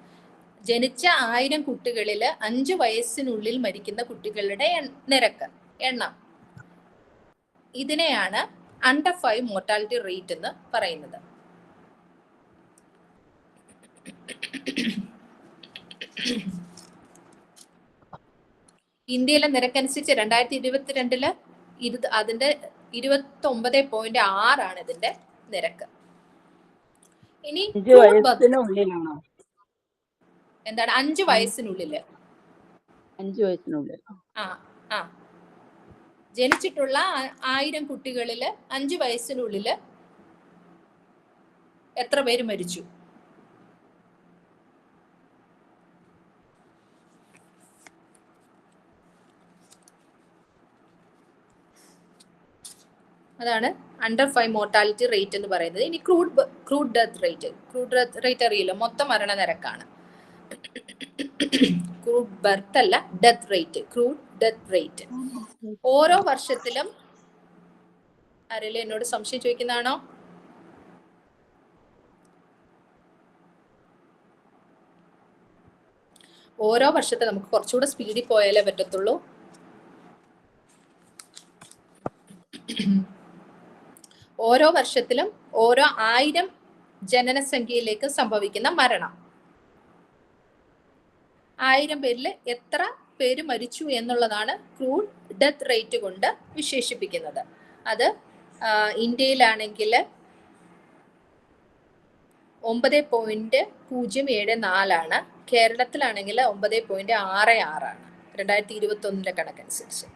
S1: ജനിച്ച 1000 കുട്ടികളിൽ 5 വയസ്സിനുള്ളിൽ മരിക്കുന്ന കുട്ടികളുടെ നിരക്ക്, എണ്ണം. ഇതിനെയാണ് അണ്ടർ 5 മോർട്ടാലിറ്റി റേറ്റ് എന്ന് പറയുന്നത്. ഇന്ത്യയിലെ നിരക്കനുസരിച്ച് 2022 അതിന്റെ 29.6 ആണ് ഇതിന്റെ നിരക്ക്. ഇനി എന്താണ് 5 വയസ്സിനുള്ളില്?
S4: 5 വയസ്സിനുള്ളിൽ
S1: ജനിച്ചിട്ടുള്ള 1000 കുട്ടികളില് 5 വയസ്സിനുള്ളില് എത്ര പേര് മരിച്ചു? അതാണ് അണ്ടർ 5 മോർട്ടാലിറ്റി റേറ്റ് എന്ന് പറയുന്നത്. ഇനി ക്രൂഡ് ഡെത്ത് റേറ്റ് അറിയില്ല, മൊത്തം മരണ നിരക്കാണ്. ക്രൂഡ് ബർത്ത് അല്ല, death rate, crude death rate. ഓരോ വർഷത്തിലും ആരെങ്കിലും എന്നോട് സംശയം ചോദിക്കുന്നതാണോ? ഓരോ വർഷത്തെ നമുക്ക് കുറച്ചുകൂടെ സ്പീഡിൽ പോയാലേ പറ്റത്തുള്ളൂ. ഓരോ വർഷത്തിലും ഓരോ 1000 ജനനസംഖ്യയിലേക്ക് സംഭവിക്കുന്ന മരണം, 1000 പേരിൽ എത്ര പേര് മരിച്ചു എന്നുള്ളതാണ് ക്രൂഡ് ഡെത്ത് റേറ്റ് കൊണ്ട് വിശേഷിപ്പിക്കുന്നത്. അത് ഇന്ത്യയിലാണെങ്കിൽ 9.074 ആണ്, കേരളത്തിലാണെങ്കിൽ 9.66 ആണ് 2021 കണക്കനുസരിച്ച്.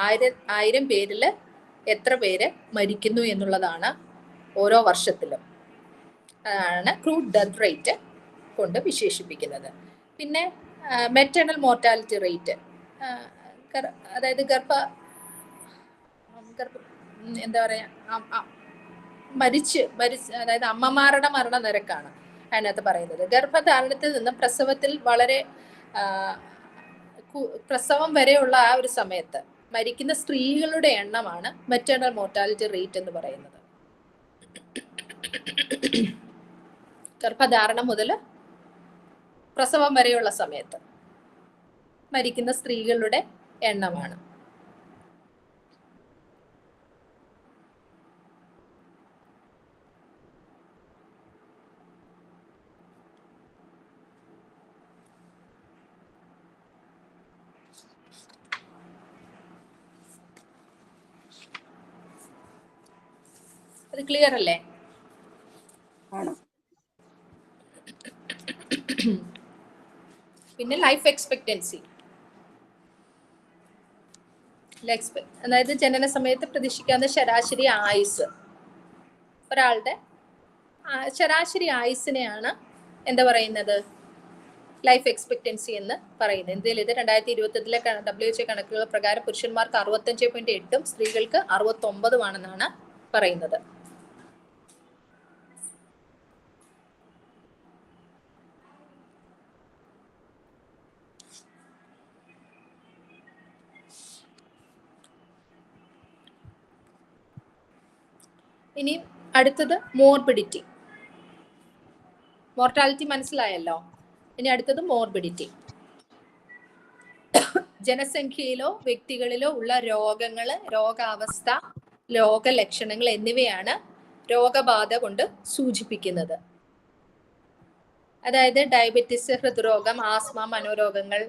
S1: 1000 പേരിൽ എത്ര പേര് മരിക്കുന്നു എന്നുള്ളതാണ് ഓരോ വർഷത്തിലും, അതാണ് ക്രൂഡ് ഡെത്ത് റേറ്റ് കൊണ്ട് വിശേഷിപ്പിക്കുന്നത്. പിന്നെ മെറ്റേണൽ മോർട്ടാലിറ്റി റേറ്റ്, അതായത് എന്താ പറയാ, മരിച്ച് അതായത് അമ്മമാരുടെ മരണ നിരക്കാണ് അതിനകത്ത് പറയുന്നത്. ഗർഭധാരണത്തിൽ നിന്ന് പ്രസവത്തിൽ പ്രസവം വരെയുള്ള ആ ഒരു സമയത്ത് മരിക്കുന്ന സ്ത്രീകളുടെ എണ്ണമാണ് മെറ്റേണൽ മോർട്ടാലിറ്റി റേറ്റ് എന്ന് പറയുന്നത്. ഗർഭധാരണം മുതൽ പ്രസവം വരെയുള്ള സമയത്ത് മരിക്കുന്ന സ്ത്രീകളുടെ എണ്ണമാണ്. അത് ക്ലിയർ അല്ലേ? പിന്നെ ലൈഫ് എക്സ്പെക്ടൻസി, അതായത് ജനന സമയത്ത് പ്രതീക്ഷിക്കാവുന്ന ശരാശരി ആയുസ്, ഒരാളുടെ ശരാശരി ആയുസിനെയാണ് എന്താ പറയുന്നത്, ലൈഫ് എക്സ്പെക്ടൻസി എന്ന് പറയുന്നത്. ഇന്ത്യയിൽ ഇത് 2021 WHO കണക്കുകൾ പ്രകാരം പുരുഷന്മാർക്ക് 65.8 സ്ത്രീകൾക്ക് 69 ആണെന്നാണ് പറയുന്നത്. ഇനി അടുത്തത് മോർബിഡിറ്റി. മോർട്ടാലിറ്റി മനസ്സിലായല്ലോ. ഇനി അടുത്തത് മോർബിഡിറ്റി. ജനസംഖ്യയിലോ വ്യക്തികളിലോ ഉള്ള രോഗങ്ങള്, രോഗാവസ്ഥ, രോഗലക്ഷണങ്ങൾ എന്നിവയാണ് രോഗബാധ കൊണ്ട് സൂചിപ്പിക്കുന്നത്. അതായത് ഡയബറ്റിസ്, ഹൃദ്രോഗം, ആസ്മ, മനോരോഗങ്ങൾ,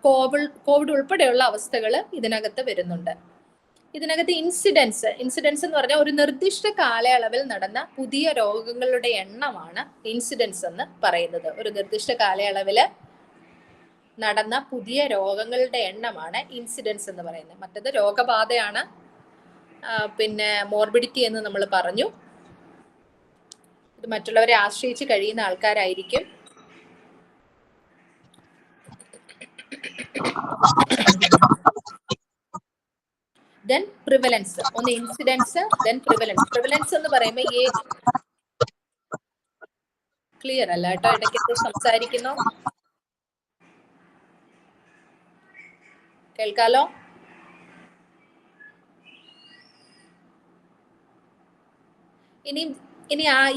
S1: കോവിഡ് ഉൾപ്പെടെയുള്ള അവസ്ഥകൾ ഇതിനകത്ത് വരുന്നുണ്ട്. ഇതിനകത്ത് ഇൻസിഡൻസ് എന്ന് പറഞ്ഞാൽ ഒരു നിർദ്ദിഷ്ട കാലയളവിൽ നടന്ന പുതിയ രോഗങ്ങളുടെ എണ്ണമാണ് ഇൻസിഡൻസ് എന്ന് പറയുന്നത്. ഒരു നിർദ്ദിഷ്ട കാലയളവിൽ നടന്ന പുതിയ രോഗങ്ങളുടെ എണ്ണമാണ് ഇൻസിഡൻസ് എന്ന് പറയുന്നത്. മറ്റത് രോഗബാധയാണ്. പിന്നെ മോർബിഡിറ്റി എന്ന് നമ്മൾ പറഞ്ഞു. ഇത് മറ്റുള്ളവരെ ആശ്രയിച്ച് കഴിയുന്ന ആൾക്കാരായിരിക്കും. Then prevalence. ഒന്ന് ഇൻസിഡൻസ്, ദെൻ പ്രിവലൻസ്. പ്രിവലൻസ് എന്ന് പറയുമ്പോൾ ക്ലിയർ അല്ല കേട്ടോ, ഇടയ്ക്ക് സംസാരിക്കുന്നു. കേൾക്കാലോ? ഇനി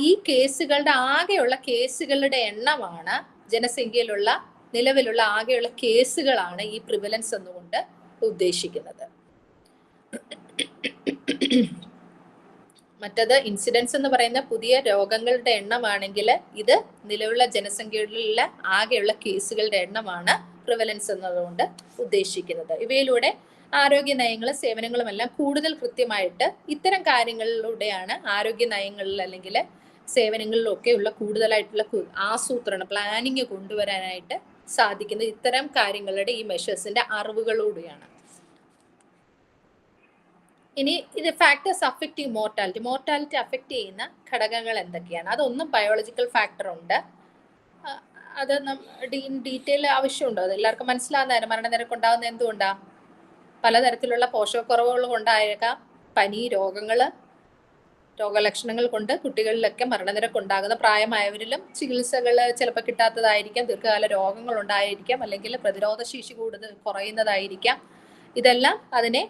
S1: ഈ കേസുകളുടെ ആകെയുള്ള കേസുകളുടെ എണ്ണമാണ്, ജനസംഖ്യയിലുള്ള നിലവിലുള്ള ആകെയുള്ള കേസുകളാണ് ഈ പ്രിവലൻസ് എന്നുകൊണ്ട് ഉദ്ദേശിക്കുന്നത്. മറ്റത് ഇൻസിഡൻസ് എന്ന് പറയുന്ന പുതിയ രോഗങ്ങളുടെ എണ്ണമാണെങ്കിൽ ഇത് നിലവിലുള്ള ജനസംഖ്യയിലുള്ള ആകെയുള്ള കേസുകളുടെ എണ്ണമാണ് പ്രിവലൻസ് എന്നതുകൊണ്ട് ഉദ്ദേശിക്കുന്നത്. ഇവയിലൂടെ ആരോഗ്യ നയങ്ങളും സേവനങ്ങളും എല്ലാം കൂടുതൽ കൃത്യമായിട്ട് ഇത്തരം കാര്യങ്ങളിലൂടെയാണ് ആരോഗ്യ നയങ്ങളിൽ അല്ലെങ്കിൽ സേവനങ്ങളിലൊക്കെ ഉള്ള കൂടുതലായിട്ടുള്ള ആസൂത്രണം, പ്ലാനിങ് കൊണ്ടുവരാനായിട്ട് സാധിക്കുന്നത് ഇത്തരം കാര്യങ്ങളുടെ ഈ മെഷേഴ്സിന്റെ അറിവുകളോടെയാണ്. ഇനി ഇത് factors affect mortality. Mortality affect ചെയ്യുന്ന ഘടകങ്ങൾ എന്തൊക്കെയാണ്? അതൊന്നും ബയോളജിക്കൽ ഫാക്ടർ ഉണ്ട്. അത് ഡീറ്റെയിൽ ആവശ്യമുണ്ടോ? അത് എല്ലാവർക്കും മനസ്സിലാകുന്നതാണ്. മരണനിരക്ക് ഉണ്ടാകുന്ന എന്തുകൊണ്ടാണ്? പലതരത്തിലുള്ള പോഷകക്കുറവുകൾ കൊണ്ടായേക്കാം, പനി, രോഗലക്ഷണങ്ങൾ കൊണ്ട് കുട്ടികളിലൊക്കെ മരണനിരക്ക് ഉണ്ടാകുന്ന, പ്രായമായവരിലും ചികിത്സകൾ ചിലപ്പോൾ കിട്ടാത്തതായിരിക്കാം, ദീർഘകാല രോഗങ്ങൾ ഉണ്ടായിരിക്കാം, അല്ലെങ്കിൽ പ്രതിരോധശേഷി കുറയുന്നതായിരിക്കാം. ഇതെല്ലാം അതിനെ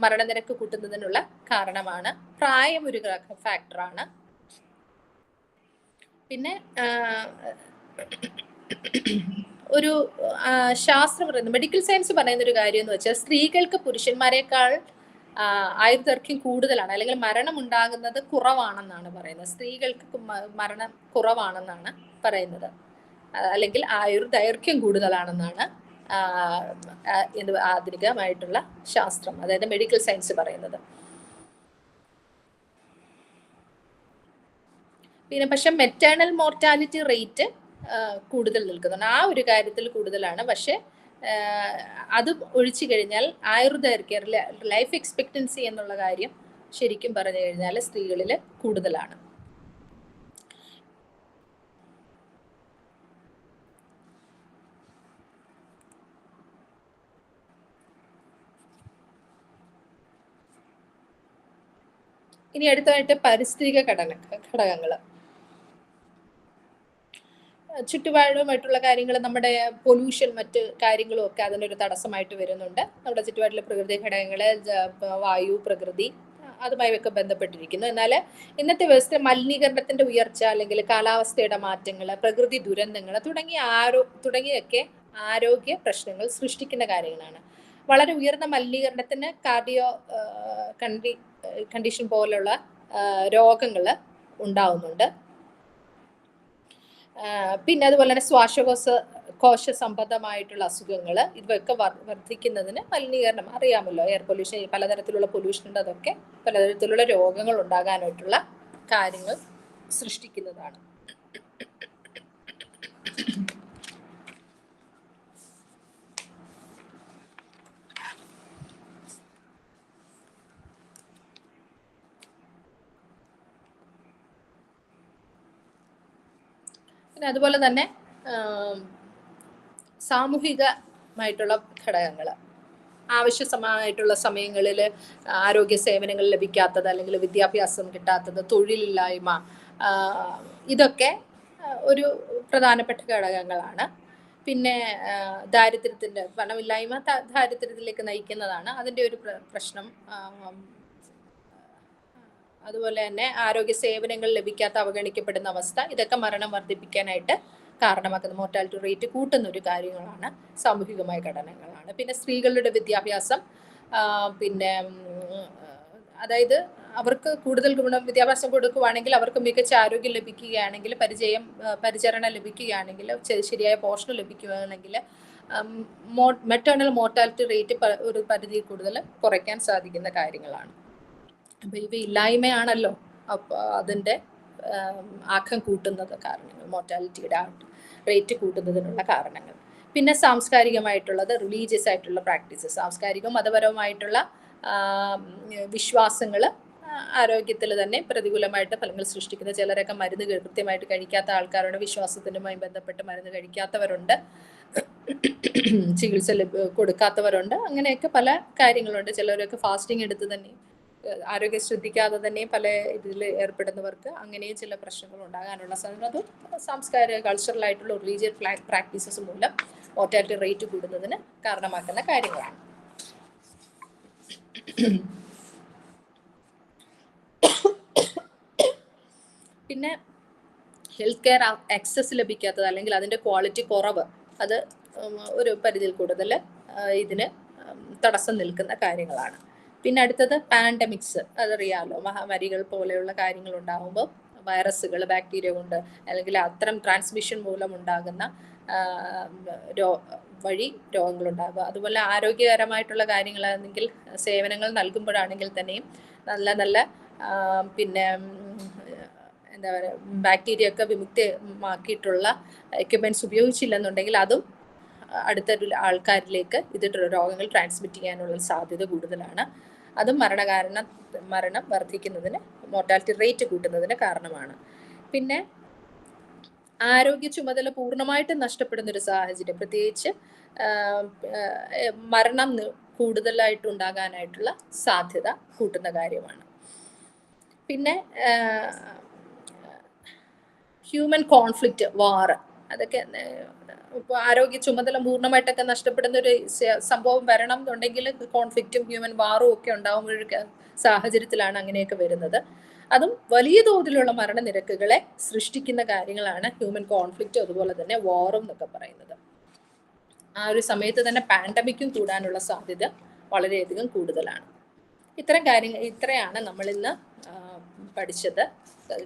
S1: മരണനിരക്ക് കൂട്ടുന്നതിനുള്ള കാരണമാണ്. പ്രായം ഒരു ഫാക്ടറാണ്. പിന്നെ ഒരു ശാസ്ത്രം പറയുന്നത്, മെഡിക്കൽ സയൻസ് പറയുന്ന ഒരു കാര്യം എന്ന് വെച്ചാൽ സ്ത്രീകൾക്ക് പുരുഷന്മാരെക്കാൾ ആയുർദൈർഘ്യം കൂടുതലാണ്, അല്ലെങ്കിൽ മരണം ഉണ്ടാകുന്നത് കുറവാണെന്നാണ് പറയുന്നത്. സ്ത്രീകൾക്ക് മരണം കുറവാണെന്നാണ് പറയുന്നത്, അല്ലെങ്കിൽ ആയുർദൈർഘ്യം കൂടുതലാണെന്നാണ് ആധുനികമായിട്ടുള്ള ശാസ്ത്രം, അതായത് മെഡിക്കൽ സയൻസ് പറയുന്നത്. പിന്നെ പക്ഷെ മെറ്റേണൽ മോർട്ടാലിറ്റി റേറ്റ് കൂടുതൽ നിൽക്കുന്നുണ്ട്, ആ ഒരു കാര്യത്തിൽ കൂടുതലാണ്. പക്ഷെ അത് ഒഴിച്ചു കഴിഞ്ഞാൽ ആയുർദൈർഘ്യം, ലൈഫ് എക്സ്പെക്റ്റൻസി എന്നുള്ള കാര്യം ശരിക്കും പറഞ്ഞു കഴിഞ്ഞാൽ സ്ത്രീകളിൽ കൂടുതലാണ്. ഇനി അടുത്തതായിട്ട് പാരിസ്ഥിതിക ഘടകങ്ങൾ. ചുറ്റുപാടുമായിട്ടുള്ള കാര്യങ്ങൾ, നമ്മുടെ പൊല്യൂഷൻ, മറ്റ് കാര്യങ്ങളും ഒക്കെ അതിനൊരു തടസ്സമായിട്ട് വരുന്നുണ്ട്. നമ്മുടെ ചുറ്റുപാടിലെ പ്രകൃതി ഘടകങ്ങൾ, വായു, പ്രകൃതി, അതുമായൊക്കെ ബന്ധപ്പെട്ടിരിക്കുന്നു. എന്നാൽ ഇന്നത്തെ വ്യവസ്ഥ മലിനീകരണത്തിന്റെ ഉയർച്ച, അല്ലെങ്കിൽ കാലാവസ്ഥയുടെ മാറ്റങ്ങൾ, പ്രകൃതി ദുരന്തങ്ങൾ തുടങ്ങിയൊക്കെ ആരോഗ്യ പ്രശ്നങ്ങൾ സൃഷ്ടിക്കുന്ന കാര്യങ്ങളാണ്. വളരെ ഉയർന്ന മലിനീകരണത്തിന് കണ്ടീഷൻ പോലുള്ള രോഗങ്ങൾ ഉണ്ടാവുന്നുണ്ട്. പിന്നെ അതുപോലെ തന്നെ ശ്വാസകോശ സംബന്ധമായിട്ടുള്ള അസുഖങ്ങൾ, ഇവയൊക്കെ വർദ്ധിക്കുന്നതിന് മലിനീകരണം അറിയാമല്ലോ, എയർ പൊല്യൂഷൻ, പലതരത്തിലുള്ള പൊല്യൂഷൻ ഉണ്ട്, അതൊക്കെ പലതരത്തിലുള്ള രോഗങ്ങൾ ഉണ്ടാകാനായിട്ടുള്ള കാര്യങ്ങൾ സൃഷ്ടിക്കുന്നതാണ്. പിന്നെ അതുപോലെ തന്നെ സാമൂഹികമായിട്ടുള്ള ഘടകങ്ങൾ, ആവശ്യമായിട്ടുള്ള സമയങ്ങളിൽ ആരോഗ്യ സേവനങ്ങൾ ലഭിക്കാത്തത്, അല്ലെങ്കിൽ വിദ്യാഭ്യാസം കിട്ടാത്തത്, തൊഴിലില്ലായ്മ, ഇതൊക്കെ ഒരു പ്രധാനപ്പെട്ട ഘടകങ്ങളാണ്. പിന്നെ ദാരിദ്ര്യത്തിൻ്റെ, പണമില്ലായ്മ ദാരിദ്ര്യത്തിലേക്ക് നയിക്കുന്നതാണ്, അതിൻ്റെ ഒരു പ്രശ്നം. അതുപോലെ തന്നെ ആരോഗ്യ സേവനങ്ങൾ ലഭിക്കാത്ത, അവഗണിക്കപ്പെടുന്ന അവസ്ഥ, ഇതൊക്കെ മരണം വർദ്ധിപ്പിക്കാനായിട്ട് കാരണമാക്കുന്ന, മോർട്ടാലിറ്റി റേറ്റ് കൂട്ടുന്ന ഒരു കാര്യങ്ങളാണ്, സാമൂഹികമായ ഘടകങ്ങളാണ്. പിന്നെ സ്ത്രീകളുടെ വിദ്യാഭ്യാസം, പിന്നെ അതായത് അവർക്ക് കൂടുതൽ വിദ്യാഭ്യാസം കൊടുക്കുകയാണെങ്കിൽ, അവർക്ക് മികച്ച ആരോഗ്യം ലഭിക്കുകയാണെങ്കിൽ, പരിചരണം ലഭിക്കുകയാണെങ്കിൽ, ശരിയായ പോഷണം ലഭിക്കുകയാണെങ്കിൽ മെറ്റേണൽ മോർട്ടാലിറ്റി റേറ്റ് ഒരു പരിധി കൂടുതൽ കുറയ്ക്കാൻ സാധിക്കുന്ന കാര്യങ്ങളാണ്. അപ്പോൾ ഇവ ഇല്ലായ്മയാണല്ലോ അപ്പോൾ അതിൻ്റെ ആക്കം കൂട്ടുന്നത് കാരണങ്ങൾ, മോർട്ടാലിറ്റിയുടെ റേറ്റ് കൂട്ടുന്നതിനുള്ള കാരണങ്ങൾ. പിന്നെ സാംസ്കാരികമായിട്ടുള്ളത്, റിലീജിയസ് ആയിട്ടുള്ള പ്രാക്ടീസസ്, സാംസ്കാരികവും മതപരവുമായിട്ടുള്ള വിശ്വാസങ്ങൾ ആരോഗ്യത്തിൽ തന്നെ പ്രതികൂലമായിട്ട് ഫലങ്ങൾ സൃഷ്ടിക്കുന്നത്. ചിലരൊക്കെ മരുന്ന് കൃത്യമായിട്ട് കഴിക്കാത്ത ആൾക്കാരുടെ വിശ്വാസത്തിനുമായി ബന്ധപ്പെട്ട് മരുന്ന് കഴിക്കാത്തവരുണ്ട്. ചികിത്സ കൊടുക്കാത്തവരുണ്ട്. അങ്ങനെയൊക്കെ പല കാര്യങ്ങളുണ്ട്. ചിലരൊക്കെ ഫാസ്റ്റിംഗ് എടുത്ത് തന്നെ ആരോഗ്യം ശ്രദ്ധിക്കാതെ തന്നെ പല ഇതിൽ ഏർപ്പെടുന്നവർക്ക് അങ്ങനെയും ചില പ്രശ്നങ്ങൾ ഉണ്ടാകാനുള്ള സാധ്യത. അത് സാംസ്കാരിക കൾച്ചറലായിട്ടുള്ള റിലീജിയൻ പ്രാക്ടീസസ് മൂലം മോർട്ടാലിറ്റി റേറ്റ് കൂടുന്നതിന് കാരണമാക്കുന്ന കാര്യങ്ങളാണ്. പിന്നെ ഹെൽത്ത് കെയർ ആക്സസ് ലഭിക്കാത്തത് അല്ലെങ്കിൽ അതിൻ്റെ ക്വാളിറ്റി കുറവ്, അത് ഒരു പരിധിയിൽ കൂടുതൽ ഇതിന് തടസ്സം നിൽക്കുന്ന കാര്യങ്ങളാണ്. പിന്നെ അടുത്തത് പാൻഡമിക്സ്, അതറിയാമല്ലോ, മഹാമാരികൾ പോലെയുള്ള കാര്യങ്ങൾ ഉണ്ടാകുമ്പോൾ വൈറസുകൾ, ബാക്ടീരിയ കൊണ്ട് അല്ലെങ്കിൽ അത്തരം ട്രാൻസ്മിഷൻ മൂലം ഉണ്ടാകുന്ന വഴി രോഗങ്ങളുണ്ടാകുക. അതുപോലെ ആരോഗ്യകരമായിട്ടുള്ള കാര്യങ്ങളാണെങ്കിൽ സേവനങ്ങൾ നൽകുമ്പോഴാണെങ്കിൽ തന്നെയും നല്ല നല്ല പിന്നെ എന്താ പറയുക, ബാക്ടീരിയ ഒക്കെ വിമുക്തമാക്കിയിട്ടുള്ള എക്യുപ്മെൻറ്റ്സ് ഉപയോഗിച്ചില്ലെന്നുണ്ടെങ്കിൽ അതും അടുത്ത ആൾക്കാരിലേക്ക് ഇത് രോഗങ്ങൾ ട്രാൻസ്മിറ്റ് ചെയ്യാനുള്ള സാധ്യത കൂടുതലാണ്. അതും മരണം വർദ്ധിക്കുന്നതിന്, മോർട്ടാലിറ്റി റേറ്റ് കൂട്ടുന്നതിന് കാരണമാണ്. പിന്നെ ആരോഗ്യ ചുമതല പൂർണ്ണമായിട്ട് നഷ്ടപ്പെടുന്ന ഒരു സാഹചര്യം, പ്രത്യേകിച്ച് മരണം കൂടുതലായിട്ടുണ്ടാകാനായിട്ടുള്ള സാധ്യത കൂട്ടുന്ന കാര്യമാണ്. പിന്നെ ഹ്യൂമൻ കോൺഫ്ലിക്റ്റ്, വാർ, അതൊക്കെ ഇപ്പോൾ ആരോഗ്യ ചുമതല പൂർണ്ണമായിട്ടൊക്കെ നഷ്ടപ്പെടുന്ന ഒരു സംഭവം വരണം എന്നുണ്ടെങ്കിൽ കോൺഫ്ലിക്റ്റും ഹ്യൂമൻ വാറും ഒക്കെ ഉണ്ടാകുമ്പോഴൊക്കെ സാഹചര്യത്തിലാണ് അങ്ങനെയൊക്കെ വരുന്നത്. അതും വലിയ തോതിലുള്ള മരണനിരക്കുകളെ സൃഷ്ടിക്കുന്ന കാര്യങ്ങളാണ് ഹ്യൂമൻ കോൺഫ്ലിക്റ്റും അതുപോലെ തന്നെ വാറും എന്നൊക്കെ പറയുന്നത്. ആ ഒരു സമയത്ത് തന്നെ പാൻഡമിക്കും കൂടാനുള്ള സാധ്യത വളരെയധികം കൂടുതലാണ്. ഇത്രയാണ് നമ്മളിന്ന് പഠിച്ചത്.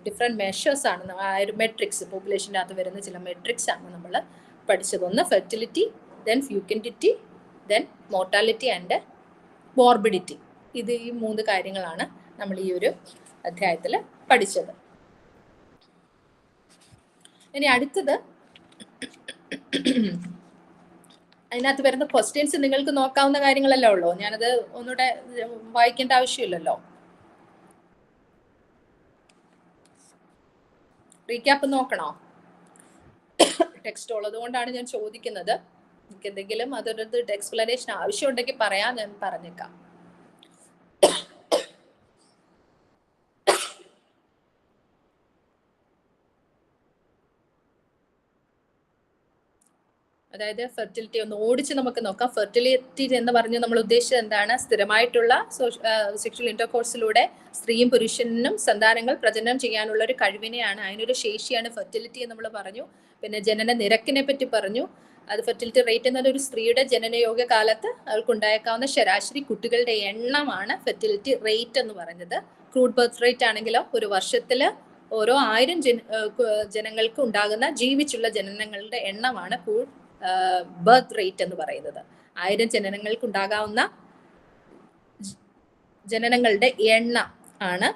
S1: ഡിഫറെൻറ്റ് മെഷേഴ്സ് ആണ്, ആ ഒരു മെട്രിക്സ്, പോപ്പുലേഷൻ്റെ അകത്ത് വരുന്ന ചില മെട്രിക്സ് ആണ് നമ്മൾ പഠിച്ചത്. ഒന്ന് fertility, then fecundity, then mortality and morbidity. ഈ 3 കാര്യങ്ങളാണ് നമ്മൾ ഈ ഒരു അധ്യായത്തിൽ പഠിച്ചത്. ഇനി അടുത്തത്, അതിനകത്ത് വരുന്ന ക്വസ്റ്റ്യൻസ് നിങ്ങൾക്ക് നോക്കാവുന്ന കാര്യങ്ങളല്ലേ ഉള്ളൂ. ഞാനത് ഒന്നുകൂടെ വായിക്കേണ്ട ആവശ്യമില്ലല്ലോ. റീക്യാപ്പ് നോക്കണോ? ടെക്സ്റ്റ് ഉള്ളത് കൊണ്ടാണ് ഞാൻ ചോദിക്കുന്നത്. എനിക്ക് എന്തെങ്കിലും അതൊരു എക്സ്പ്ലനേഷൻ ആവശ്യമുണ്ടെങ്കിൽ പറയാം, ഞാൻ പറഞ്ഞേക്കാം. അതായത് ഫെർട്ടിലിറ്റി ഒന്ന് ഓടിച്ച് നമുക്ക് നോക്കാം. ഫെർട്ടിലിറ്റി എന്ന് പറഞ്ഞ് നമ്മൾ ഉദ്ദേശിച്ചത് എന്താണ്? സ്ഥിരമായിട്ടുള്ള സെക്ഷൽ ഇന്റർകോഴ്സിലൂടെ സ്ത്രീയും പുരുഷനും സന്താനങ്ങൾ പ്രജനനം ചെയ്യാനുള്ള ഒരു കഴിവിനെയാണ്, അതിനൊരു ശേഷിയാണ് ഫെർട്ടിലിറ്റി എന്ന് നമ്മൾ പറഞ്ഞു. പിന്നെ ജനന നിരക്കിനെ പറ്റി പറഞ്ഞു. അത് ഫെർട്ടിലിറ്റി റേറ്റ് എന്നത് ഒരു സ്ത്രീയുടെ ജനനയോഗ്യ കാലത്ത് അവൾക്കുണ്ടായേക്കാവുന്ന ശരാശരി കുട്ടികളുടെ എണ്ണമാണ് ഫെർട്ടിലിറ്റി റേറ്റ് എന്ന് പറയുന്നത്. ക്രൂഡ് ബർത്ത് റേറ്റ് ആണെങ്കിലോ ഒരു വർഷത്തിൽ ഓരോ 1000 ജനങ്ങൾക്ക് ഉണ്ടാകുന്ന ജീവിച്ചുള്ള ജനനങ്ങളുടെ എണ്ണമാണ് ക്രൂഡ് ബർത്ത് റേറ്റ് എന്ന് പറയുന്നത്. 1000 ജനനങ്ങൾക്ക് ഉണ്ടാകാവുന്ന ജനനങ്ങളുടെ എണ്ണം ആണ്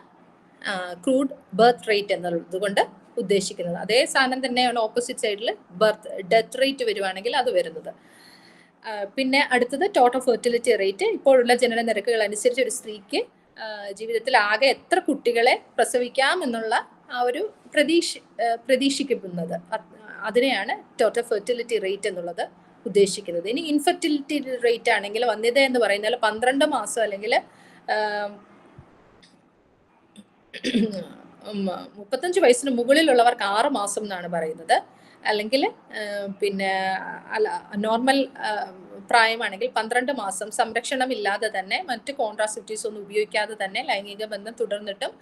S1: ക്രൂഡ് ബർത്ത് റേറ്റ് എന്നുള്ളത് കൊണ്ട് ഉദ്ദേശിക്കുന്നത്. അതേ സാധനം തന്നെയാണ് ഓപ്പോസിറ്റ് സൈഡിൽ ഡെത്ത് റേറ്റ് വരുവാണെങ്കിൽ അത് വരുന്നത്. പിന്നെ അടുത്തത് ടോട്ടൽ ഫെർട്ടിലിറ്റി റേറ്റ്. ഇപ്പോഴുള്ള ജനന നിരക്കുകൾ അനുസരിച്ച് ഒരു സ്ത്രീക്ക് ജീവിതത്തിൽ ആകെ എത്ര കുട്ടികളെ പ്രസവിക്കാം എന്നുള്ള ആ ഒരു പ്രതീക്ഷിക്കുന്നത്, അതിനെയാണ് ടോട്ടൽ ഫെർട്ടിലിറ്റി റേറ്റ് എന്നുള്ളത് ഉദ്ദേശിക്കുന്നത്. ഇനി ഇൻഫെർട്ടിലിറ്റി റേറ്റ് ആണെങ്കിൽ, വന്ധ്യത എന്ന് പറയുന്നത് 12 മാസം അല്ലെങ്കിൽ 35 വയസ്സിന് മുകളിലുള്ളവർക്ക് 6 മാസം എന്നാണ് പറയുന്നത്. അല്ലെങ്കിൽ പിന്നെ നോർമൽ പ്രായമാണെങ്കിൽ 12 മാസം സംരക്ഷണമില്ലാതെ തന്നെ, മറ്റ് കോൺട്രാസെപ്റ്റീവ്സ് ഒന്നും ഉപയോഗിക്കാതെ തന്നെ ലൈംഗിക ബന്ധം തുടർന്നിട്ടും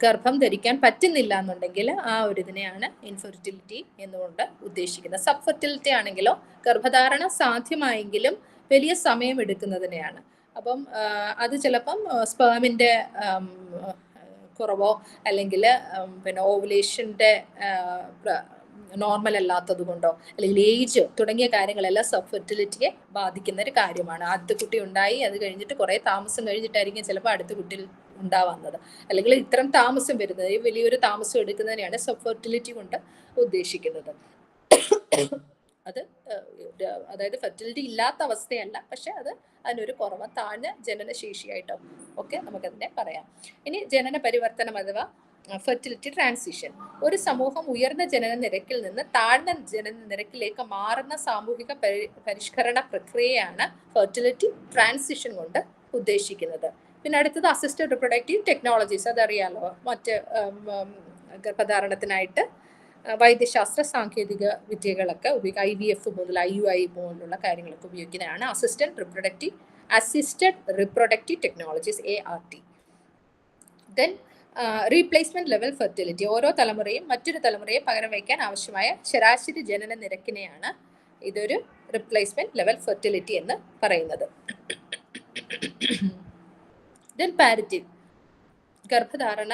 S1: ഗർഭം ധരിക്കാൻ പറ്റുന്നില്ല എന്നുണ്ടെങ്കിൽ ആ ഒരു ഇതിനെയാണ് ഇൻഫെർട്ടിലിറ്റി എന്നുകൊണ്ട് ഉദ്ദേശിക്കുന്നത്. സബ് ഫെർട്ടിലിറ്റി ആണെങ്കിലോ ഗർഭധാരണ സാധ്യമായെങ്കിലും വലിയ സമയം എടുക്കുന്നതിനെയാണ്. അപ്പം അത് ചിലപ്പം സ്പേമിൻ്റെ കുറവോ അല്ലെങ്കിൽ പിന്നെ ഓവുലേഷൻ്റെ നോർമൽ അല്ലാത്തത് കൊണ്ടോ അല്ലെങ്കിൽ ഏജ് തുടങ്ങിയ കാര്യങ്ങളെല്ലാം സബ് ഫെർട്ടിലിറ്റിയെ ബാധിക്കുന്ന ഒരു കാര്യമാണ്. ആദ്യത്തെ കുട്ടി ഉണ്ടായി അത് കഴിഞ്ഞിട്ട് കുറേ താമസം കഴിഞ്ഞിട്ടായിരിക്കും ചിലപ്പോൾ അടുത്ത കുട്ടി ഉണ്ടാവുന്നത്, അല്ലെങ്കിൽ ഇത്തരം താമസം വരുന്നത്, ഈ വലിയൊരു താമസം എടുക്കുന്നതിനെയാണ് സബ് ഫെർട്ടിലിറ്റി കൊണ്ട് ഉദ്ദേശിക്കുന്നത്. അത് അതായത് ഫെർട്ടിലിറ്റി ഇല്ലാത്ത അവസ്ഥയല്ല, പക്ഷെ അത് അതിനൊരു കുറവ്, താഴ്ന്ന ജനനശേഷിയായിട്ടോ ഒക്കെ നമുക്കതിനെ പറയാം. ഇനി ജനന പരിവർത്തനം അഥവാ ഫെർട്ടിലിറ്റി ട്രാൻസിഷൻ. ഒരു സമൂഹം ഉയർന്ന ജനന നിരക്കിൽ നിന്ന് താഴ്ന്ന ജനന നിരക്കിലേക്ക് മാറുന്ന സാമൂഹിക പരിഷ്കരണ പ്രക്രിയയാണ് ഫെർട്ടിലിറ്റി ട്രാൻസിഷൻ കൊണ്ട് ഉദ്ദേശിക്കുന്നത്. പിന്നെ അടുത്തത് അസിസ്റ്റഡ് റിപ്രൊഡക്റ്റീവ് ടെക്നോളജീസ്. അതറിയാലോ, മറ്റ് ഗർഭധാരണത്തിനായിട്ട് വൈദ്യശാസ്ത്ര സാങ്കേതിക വിദ്യകളൊക്കെ IVF മുതൽ IUI പോലുള്ള കാര്യങ്ങളൊക്കെ ഉപയോഗിക്കുന്നതാണ് assisted reproductive technologies, ART. Then replacement level fertility. ഓരോ തലമുറയും മറ്റൊരു തലമുറയെ പകരം വയ്ക്കാൻ ആവശ്യമായ ശരാശരി ജനന നിരക്കിനെയാണ് ഇതൊരു റീപ്ലേസ്മെന്റ് ലെവൽ ഫെർട്ടിലിറ്റി എന്ന് പറയുന്നത്. ദെൻ പാരിറ്റി, ഗർഭധാരണ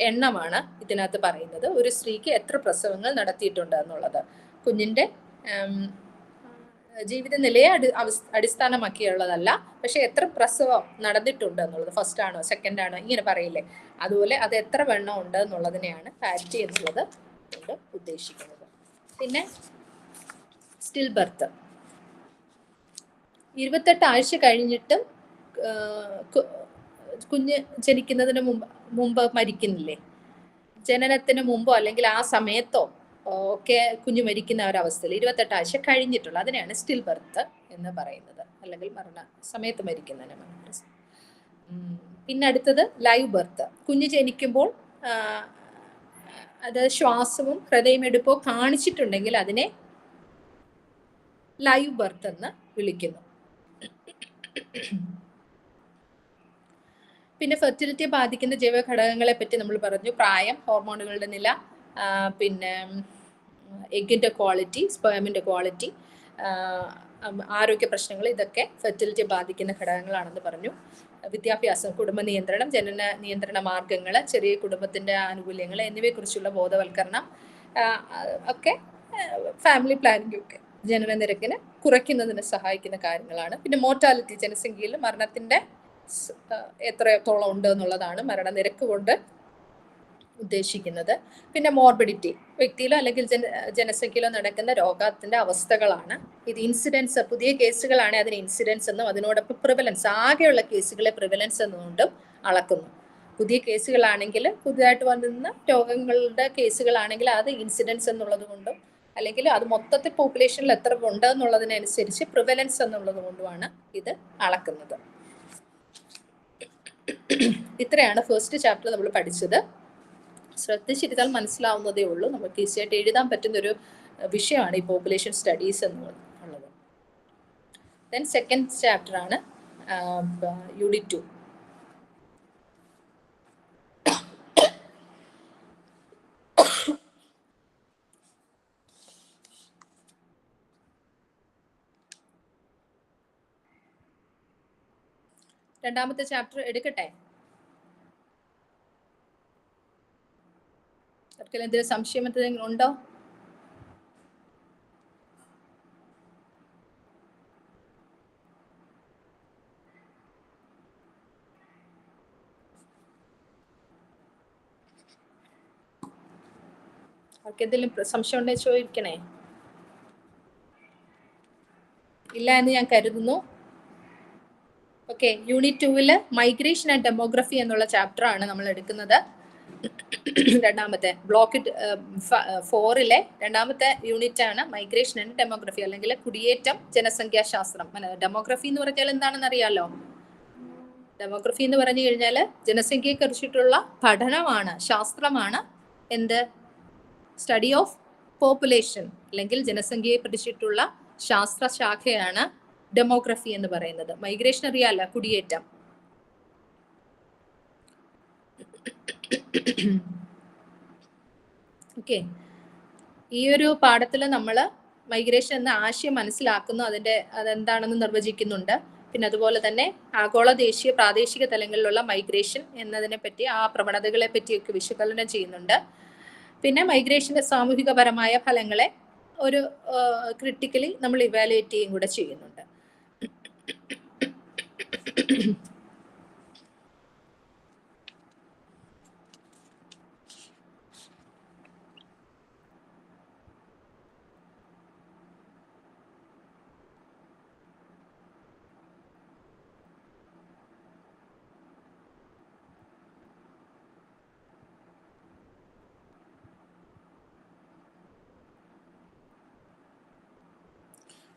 S1: എണ്ണമാണ് ഇതിനകത്ത് പറയുന്നത്. ഒരു സ്ത്രീക്ക് എത്ര പ്രസവങ്ങൾ നടത്തിയിട്ടുണ്ട് എന്നുള്ളത് കുഞ്ഞിന്റെ ജീവിത നിലയെ അടിസ്ഥാനമാക്കിയുള്ളതല്ല, പക്ഷെ എത്ര പ്രസവം നടന്നിട്ടുണ്ട് എന്നുള്ളത്, ഫസ്റ്റ് ആണോ സെക്കൻഡ് ആണോ ഇങ്ങനെ പറയില്ലേ, അതുപോലെ അത് എത്ര വെണ്ണം ഉണ്ട് എന്നുള്ളതിനെയാണ് പാരിറ്റി എന്നുള്ളത് കൊണ്ട് ഉദ്ദേശിക്കുന്നത്. പിന്നെ സ്റ്റിൽ ബർത്ത്, 28 ആഴ്ച കഴിഞ്ഞിട്ടും കുഞ്ഞ് ജനിക്കുന്നതിന് മുമ്പ് മരിക്കുന്നില്ലേ, ജനനത്തിന് മുമ്പോ അല്ലെങ്കിൽ ആ സമയത്തോ ഒക്കെ കുഞ്ഞ് മരിക്കുന്ന ഒരവസ്ഥയിൽ 28 ആഴ്ച കഴിഞ്ഞിട്ടുള്ള അതിനെയാണ് സ്റ്റിൽ ബർത്ത് എന്ന് പറയുന്നത്, അല്ലെങ്കിൽ മരണ സമയത്ത് മരിക്കുന്നതിന്. പിന്നെ അടുത്തത് ലൈവ് ബർത്ത്. കുഞ്ഞ് ജനിക്കുമ്പോൾ അത് ശ്വാസവും ഹൃദയമെടുപ്പോ കാണിച്ചിട്ടുണ്ടെങ്കിൽ അതിനെ ലൈവ് ബർത്ത് എന്ന് വിളിക്കുന്നു. പിന്നെ ഫെർട്ടിലിറ്റിയെ ബാധിക്കുന്ന ജൈവ ഘടകങ്ങളെ പറ്റി നമ്മൾ പറഞ്ഞു. പ്രായം, ഹോർമോണുകളുടെ നില, പിന്നെ എഗ്ഗിൻ്റെ ക്വാളിറ്റി, സ്പേമിൻ്റെ ക്വാളിറ്റി, ആരോഗ്യ പ്രശ്നങ്ങൾ, ഇതൊക്കെ ഫെർട്ടിലിറ്റിയെ ബാധിക്കുന്ന ഘടകങ്ങളാണെന്ന് പറഞ്ഞു. വിദ്യാഭ്യാസം, കുടുംബ നിയന്ത്രണം, ജനന നിയന്ത്രണ മാർഗങ്ങൾ, ചെറിയ കുടുംബത്തിൻ്റെ ആനുകൂല്യങ്ങൾ എന്നിവയെക്കുറിച്ചുള്ള ബോധവൽക്കരണം ഒക്കെ, ഫാമിലി പ്ലാനിംഗ് ഒക്കെ ജനന നിരക്കിന് കുറയ്ക്കുന്നതിന് സഹായിക്കുന്ന കാര്യങ്ങളാണ്. പിന്നെ മോർട്ടാലിറ്റി, ജനസംഖ്യയിൽ മരണത്തിൻ്റെ എത്രത്തോളം ഉണ്ട് എന്നുള്ളതാണ് മരണനിരക്ക് കൊണ്ട് ഉദ്ദേശിക്കുന്നത്. പിന്നെ മോർബിഡിറ്റി, വ്യക്തിയിലോ അല്ലെങ്കിൽ ജനസംഖ്യയിലോ നടക്കുന്ന രോഗത്തിന്റെ അവസ്ഥകളാണ്. ഇത് ഇൻസിഡൻസ്, പുതിയ കേസുകളാണ് അതിന് ഇൻസിഡൻസ് എന്നും അതിനോടൊപ്പം പ്രിവലൻസ്, ആകെയുള്ള കേസുകളെ പ്രിവലൻസ് എന്നുകൊണ്ടും അളക്കുന്നു. പുതിയ കേസുകളാണെങ്കിൽ, പുതിയതായിട്ട് വന്നിരുന്ന രോഗങ്ങളുടെ കേസുകളാണെങ്കിൽ അത് ഇൻസിഡൻസ് എന്നുള്ളത് കൊണ്ടും, അല്ലെങ്കിൽ അത് മൊത്തത്തിൽ പോപ്പുലേഷനിൽ എത്ര ഉണ്ട് എന്നുള്ളതിനനുസരിച്ച് പ്രിവലൻസ് എന്നുള്ളത് കൊണ്ടുമാണ് ഇത് അളക്കുന്നത്. ഇത്രയാണ് ഫസ്റ്റ് ചാപ്റ്റർ നമ്മൾ പഠിച്ചത്. ശ്രദ്ധിച്ചിരുന്നാൽ മനസ്സിലാവുന്നതേ ഉള്ളൂ. നമുക്ക് ഈസിയായിട്ട് എഴുതാൻ പറ്റുന്നൊരു വിഷയമാണ് ഈ പോപ്പുലേഷൻ സ്റ്റഡീസ് എന്നുള്ളത്. ദെൻ സെക്കൻഡ് ചാപ്റ്റർ ആണ് യൂണിറ്റ് 2. രണ്ടാമത്തെ ചാപ്റ്റർ എടുക്കട്ടെ? എന്തെങ്കിലും സംശയം എന്തെങ്കിലും ഉണ്ടോ? അവർക്ക് എന്തെങ്കിലും സംശയം ഉണ്ടെങ്കിൽ ചോദിക്കണേ. ഇല്ല എന്ന് ഞാൻ കരുതുന്നു. Okay, unit 2 migration and demography എന്നുള്ള ചാപ്റ്റർ ആണ് നമ്മൾ എടുക്കുന്നത്. രണ്ടാമത്തെ ബ്ലോക്ക് 4 രണ്ടാമത്തെ യൂണിറ്റ് ആണ് മൈഗ്രേഷൻ ആൻഡ് ഡെമോഗ്രഫി, അല്ലെങ്കിൽ കുടിയേറ്റം, ജനസംഖ്യാശാസ്ത്രം. ഡെമോഗ്രഫി എന്ന് പറഞ്ഞാൽ എന്താണെന്ന് അറിയാലോ? ഡെമോഗ്രഫി എന്ന് പറഞ്ഞു കഴിഞ്ഞാൽ ജനസംഖ്യയെ കുറിച്ചിട്ടുള്ള പഠനമാണ്, ശാസ്ത്രമാണ്. എന്ത്? സ്റ്റഡി ഓഫ് പോപ്പുലേഷൻ, അല്ലെങ്കിൽ ജനസംഖ്യയെ കുറിച്ചിട്ടുള്ള ശാസ്ത്രശാഖയാണ് ഡെമോഗ്രഫി എന്ന് പറയുന്നത്. മൈഗ്രേഷൻ അറിയാലോ, കുടിയേറ്റം. ഓക്കെ, ഈ ഒരു പാഠത്തിൽ നമ്മൾ മൈഗ്രേഷൻ എന്ന ആശയം മനസ്സിലാക്കുന്നു, അതെന്താണെന്ന് നിർവചിക്കുന്നുണ്ട്. പിന്നെ അതുപോലെ തന്നെ ആഗോള, ദേശീയ, പ്രാദേശിക തലങ്ങളിലുള്ള മൈഗ്രേഷൻ എന്നതിനെ പറ്റി, ആ പ്രവണതകളെ പറ്റിയൊക്കെ വിശകലനം ചെയ്യുന്നുണ്ട്. പിന്നെ മൈഗ്രേഷന്റെ സാമൂഹികപരമായ ഫലങ്ങളെ ഒരു ക്രിട്ടിക്കലി നമ്മൾ ഇവാലുവേറ്റ് ചെയ്യുകയും കൂടെ ചെയ്യുന്നുണ്ട്.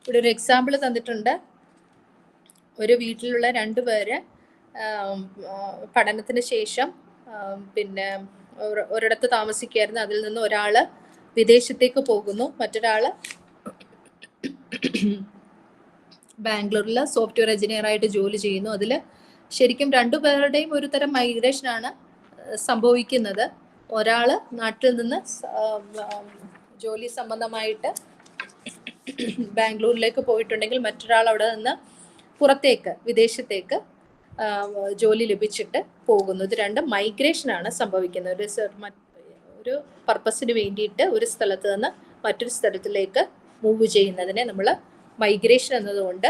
S1: ഇവിടെ ഒരു എക്സാമ്പിൾ തന്നിട്ടുണ്ട്. ഒരു വീട്ടിലുള്ള 2 പേര് പഠനത്തിന് ശേഷം പിന്നെ ഒരിടത്ത് താമസിക്കുകയായിരുന്നു. അതിൽ നിന്ന് ഒരാള് വിദേശത്തേക്ക് പോകുന്നു, മറ്റൊരാള് ബാംഗ്ലൂരിൽ സോഫ്റ്റ്വെയർ എഞ്ചിനീയർ ആയിട്ട് ജോലി ചെയ്യുന്നു. അതിൽ ശരിക്കും 2 പേരുടെയും ഒരു തരം മൈഗ്രേഷനാണ് സംഭവിക്കുന്നത്. ഒരാള് നാട്ടിൽ നിന്ന് ജോലി സംബന്ധമായിട്ട് ബാംഗ്ലൂരിലേക്ക് പോയിട്ടുണ്ടെങ്കിൽ മറ്റൊരാൾ അവിടെ നിന്ന് പുറത്തേക്ക് വിദേശത്തേക്ക് ജോലി ലഭിച്ചിട്ട് പോകുന്നു. ഇത് 2 മൈഗ്രേഷനാണ് സംഭവിക്കുന്നത്. ഒരു പർപ്പസിന് വേണ്ടിയിട്ട് ഒരു സ്ഥലത്ത് നിന്ന് മറ്റൊരു സ്ഥലത്തിലേക്ക് മൂവ് ചെയ്യുന്നതിനെ നമ്മൾ മൈഗ്രേഷൻ എന്നതുകൊണ്ട്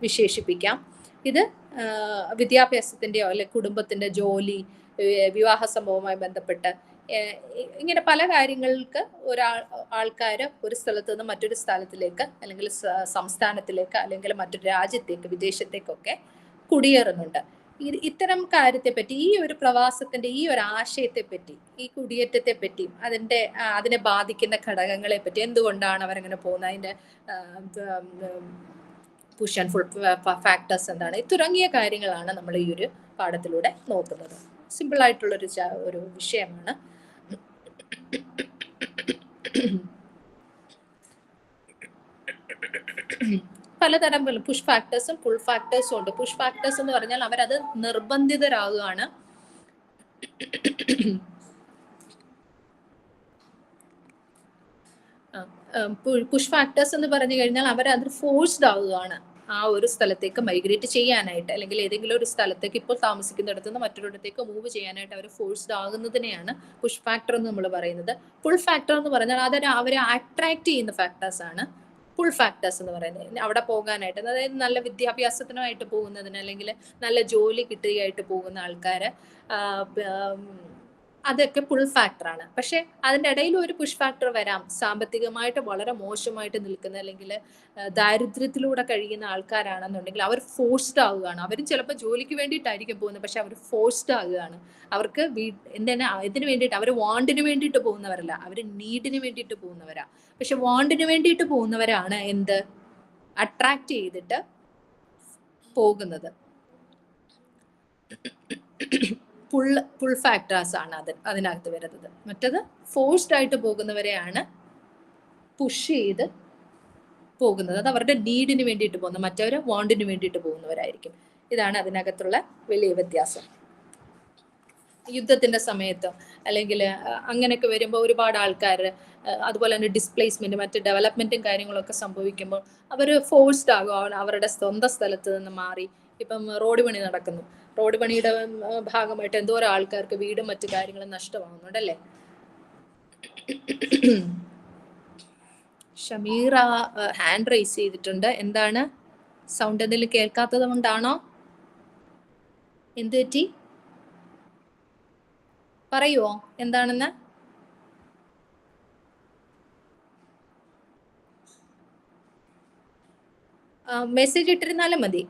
S1: വിശേഷിപ്പിക്കാം. ഇത് വിദ്യാഭ്യാസത്തിൻ്റെയോ അല്ലെങ്കിൽ കുടുംബത്തിൻ്റെ ജോലി, വിവാഹ സംഭവവുമായി ബന്ധപ്പെട്ട് ഇങ്ങനെ പല കാര്യങ്ങൾക്ക് ആൾക്കാർ ഒരു സ്ഥലത്ത് നിന്ന് മറ്റൊരു സ്ഥലത്തിലേക്ക് അല്ലെങ്കിൽ സംസ്ഥാനത്തിലേക്ക് അല്ലെങ്കിൽ മറ്റൊരു രാജ്യത്തേക്ക് വിദേശത്തേക്കൊക്കെ കുടിയേറുന്നുണ്ട്. ഇത്തരം കാര്യത്തെപ്പറ്റി, ഈ ഒരു പ്രവാസത്തിന്റെ ഈ ഒരു ആശയത്തെപ്പറ്റി, ഈ കുടിയേറ്റത്തെ പറ്റിയും അതിനെ ബാധിക്കുന്ന ഘടകങ്ങളെ പറ്റി, എന്തുകൊണ്ടാണ് അവരങ്ങനെ പോകുന്നത്, അതിന്റെ പുഷ് ആൻഡ് ഫുൾ ഫാക്ടേഴ്സ് എന്താണ്, തുടങ്ങിയ കാര്യങ്ങളാണ് നമ്മൾ ഈ ഒരു പാഠത്തിലൂടെ നോക്കുന്നത്. സിമ്പിൾ ആയിട്ടുള്ളൊരു ഒരു വിഷയമാണ്. പലതരം പുഷ് ഫാക്ടേഴ്സും പുൾ ഫാക്ടേഴ്സും ഉണ്ട്. പുഷ് ഫാക്ടേഴ്സ് എന്ന് പറഞ്ഞാൽ അവരത് നിർബന്ധിതരാകുകയാണ്. പുഷ് ഫാക്ടേഴ്സ് എന്ന് പറഞ്ഞു കഴിഞ്ഞാൽ അവരത് ഫോഴ്സ്ഡ് ആവുകയാണ് ആ ഒരു സ്ഥലത്തേക്ക് മൈഗ്രേറ്റ് ചെയ്യാനായിട്ട്, അല്ലെങ്കിൽ ഏതെങ്കിലും ഒരു സ്ഥലത്തേക്ക് ഇപ്പോൾ താമസിക്കുന്നിടത്ത് നിന്ന് മറ്റൊരിടത്തേക്ക് മൂവ് ചെയ്യാനായിട്ട് അവർ ഫോഴ്സ്ഡ് ആകുന്നതിനെയാണ് പുഷ് ഫാക്ടർ എന്ന് നമ്മൾ പറയുന്നത്. പുൾ ഫാക്ടർ എന്ന് പറഞ്ഞാൽ അവരെ അട്രാക്ട് ചെയ്യുന്ന ഫാക്ടേഴ്സ് ആണ് പുൾ ഫാക്ടേഴ്സ് എന്ന് പറയുന്നത്. അവിടെ പോകാനായിട്ട്, അതായത് നല്ല വിദ്യാഭ്യാസത്തിനായിട്ട് പോകുന്നതിന് അല്ലെങ്കിൽ നല്ല ജോലി കിട്ടുകയായിട്ട് പോകുന്ന ആൾക്കാര്, അതൊക്കെ പുൾ ഫാക്ടറാണ്. പക്ഷെ അതിൻ്റെ ഇടയിൽ ഒരു പുഷ് ഫാക്ടർ വരാം. സാമ്പത്തികമായിട്ട് വളരെ മോശമായിട്ട് നിൽക്കുന്ന അല്ലെങ്കിൽ ദാരിദ്ര്യത്തിലൂടെ കഴിയുന്ന ആൾക്കാരാണെന്നുണ്ടെങ്കിൽ അവർ ഫോഴ്സ്ഡ് ആവുകയാണ്. അവരും ചിലപ്പോൾ ജോലിക്ക് വേണ്ടിയിട്ടായിരിക്കും പോകുന്നത്, പക്ഷെ അവർ ഫോഴ്സ്ഡ് ആവുകയാണ്. അവർക്ക് ഇതിന് വേണ്ടിയിട്ട്, അവർ വാണ്ടിന് വേണ്ടിയിട്ട് പോകുന്നവരല്ല, അവർ നീഡിന് വേണ്ടിയിട്ട് പോകുന്നവരാ. പക്ഷെ വാണ്ടിന് വേണ്ടിയിട്ട് പോകുന്നവരാണ് അട്രാക്ട് ചെയ്തിട്ട് പോകുന്നത്. പുൾ ഫാക്ടേഴ്സ് ആണ് അതിനകത്ത് വരുന്നത്. മറ്റത് ഫോഴ്സ്ഡ് ആയിട്ട് പോകുന്നവരെയാണ് പുഷ് ചെയ്ത് പോകുന്നത്. അത് അവരുടെ നീഡിന് വേണ്ടിയിട്ട് പോകുന്നത്, മറ്റവര് വാണ്ടിന് വേണ്ടിയിട്ട് പോകുന്നവരായിരിക്കും. ഇതാണ് അതിനകത്തുള്ള വലിയ വ്യത്യാസം. യുദ്ധത്തിന്റെ സമയത്ത് അല്ലെങ്കിൽ അങ്ങനെയൊക്കെ വരുമ്പോൾ ഒരുപാട് ആൾക്കാർ, അതുപോലെ തന്നെ ഡിസ്പ്ലേസ്മെന്റ്, മറ്റ് ഡെവലപ്മെന്റും കാര്യങ്ങളൊക്കെ സംഭവിക്കുമ്പോൾ അവർ ഫോഴ്സ്ഡ് ആകും. അവരുടെ സ്വന്തം സ്ഥലത്ത് നിന്ന് മാറി, ഇപ്പം റോഡ് പണി നടക്കുന്നു, റോഡ് പണിയുടെ ഭാഗമായിട്ട് എന്തോരം ആൾക്കാർക്ക് വീടും മറ്റു കാര്യങ്ങളും നഷ്ടമാകുന്നുണ്ടല്ലേ. ഷമീറ ഹാൻഡ് റൈസ് ചെയ്തിട്ടുണ്ട്. എന്താണ്, സൗണ്ട് എന്തെങ്കിലും കേൾക്കാത്തത് കൊണ്ടാണോ? എന്ത് പറ്റി, പറയുവോ എന്താണെന്ന്? മെസ്സേജ് ഇട്ടിരുന്നാലും മതി.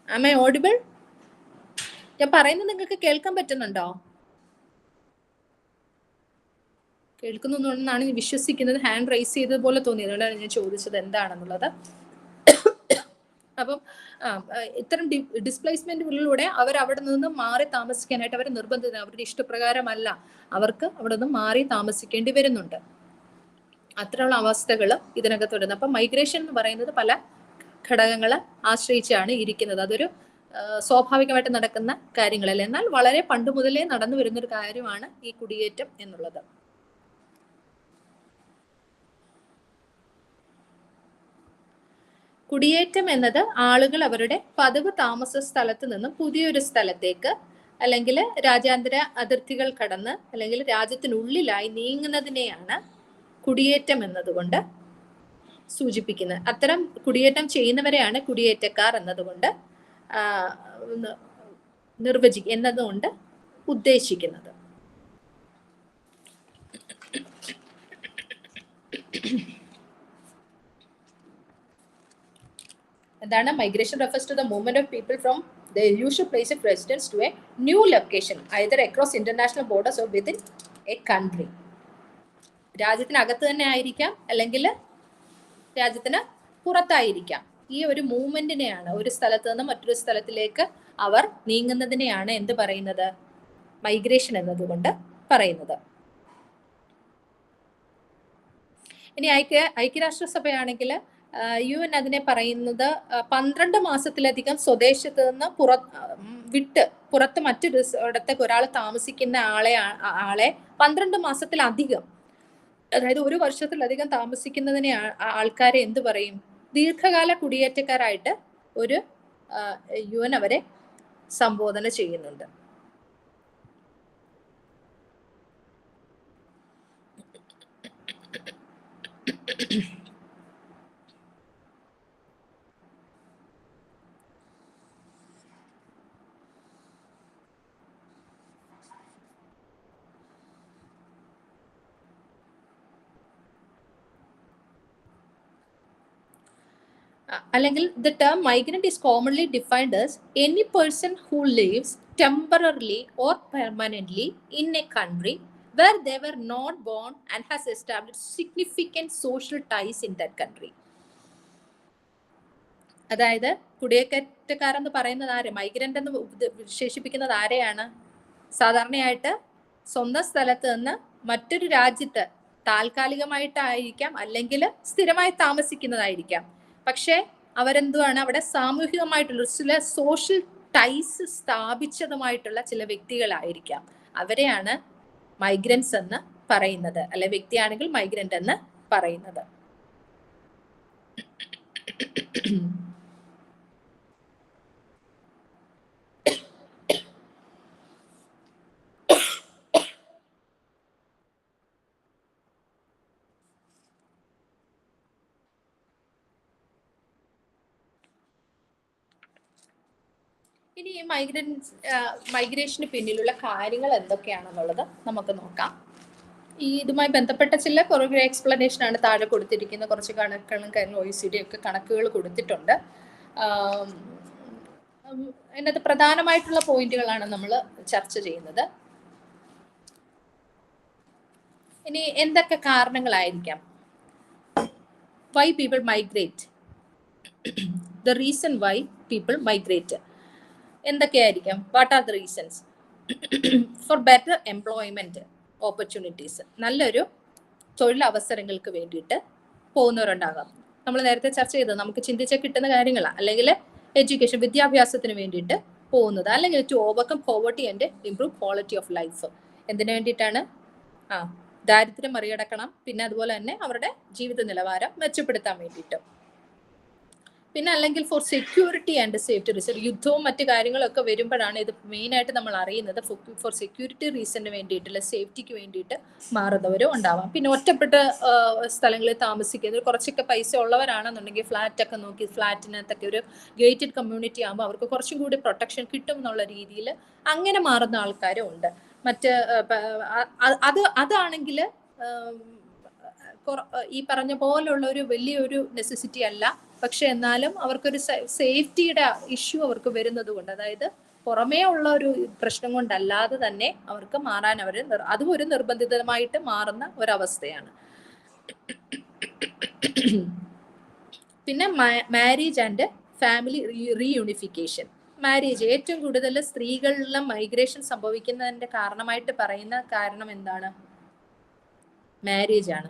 S1: Am I audible? ഞാൻ പറയുന്നത് നിങ്ങൾക്ക് കേൾക്കാൻ പറ്റുന്നുണ്ടോ? കേൾക്കുന്നു എന്നാണ് ഞാൻ വിശ്വസിക്കുന്നത്. ഹാൻഡ് റൈസ് ചെയ്തതുപോലെ തോന്നിയത്, അതുകൊണ്ടാണ് ഞാൻ ചോദിച്ചത് എന്താണെന്നുള്ളത്. അപ്പം ഇത്തരം ഡിസ്പ്ലേസ്മെന്റുകളിലൂടെ അവർ അവിടെ നിന്ന് മാറി താമസിക്കാനായിട്ട് അവർ നിർബന്ധിത, അവരുടെ ഇഷ്ടപ്രകാരമല്ല, അവർക്ക് അവിടെ നിന്ന് മാറി താമസിക്കേണ്ടി വരുന്നുണ്ട്. അത്തരമുള്ള അവസ്ഥകൾ ഇതിനകത്ത് വരുന്നത്. അപ്പം മൈഗ്രേഷൻ എന്ന് പറയുന്നത് പല ഘടകങ്ങളെ ആശ്രയിച്ചാണ് ഇരിക്കുന്നത്. അതൊരു സ്വാഭാവികമായിട്ട് നടക്കുന്ന കാര്യങ്ങളല്ല, എന്നാൽ വളരെ പണ്ട് മുതലേ നടന്നു വരുന്നൊരു കാര്യമാണ് ഈ കുടിയേറ്റം എന്നുള്ളത്. കുടിയേറ്റം എന്നത് ആളുകൾ അവരുടെ പതിവ് താമസ സ്ഥലത്ത് നിന്നും പുതിയൊരു സ്ഥലത്തേക്ക് അല്ലെങ്കിൽ രാജ്യാന്തര അതിർത്തികൾ കടന്ന് അല്ലെങ്കിൽ രാജ്യത്തിനുള്ളിലായി നീങ്ങുന്നതിനെയാണ് കുടിയേറ്റം എന്നതുകൊണ്ട് സൂചിപ്പിക്കുന്നത്. അത്തരം കുടിയേറ്റം ചെയ്യുന്നവരെയാണ് കുടിയേറ്റക്കാർ എന്നതുകൊണ്ട് എന്നതുകൊണ്ട് ഉദ്ദേശിക്കുന്നത്. എന്താണ് migration? Refers to the movement of people from the usual place of residence to a new location, either across international borders or within a country. രാജ്യത്തിനകത്ത് തന്നെ ആയിരിക്കാം, അല്ലെങ്കിൽ രാജ്യത്തിന് പുറത്തായിരിക്കാം. ഈ ഒരു മൂവ്മെന്റിനെയാണ്, ഒരു സ്ഥലത്ത് നിന്ന് മറ്റൊരു സ്ഥലത്തിലേക്ക് അവർ നീങ്ങുന്നതിനെയാണ് എന്ത് പറയുന്നത്? മൈഗ്രേഷൻ എന്നതുകൊണ്ട് പറയുന്നത്. ഇനി ഐക്യരാഷ്ട്രസഭയാണെങ്കിൽ UN അതിനെ പറയുന്നത് 12 മാസത്തിലധികം സ്വദേശത്ത് നിന്ന് പുറത്ത് മറ്റൊരു ഇടത്തേക്ക് ഒരാൾ താമസിക്കുന്ന ആളെ 12 മാസത്തിലധികം, അതായത് 1 വർഷത്തിലധികം താമസിക്കുന്നതിനെ ആൾക്കാരെ എന്ത് പറയും? ദീർഘകാല കുടിയേറ്റക്കാരായിട്ട് ഒരു UN അവരെ സംബോധന ചെയ്യുന്നുണ്ട്. അല്ലെങ്കിൽ the term migrant is commonly defined as any person who lives temporarily or permanently in a country where they were not born and has established significant social ties in that country. അതായത് കുടിയേറ്റക്കാരെന്ന് പറയുന്നത് ആരെ? Migrant എന്ന് വിശേഷിപ്പിക്കുന്നത് ആരെയാണ്? സാധാരണയായിട്ട് സ്വന്തം സ്ഥലത്ത് നിന്ന് മറ്റൊരു രാജ്യത്ത് താൽക്കാലികമായിട്ടായിരിക്കാം, അല്ലെങ്കിൽ സ്ഥിരമായി താമസിക്കുന്നതായിരിക്കാം. പക്ഷെ അവരെന്തുവാണ്? അവിടെ സാമൂഹികമായിട്ടുള്ള ചില സോഷ്യൽ ടൈസ് സ്ഥാപിച്ചതുമായിട്ടുള്ള ചില വ്യക്തികളായിരിക്കാം. അവരെയാണ് മൈഗ്രൻസ് എന്ന് പറയുന്നത്, അല്ലെ വ്യക്തിയാണെങ്കിൽ മൈഗ്രന്റ് എന്ന് പറയുന്നത്. ഇനി ഈ മൈഗ്രേഷന് പിന്നിലുള്ള കാര്യങ്ങൾ എന്തൊക്കെയാണെന്നുള്ളത് നമുക്ക് നോക്കാം. ഇതുമായി ബന്ധപ്പെട്ട ചില കുറേ എക്സ്പ്ലനേഷൻ ആണ് താഴെ കൊടുത്തിരിക്കുന്ന. കുറച്ച് കണക്കുകളും കാര്യങ്ങളും OECD ഒക്കെ കണക്കുകൾ കൊടുത്തിട്ടുണ്ട്. അതിനകത്ത് പ്രധാനമായിട്ടുള്ള പോയിന്റുകളാണ് നമ്മൾ ചർച്ച ചെയ്യുന്നത്. ഇനി എന്തൊക്കെ കാരണങ്ങളായിരിക്കാം? Why people migrate, the reason why people migrate എന്തൊക്കെയായിരിക്കാം? What are the reasons? For better employment opportunities, നല്ലൊരു തൊഴിലവസരങ്ങൾക്ക് വേണ്ടിയിട്ട് പോകുന്നവരുണ്ടാകാം. നമ്മൾ നേരത്തെ ചർച്ച ചെയ്തത് നമുക്ക് ചിന്തിച്ചാൽ കിട്ടുന്ന കാര്യങ്ങളാണ്. അല്ലെങ്കിൽ എഡ്യൂക്കേഷൻ, വിദ്യാഭ്യാസത്തിന് വേണ്ടിയിട്ട് പോകുന്നത്, അല്ലെങ്കിൽ to overcome poverty and improve quality of life. എന്തിനു വേണ്ടിയിട്ടാണ്? ദാരിദ്ര്യം മറികടക്കണം, പിന്നെ അതുപോലെ തന്നെ അവരുടെ ജീവിത നിലവാരം മെച്ചപ്പെടുത്താൻ വേണ്ടിയിട്ട്. പിന്നെ അല്ലെങ്കിൽ for security and safety reason, യുദ്ധവും മറ്റു കാര്യങ്ങളൊക്കെ വരുമ്പോഴാണ് ഇത് മെയിനായിട്ട് നമ്മൾ അറിയുന്നത്. ഫോർ സെക്യൂരിറ്റി റീസണിന് വേണ്ടിയിട്ടുള്ള സേഫ്റ്റിക്ക് വേണ്ടിയിട്ട് മാറുന്നവരും ഉണ്ടാവാം. പിന്നെ ഒറ്റപ്പെട്ട സ്ഥലങ്ങളിൽ താമസിക്കുന്നത്, കുറച്ചൊക്കെ പൈസ ഉള്ളവരാണെന്നുണ്ടെങ്കിൽ ഫ്ലാറ്റൊക്കെ നോക്കി ഫ്ലാറ്റിനകത്തൊക്കെ ഒരു ഗേറ്റഡ് കമ്മ്യൂണിറ്റി ആകുമ്പോൾ അവർക്ക് കുറച്ചും കൂടി പ്രൊട്ടക്ഷൻ കിട്ടും എന്നുള്ള രീതിയിൽ അങ്ങനെ മാറുന്ന ആൾക്കാരും ഉണ്ട്. അതാണെങ്കിൽ ഈ പറഞ്ഞ പോലുള്ള ഒരു വലിയൊരു നെസസിറ്റി അല്ല, പക്ഷെ എന്നാലും അവർക്കൊരു സേഫ്റ്റിയുടെ ഇഷ്യൂ അവർക്ക് വരുന്നത് കൊണ്ട്, അതായത് പുറമേ ഉള്ള ഒരു പ്രശ്നം കൊണ്ടല്ലാതെ തന്നെ അവർക്ക് മാറാൻ അതും ഒരു നിർബന്ധിതമായിട്ട് മാറുന്ന ഒരവസ്ഥയാണ്. പിന്നെ marriage and family reunification. Marriage, ഏറ്റവും കൂടുതൽ സ്ത്രീകളിലും മൈഗ്രേഷൻ സംഭവിക്കുന്നതിന്റെ കാരണമായിട്ട് പറയുന്ന കാരണം എന്താണ്? മാരേജ് ആണ്.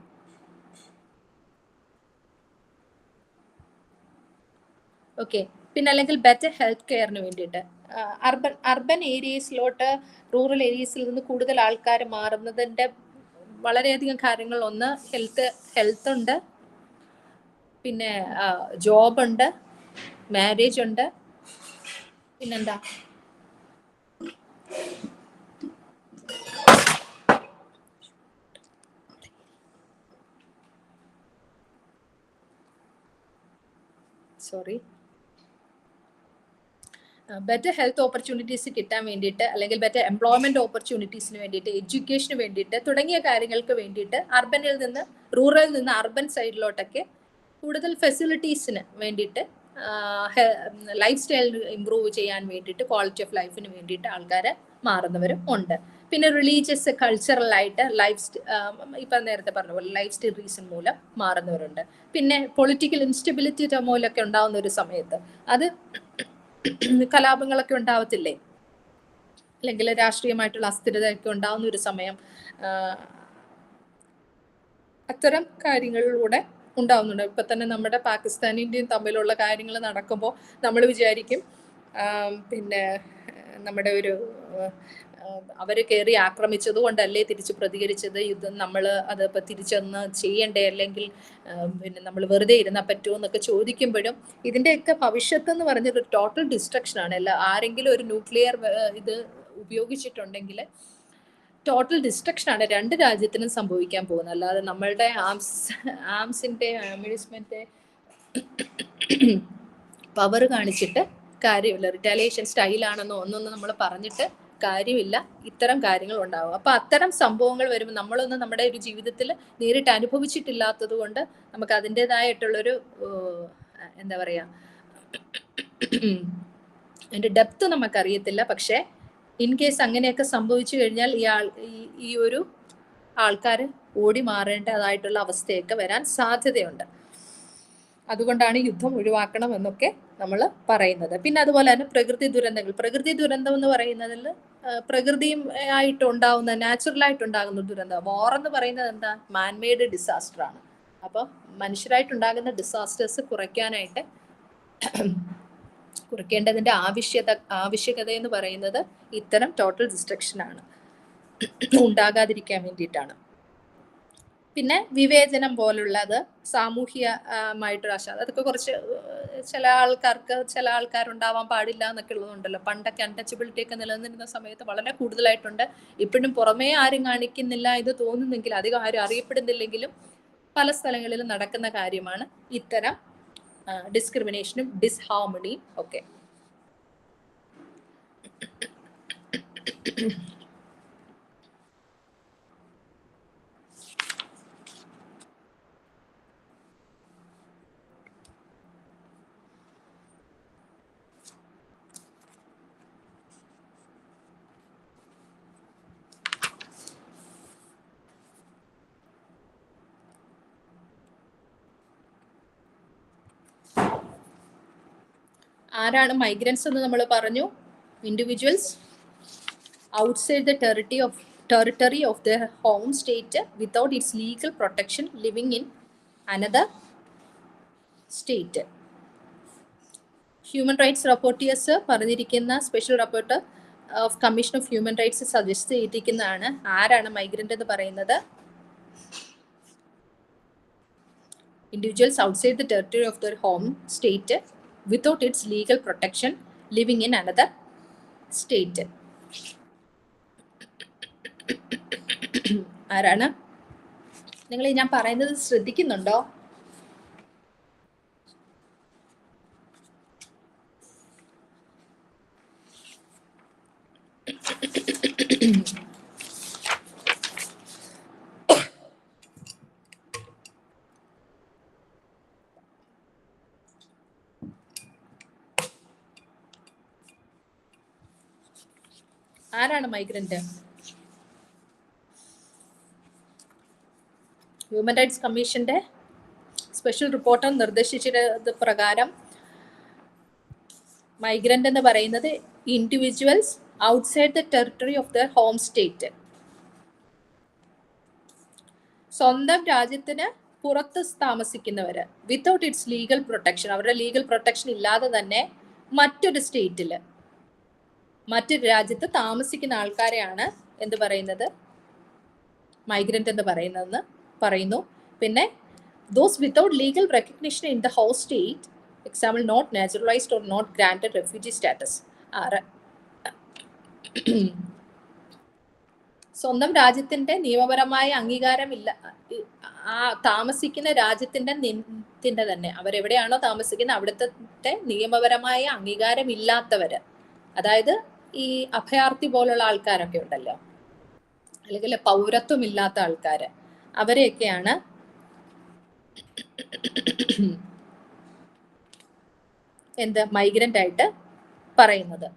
S1: ഓക്കെ. പിന്നെ അല്ലെങ്കിൽ ബെറ്റർ ഹെൽത്ത് കെയറിന് വേണ്ടിയിട്ട് അർബൻ ഏരിയസിലോട്ട് റൂറൽ ഏരിയസിൽ നിന്ന് കൂടുതൽ ആൾക്കാർ മാറുന്നതിൻ്റെ വളരെയധികം കാര്യങ്ങൾ. ഒന്ന് ഹെൽത്ത് ഉണ്ട്, പിന്നെ ജോബ് ഉണ്ട്, മാരേജ് ഉണ്ട്, പിന്നെന്താ ബെറ്റർ ഹെൽത്ത് ഓപ്പർച്യൂണിറ്റീസ് കിട്ടാൻ വേണ്ടിയിട്ട്, അല്ലെങ്കിൽ ബെറ്റർ എംപ്ലോയ്മെന്റ് ഓപ്പർച്യൂണിറ്റീസിന് വേണ്ടിയിട്ട്, എഡ്യൂക്കേഷന് വേണ്ടിയിട്ട്, തുടങ്ങിയ കാര്യങ്ങൾക്ക് വേണ്ടിയിട്ട് റൂറലിൽ നിന്ന് അർബൻ സൈഡിലോട്ടൊക്കെ കൂടുതൽ ഫെസിലിറ്റീസിന് വേണ്ടിയിട്ട് ലൈഫ് സ്റ്റൈൽ ഇമ്പ്രൂവ് ചെയ്യാൻ വേണ്ടിയിട്ട്, ക്വാളിറ്റി ഓഫ് ലൈഫിന് വേണ്ടിയിട്ട് ആൾക്കാർ മാറുന്നവരും ഉണ്ട്. പിന്നെ റിലീജിയസ് കൾച്ചറൽ ആയിട്ട് ഇപ്പം നേരത്തെ പറഞ്ഞ പോലെ ലൈഫ് സ്റ്റൈൽ റീസൺ മൂലം മാറുന്നവരുണ്ട്. പിന്നെ പൊളിറ്റിക്കൽ ഇൻസ്റ്റബിലിറ്റി മൂലമൊക്കെ ഉണ്ടാവുന്ന ഒരു സമയത്ത് അത് കലാപങ്ങളൊക്കെ ഉണ്ടാവത്തില്ലേ, അല്ലെങ്കിൽ രാഷ്ട്രീയമായിട്ടുള്ള അസ്ഥിരതയൊക്കെ ഉണ്ടാവുന്ന ഒരു സമയം, അത്തരം കാര്യങ്ങളിലൂടെ ഉണ്ടാവുന്നുണ്ട്. ഇപ്പൊ തന്നെ നമ്മുടെ പാകിസ്ഥാനും ഇന്ത്യയും തമ്മിലുള്ള കാര്യങ്ങൾ നടക്കുമ്പോൾ നമ്മൾ വിചാരിക്കും പിന്നെ നമ്മുടെ ഒരു അവർ കയറി ആക്രമിച്ചത് കൊണ്ടല്ലേ തിരിച്ച് പ്രതികരിച്ചത്, യുദ്ധം നമ്മൾ അതിപ്പോൾ തിരിച്ചൊന്ന് ചെയ്യണ്ടേ, അല്ലെങ്കിൽ പിന്നെ നമ്മൾ വെറുതെ ഇരുന്നാൽ പറ്റുമോ എന്നൊക്കെ ചോദിക്കുമ്പോഴും ഇതിൻ്റെയൊക്കെ ഭവിഷ്യത്ത് എന്ന് പറഞ്ഞത് ടോട്ടൽ ഡിസ്ട്രക്ഷൻ ആണ്. ആരെങ്കിലും ഒരു ന്യൂക്ലിയർ ഇത് ഉപയോഗിച്ചിട്ടുണ്ടെങ്കിൽ ടോട്ടൽ ഡിസ്ട്രക്ഷൻ ആണ് രണ്ട് രാജ്യത്തിനും സംഭവിക്കാൻ പോകുന്നത്. അല്ലാതെ നമ്മളുടെ ആംസിന്റെ അമ്യൂസ്മെന്റ് പവർ കാണിച്ചിട്ട് കാര്യമില്ല. റിറ്റാലിയേഷൻ സ്റ്റൈലാണെന്നോ ഒന്നൊന്നും നമ്മൾ പറഞ്ഞിട്ട് കാര്യമില്ല. ഇത്തരം കാര്യങ്ങൾ ഉണ്ടാവും. അപ്പൊ അത്തരം സംഭവങ്ങൾ വരുമ്പോൾ നമ്മളൊന്നും നമ്മുടെ ഒരു ജീവിതത്തിൽ നേരിട്ട് അനുഭവിച്ചിട്ടില്ലാത്തത് കൊണ്ട് നമുക്ക് അതിൻ്റെതായിട്ടുള്ളൊരു എന്താ പറയാ, അതിന്റെ ഡെപ്ത് നമുക്കറിയത്തില്ല. പക്ഷെ ഇൻ കേസ് അങ്ങനെയൊക്കെ സംഭവിച്ചു കഴിഞ്ഞാൽ ഈ ഒരു ആൾക്കാർ ഓടി മാറേണ്ടതായിട്ടുള്ള അവസ്ഥയൊക്കെ വരാൻ സാധ്യതയുണ്ട്. അതുകൊണ്ടാണ് യുദ്ധം ഒഴിവാക്കണം എന്നൊക്കെ നമ്മൾ പറയുന്നത്. പിന്നെ അതുപോലെ തന്നെ പ്രകൃതി ദുരന്തങ്ങൾ. പ്രകൃതി ദുരന്തം എന്ന് പറയുന്നതിൽ പ്രകൃതിയും ആയിട്ടുണ്ടാകുന്ന നാച്ചുറലായിട്ടുണ്ടാകുന്ന ദുരന്തം. വാർ എന്ന് പറയുന്നത് എന്താ, മാൻമെയ്ഡ് ഡിസാസ്റ്റർ ആണ്. അപ്പോൾ മനുഷ്യരായിട്ടുണ്ടാകുന്ന ഡിസാസ്റ്റേഴ്സ് കുറയ്ക്കേണ്ടതിന്റെ ആവശ്യകത എന്ന് പറയുന്നത് ഇത്തരം ടോട്ടൽ ഡിസ്ട്രക്ഷൻ ആണ്, ഉണ്ടാകാതിരിക്കാൻ വേണ്ടിയിട്ടാണ്. പിന്നെ വിവേചനം പോലുള്ളത്, സാമൂഹികമായിട്ടുള്ള അതൊക്കെ കുറച്ച് ചില ആൾക്കാരുണ്ടാവാൻ പാടില്ല എന്നൊക്കെ ഉള്ളതുണ്ടല്ലോ. പണ്ടൊക്കെ അൺടച്ചബിലിറ്റി ഒക്കെ നിലനിന്നിരുന്ന സമയത്ത് വളരെ കൂടുതലായിട്ടുണ്ട്. ഇപ്പോഴും പുറമേ ആരും കാണിക്കുന്നില്ല ഇത് തോന്നുന്നെങ്കിൽ, അധികം ആരും അറിയപ്പെടുന്നില്ലെങ്കിലും പല സ്ഥലങ്ങളിലും നടക്കുന്ന കാര്യമാണ് ഇത്തരം ഡിസ്ക്രിമിനേഷനും ഡിസ്ഹാർമണിയും ഒക്കെ. ആരാണ് മൈഗ്രൻസ് എന്ന് നമ്മൾ പറഞ്ഞു? Individuals outside the territory of the home state without its legal protection living in another state. Human rights rapporteurs പറഞ്ഞിരിക്കുന്ന special report of commission of human rights suggest ചെയ്തിരിക്കുന്നതാണ് ആരാണ് മൈഗ്രന്റ് എന്ന് പറയുന്നത്. Individuals outside the territory of their home state without its legal protection living in another state. ആരാണ്? നിങ്ങൾ ഞാൻ പറയുന്നത് ശ്രദ്ധിക്കുന്നുണ്ടോ? ആരാണ് മൈഗ്രന്റ്? ഹ്യൂമൻ റൈറ്റ്സ് കമ്മീഷന്റെ സ്പെഷ്യൽ റിപ്പോർട്ട് നിർദ്ദേശിച്ചത് പ്രകാരം മൈഗ്രന്റ് എന്ന് പറയുന്നത് individuals outside the territory of the home state, സ്വന്തം രാജ്യത്തിന് പുറത്ത് താമസിക്കുന്നവര്, വിത്തൗട്ട് ഇറ്റ്സ് ലീഗൽ പ്രൊട്ടക്ഷൻ, അവരുടെ ലീഗൽ പ്രൊട്ടക്ഷൻ ഇല്ലാതെ തന്നെ മറ്റൊരു സ്റ്റേറ്റില് മറ്റൊരു രാജ്യത്ത് താമസിക്കുന്ന ആൾക്കാരെയാണ് എന്ത് പറയുന്നത്, മൈഗ്രന്റ് എന്ന് പറയുന്നതെന്ന് പറയുന്നു. പിന്നെ those without legal recognition in the host state, example not naturalised or not granted refugee status. സ്വന്തം രാജ്യത്തിന്റെ നിയമപരമായ അംഗീകാരമില്ല, ആ താമസിക്കുന്ന രാജ്യത്തിന്റെ തന്നെ അവരെവിടെയാണോ താമസിക്കുന്നത് അവിടുത്തെ നിയമപരമായ അംഗീകാരമില്ലാത്തവര്, അതായത് ഈ അഭയാർത്ഥി പോലുള്ള ആൾക്കാരൊക്കെ ഉണ്ടല്ലോ, അല്ലെങ്കിൽ പൗരത്വം ഇല്ലാത്ത ആൾക്കാര്, അവരെയൊക്കെയാണ് എന്ത് മൈഗ്രന്റ് ആയിട്ട് പറയുന്നത്.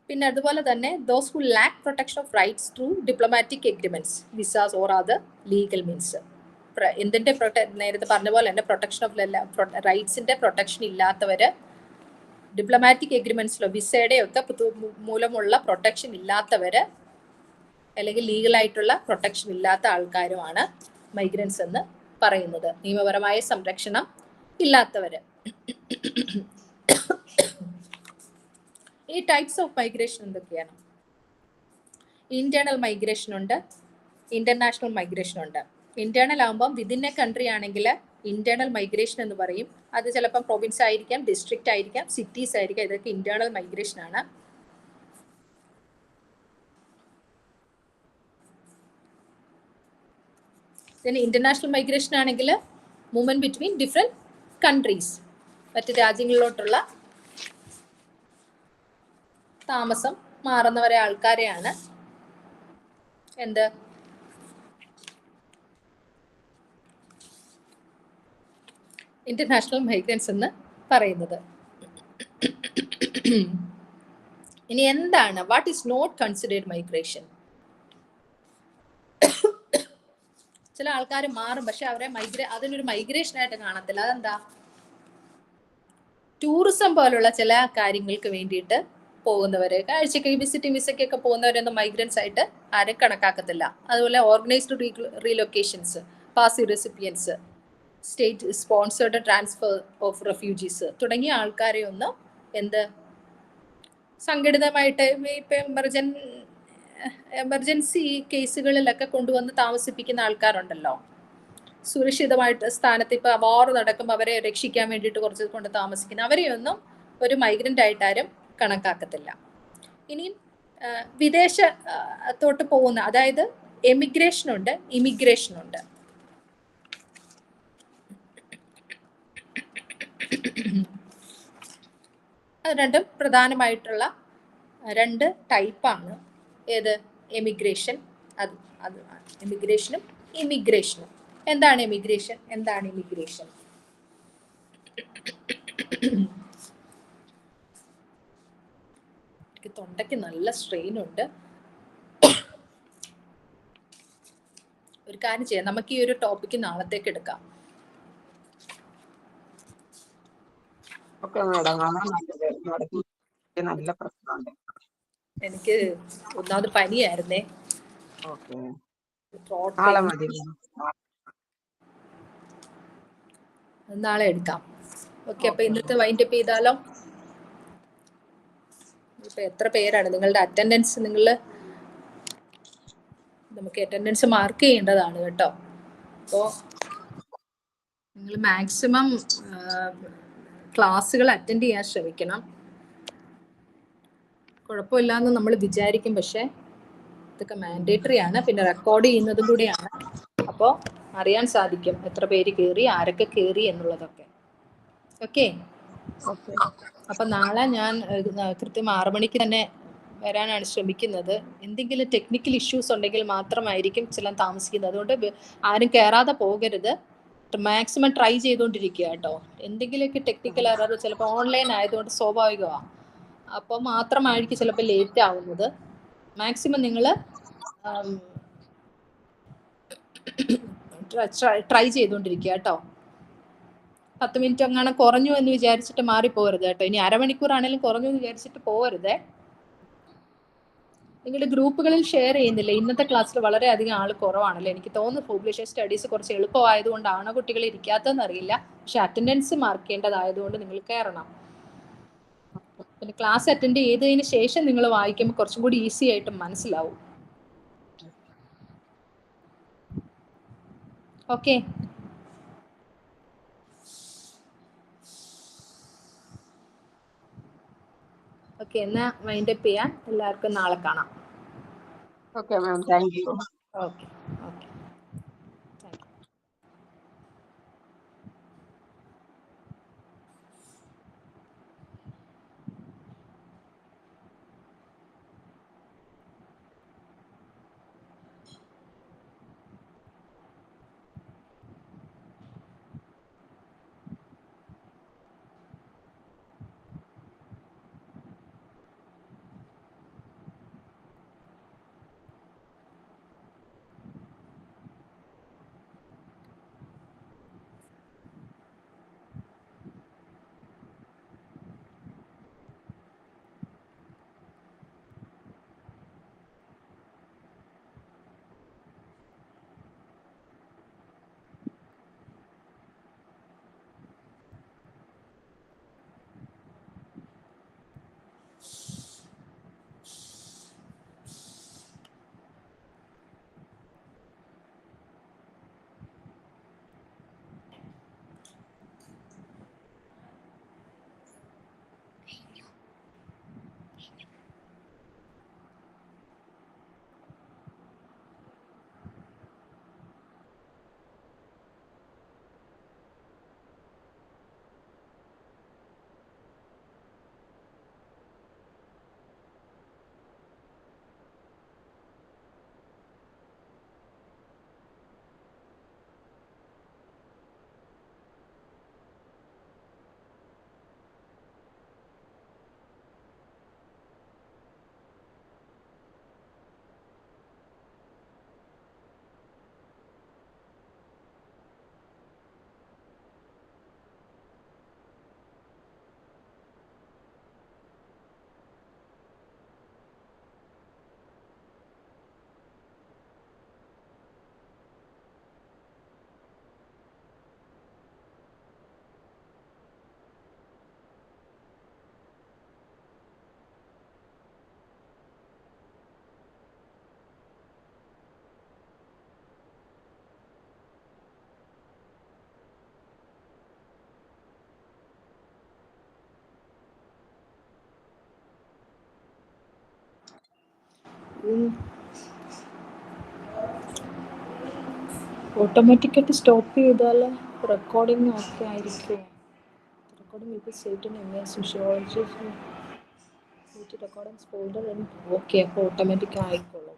S1: പിന്നെ അതുപോലെ തന്നെ those who lack protection of rights through diplomatic agreements, visas or other legal means. എന്തിന്റെ നേരത്തെ പറഞ്ഞ പോലെ തന്നെ പ്രൊട്ടക്ഷൻ ഓഫ് റൈറ്റ്സിന്റെ പ്രൊട്ടക്ഷൻ ഇല്ലാത്തവര്, ഡിപ്ലോമാറ്റിക് എഗ്രിമെന്റ്സിലോ വിസയുടെ ഒക്കെ മൂലമുള്ള പ്രൊട്ടക്ഷൻ ഇല്ലാത്തവര്, അല്ലെങ്കിൽ ലീഗലായിട്ടുള്ള പ്രൊട്ടക്ഷൻ ഇല്ലാത്ത ആൾക്കാരുമാണ് മൈഗ്രൻസ് എന്ന് പറയുന്നത്. നിയമപരമായ സംരക്ഷണം ഇല്ലാത്തവര്. ഈ ടൈപ്സ് ഓഫ് മൈഗ്രേഷൻ എന്തൊക്കെയാണ്? ഇന്റേണൽ മൈഗ്രേഷൻ ഉണ്ട്, ഇന്റർനാഷണൽ മൈഗ്രേഷൻ ഉണ്ട്. ഇന്റേണൽ ആകുമ്പം വിതിൻ എ കൺട്രി ആണെങ്കിൽ ഇന്റേണൽ മൈഗ്രേഷൻ എന്ന് പറയും. അത് ചിലപ്പം പ്രൊവിൻസ് ആയിരിക്കാം, ഡിസ്ട്രിക്റ്റ് ആയിരിക്കാം, സിറ്റീസ് ആയിരിക്കാം. ഇതൊക്കെ ഇന്റേണൽ മൈഗ്രേഷൻ ആണ്. പിന്നെ ഇന്റർനാഷണൽ മൈഗ്രേഷൻ ആണെങ്കിൽ മൂവ്മെന്റ് ബിറ്റ്വീൻ ഡിഫറെന്റ് കൺട്രീസ്, മറ്റ് രാജ്യങ്ങളിലോട്ടുള്ള താമസം മാറുന്നവരെ ആൾക്കാരെയാണ് എന്ത് ഇന്റർനാഷണൽ മൈഗ്രൻസ് എന്ന് പറയുന്നത്. ഇനി എന്താണ് what is not considered migration? ചില ആൾക്കാർ മാറും, പക്ഷെ അവരെ അതിനൊരു മൈഗ്രേഷൻ ആയിട്ട് കാണത്തില്ല. അതെന്താ? ടൂറിസം പോലുള്ള ചില കാര്യങ്ങൾക്ക് വേണ്ടിയിട്ട് പോകുന്നവര്, കാഴ്ചക്ക് വിസിറ്റിംഗ് വിസയ്ക്കൊക്കെ പോകുന്നവരൊന്നും മൈഗ്രൻസ് ആയിട്ട് ആരും കണക്കാക്കത്തില്ല. അതുപോലെ organised relocations, passive recipients, state sponsored transfer of refugees തുടങ്ങിയ ആൾക്കാരെ ഒന്നും എന്ത് സംഘടിതമായിട്ട് ഇപ്പൊ എമർജൻസി കേസുകളിലൊക്കെ കൊണ്ടുവന്ന് താമസിപ്പിക്കുന്ന ആൾക്കാരുണ്ടല്ലോ, സുരക്ഷിതമായിട്ട് സ്ഥാനത്ത്. ഇപ്പൊ വാർ നടക്കുമ്പോൾ അവരെ രക്ഷിക്കാൻ വേണ്ടിയിട്ട് കുറച്ച് കൊണ്ട് താമസിക്കുന്ന അവരെയൊന്നും ഒരു മൈഗ്രന്റ് ആയിട്ട് ആരും കണക്കാക്കത്തില്ല. ഇനി വിദേശത്തോട്ട് പോകുന്ന, അതായത് എമിഗ്രേഷൻ ഉണ്ട്, ഇമിഗ്രേഷൻ ഉണ്ട്. അത് രണ്ടും പ്രധാനമായിട്ടുള്ള രണ്ട് ടൈപ്പാണ്. ഏത്? എമിഗ്രേഷൻ, അത് എമിഗ്രേഷനും ഇമിഗ്രേഷനും. എന്താണ് എമിഗ്രേഷൻ, എന്താണ് ഇമിഗ്രേഷൻ? എനിക്ക് തൊണ്ടയ്ക്ക് നല്ല സ്ട്രെയിൻ ഉണ്ട്. ഒരു കാര്യം ചെയ്യാം, നമുക്ക് ഈ ഒരു ടോപ്പിക്ക് നാളത്തേക്ക് എടുക്കാം.
S5: നല്ല പ്രശ്നമുണ്ട്.
S1: എനിക്ക് ഒന്നാമത് പനിയായിരുന്നേ.
S5: നാളെ മതി.
S1: നാളെ എടുക്കാം. ഓക്കെ, അപ്പൊ ഇന്നത്തെ വൈൻഡപ്പ് ചെയ്താലോ? ഇപ്പൊ എത്ര പേരാണ് നിങ്ങളുടെ അറ്റൻഡൻസ്? നമുക്ക് അറ്റൻഡൻസ് മാർക്ക് ചെയ്യേണ്ടതാണ് കേട്ടോ. അപ്പോൾ നിങ്ങൾ മാക്സിമം ക്ലാസ്സുകൾ അറ്റൻഡ് ചെയ്യാൻ ശ്രമിക്കണം. കുഴപ്പമില്ലാന്ന് നമ്മൾ വിചാരിക്കും, പക്ഷെ ഇതൊക്കെ മാൻഡേറ്ററി ആണ്. പിന്നെ റെക്കോർഡ് ചെയ്യുന്നതും കൂടിയാണ്. അപ്പോൾ അറിയാൻ സാധിക്കും എത്ര പേര് കയറി, ആരൊക്കെ കയറി എന്നുള്ളതൊക്കെ. ഓക്കെ, അപ്പൊ നാളെ ഞാൻ കൃത്യം 6 മണിക്ക് തന്നെ വരാനാണ് ശ്രമിക്കുന്നത്. എന്തെങ്കിലും ടെക്നിക്കൽ ഇഷ്യൂസ് ഉണ്ടെങ്കിൽ മാത്രമായിരിക്കും ചില താമസിക്കുന്നത്. അതുകൊണ്ട് ആരും കയറാതെ പോകരുത്. മാക്സിമം ട്രൈ ചെയ്തുകൊണ്ടിരിക്കുക കേട്ടോ. എന്തെങ്കിലുമൊക്കെ ടെക്നിക്കൽ എറർ, ചിലപ്പോൾ ഓൺലൈൻ ആയതുകൊണ്ട് സ്വാഭാവികമാണ്, അപ്പോൾ മാത്രമായിരിക്കും ചിലപ്പോൾ ലേറ്റ് ആവുന്നത്. മാക്സിമം നിങ്ങൾ ട്രൈ ചെയ്തുകൊണ്ടിരിക്കുക കേട്ടോ. 10 മിനിറ്റ് അങ്ങനെ കുറഞ്ഞു എന്ന് വിചാരിച്ചിട്ട് മാറിപ്പോകരുത് കേട്ടോ. ഇനി അരമണിക്കൂറാണെങ്കിലും കുറഞ്ഞു എന്ന് വിചാരിച്ചിട്ട് പോകരുതേ. നിങ്ങളുടെ ഗ്രൂപ്പുകളിൽ ഷെയർ ചെയ്യുന്നില്ല. ഇന്നത്തെ ക്ലാസ്സിൽ വളരെയധികം ആൾ കുറവാണല്ലോ. എനിക്ക് തോന്നുന്നു പോപ്പുലേഷൻ സ്റ്റഡീസ് കുറച്ച് എളുപ്പമായതുകൊണ്ടാണോ കുട്ടികൾ ഇരിക്കാത്തതെന്ന് അറിയില്ല. പക്ഷെ അറ്റൻഡൻസ് മാർക്ക് ചെയ്യേണ്ടതായതുകൊണ്ട് നിങ്ങൾ കയറണം. പിന്നെ ക്ലാസ് അറ്റൻഡ് ചെയ്തതിന് ശേഷം നിങ്ങൾ വായിക്കുമ്പോൾ കുറച്ചും കൂടി ഈസി ആയിട്ട് മനസ്സിലാവും. ഓക്കെ, ഓക്കെ, എന്നാ വൈൻഡപ്പ് ചെയ്യാൻ. എല്ലാവർക്കും നാളെ കാണാം.
S5: Okay ma'am, thank you.
S1: Okay, okay. ഓട്ടോമാറ്റിക്കായിട്ട് സ്റ്റോപ്പ് ചെയ്താൽ റെക്കോർഡിംഗ് ഒക്കെ ആയിരിക്കും. Recording will be saved in image physiology recording folder. Okay, അപ്പോൾ ഓട്ടോമാറ്റിക് ആയിക്കോളും.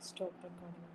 S1: Stop recording.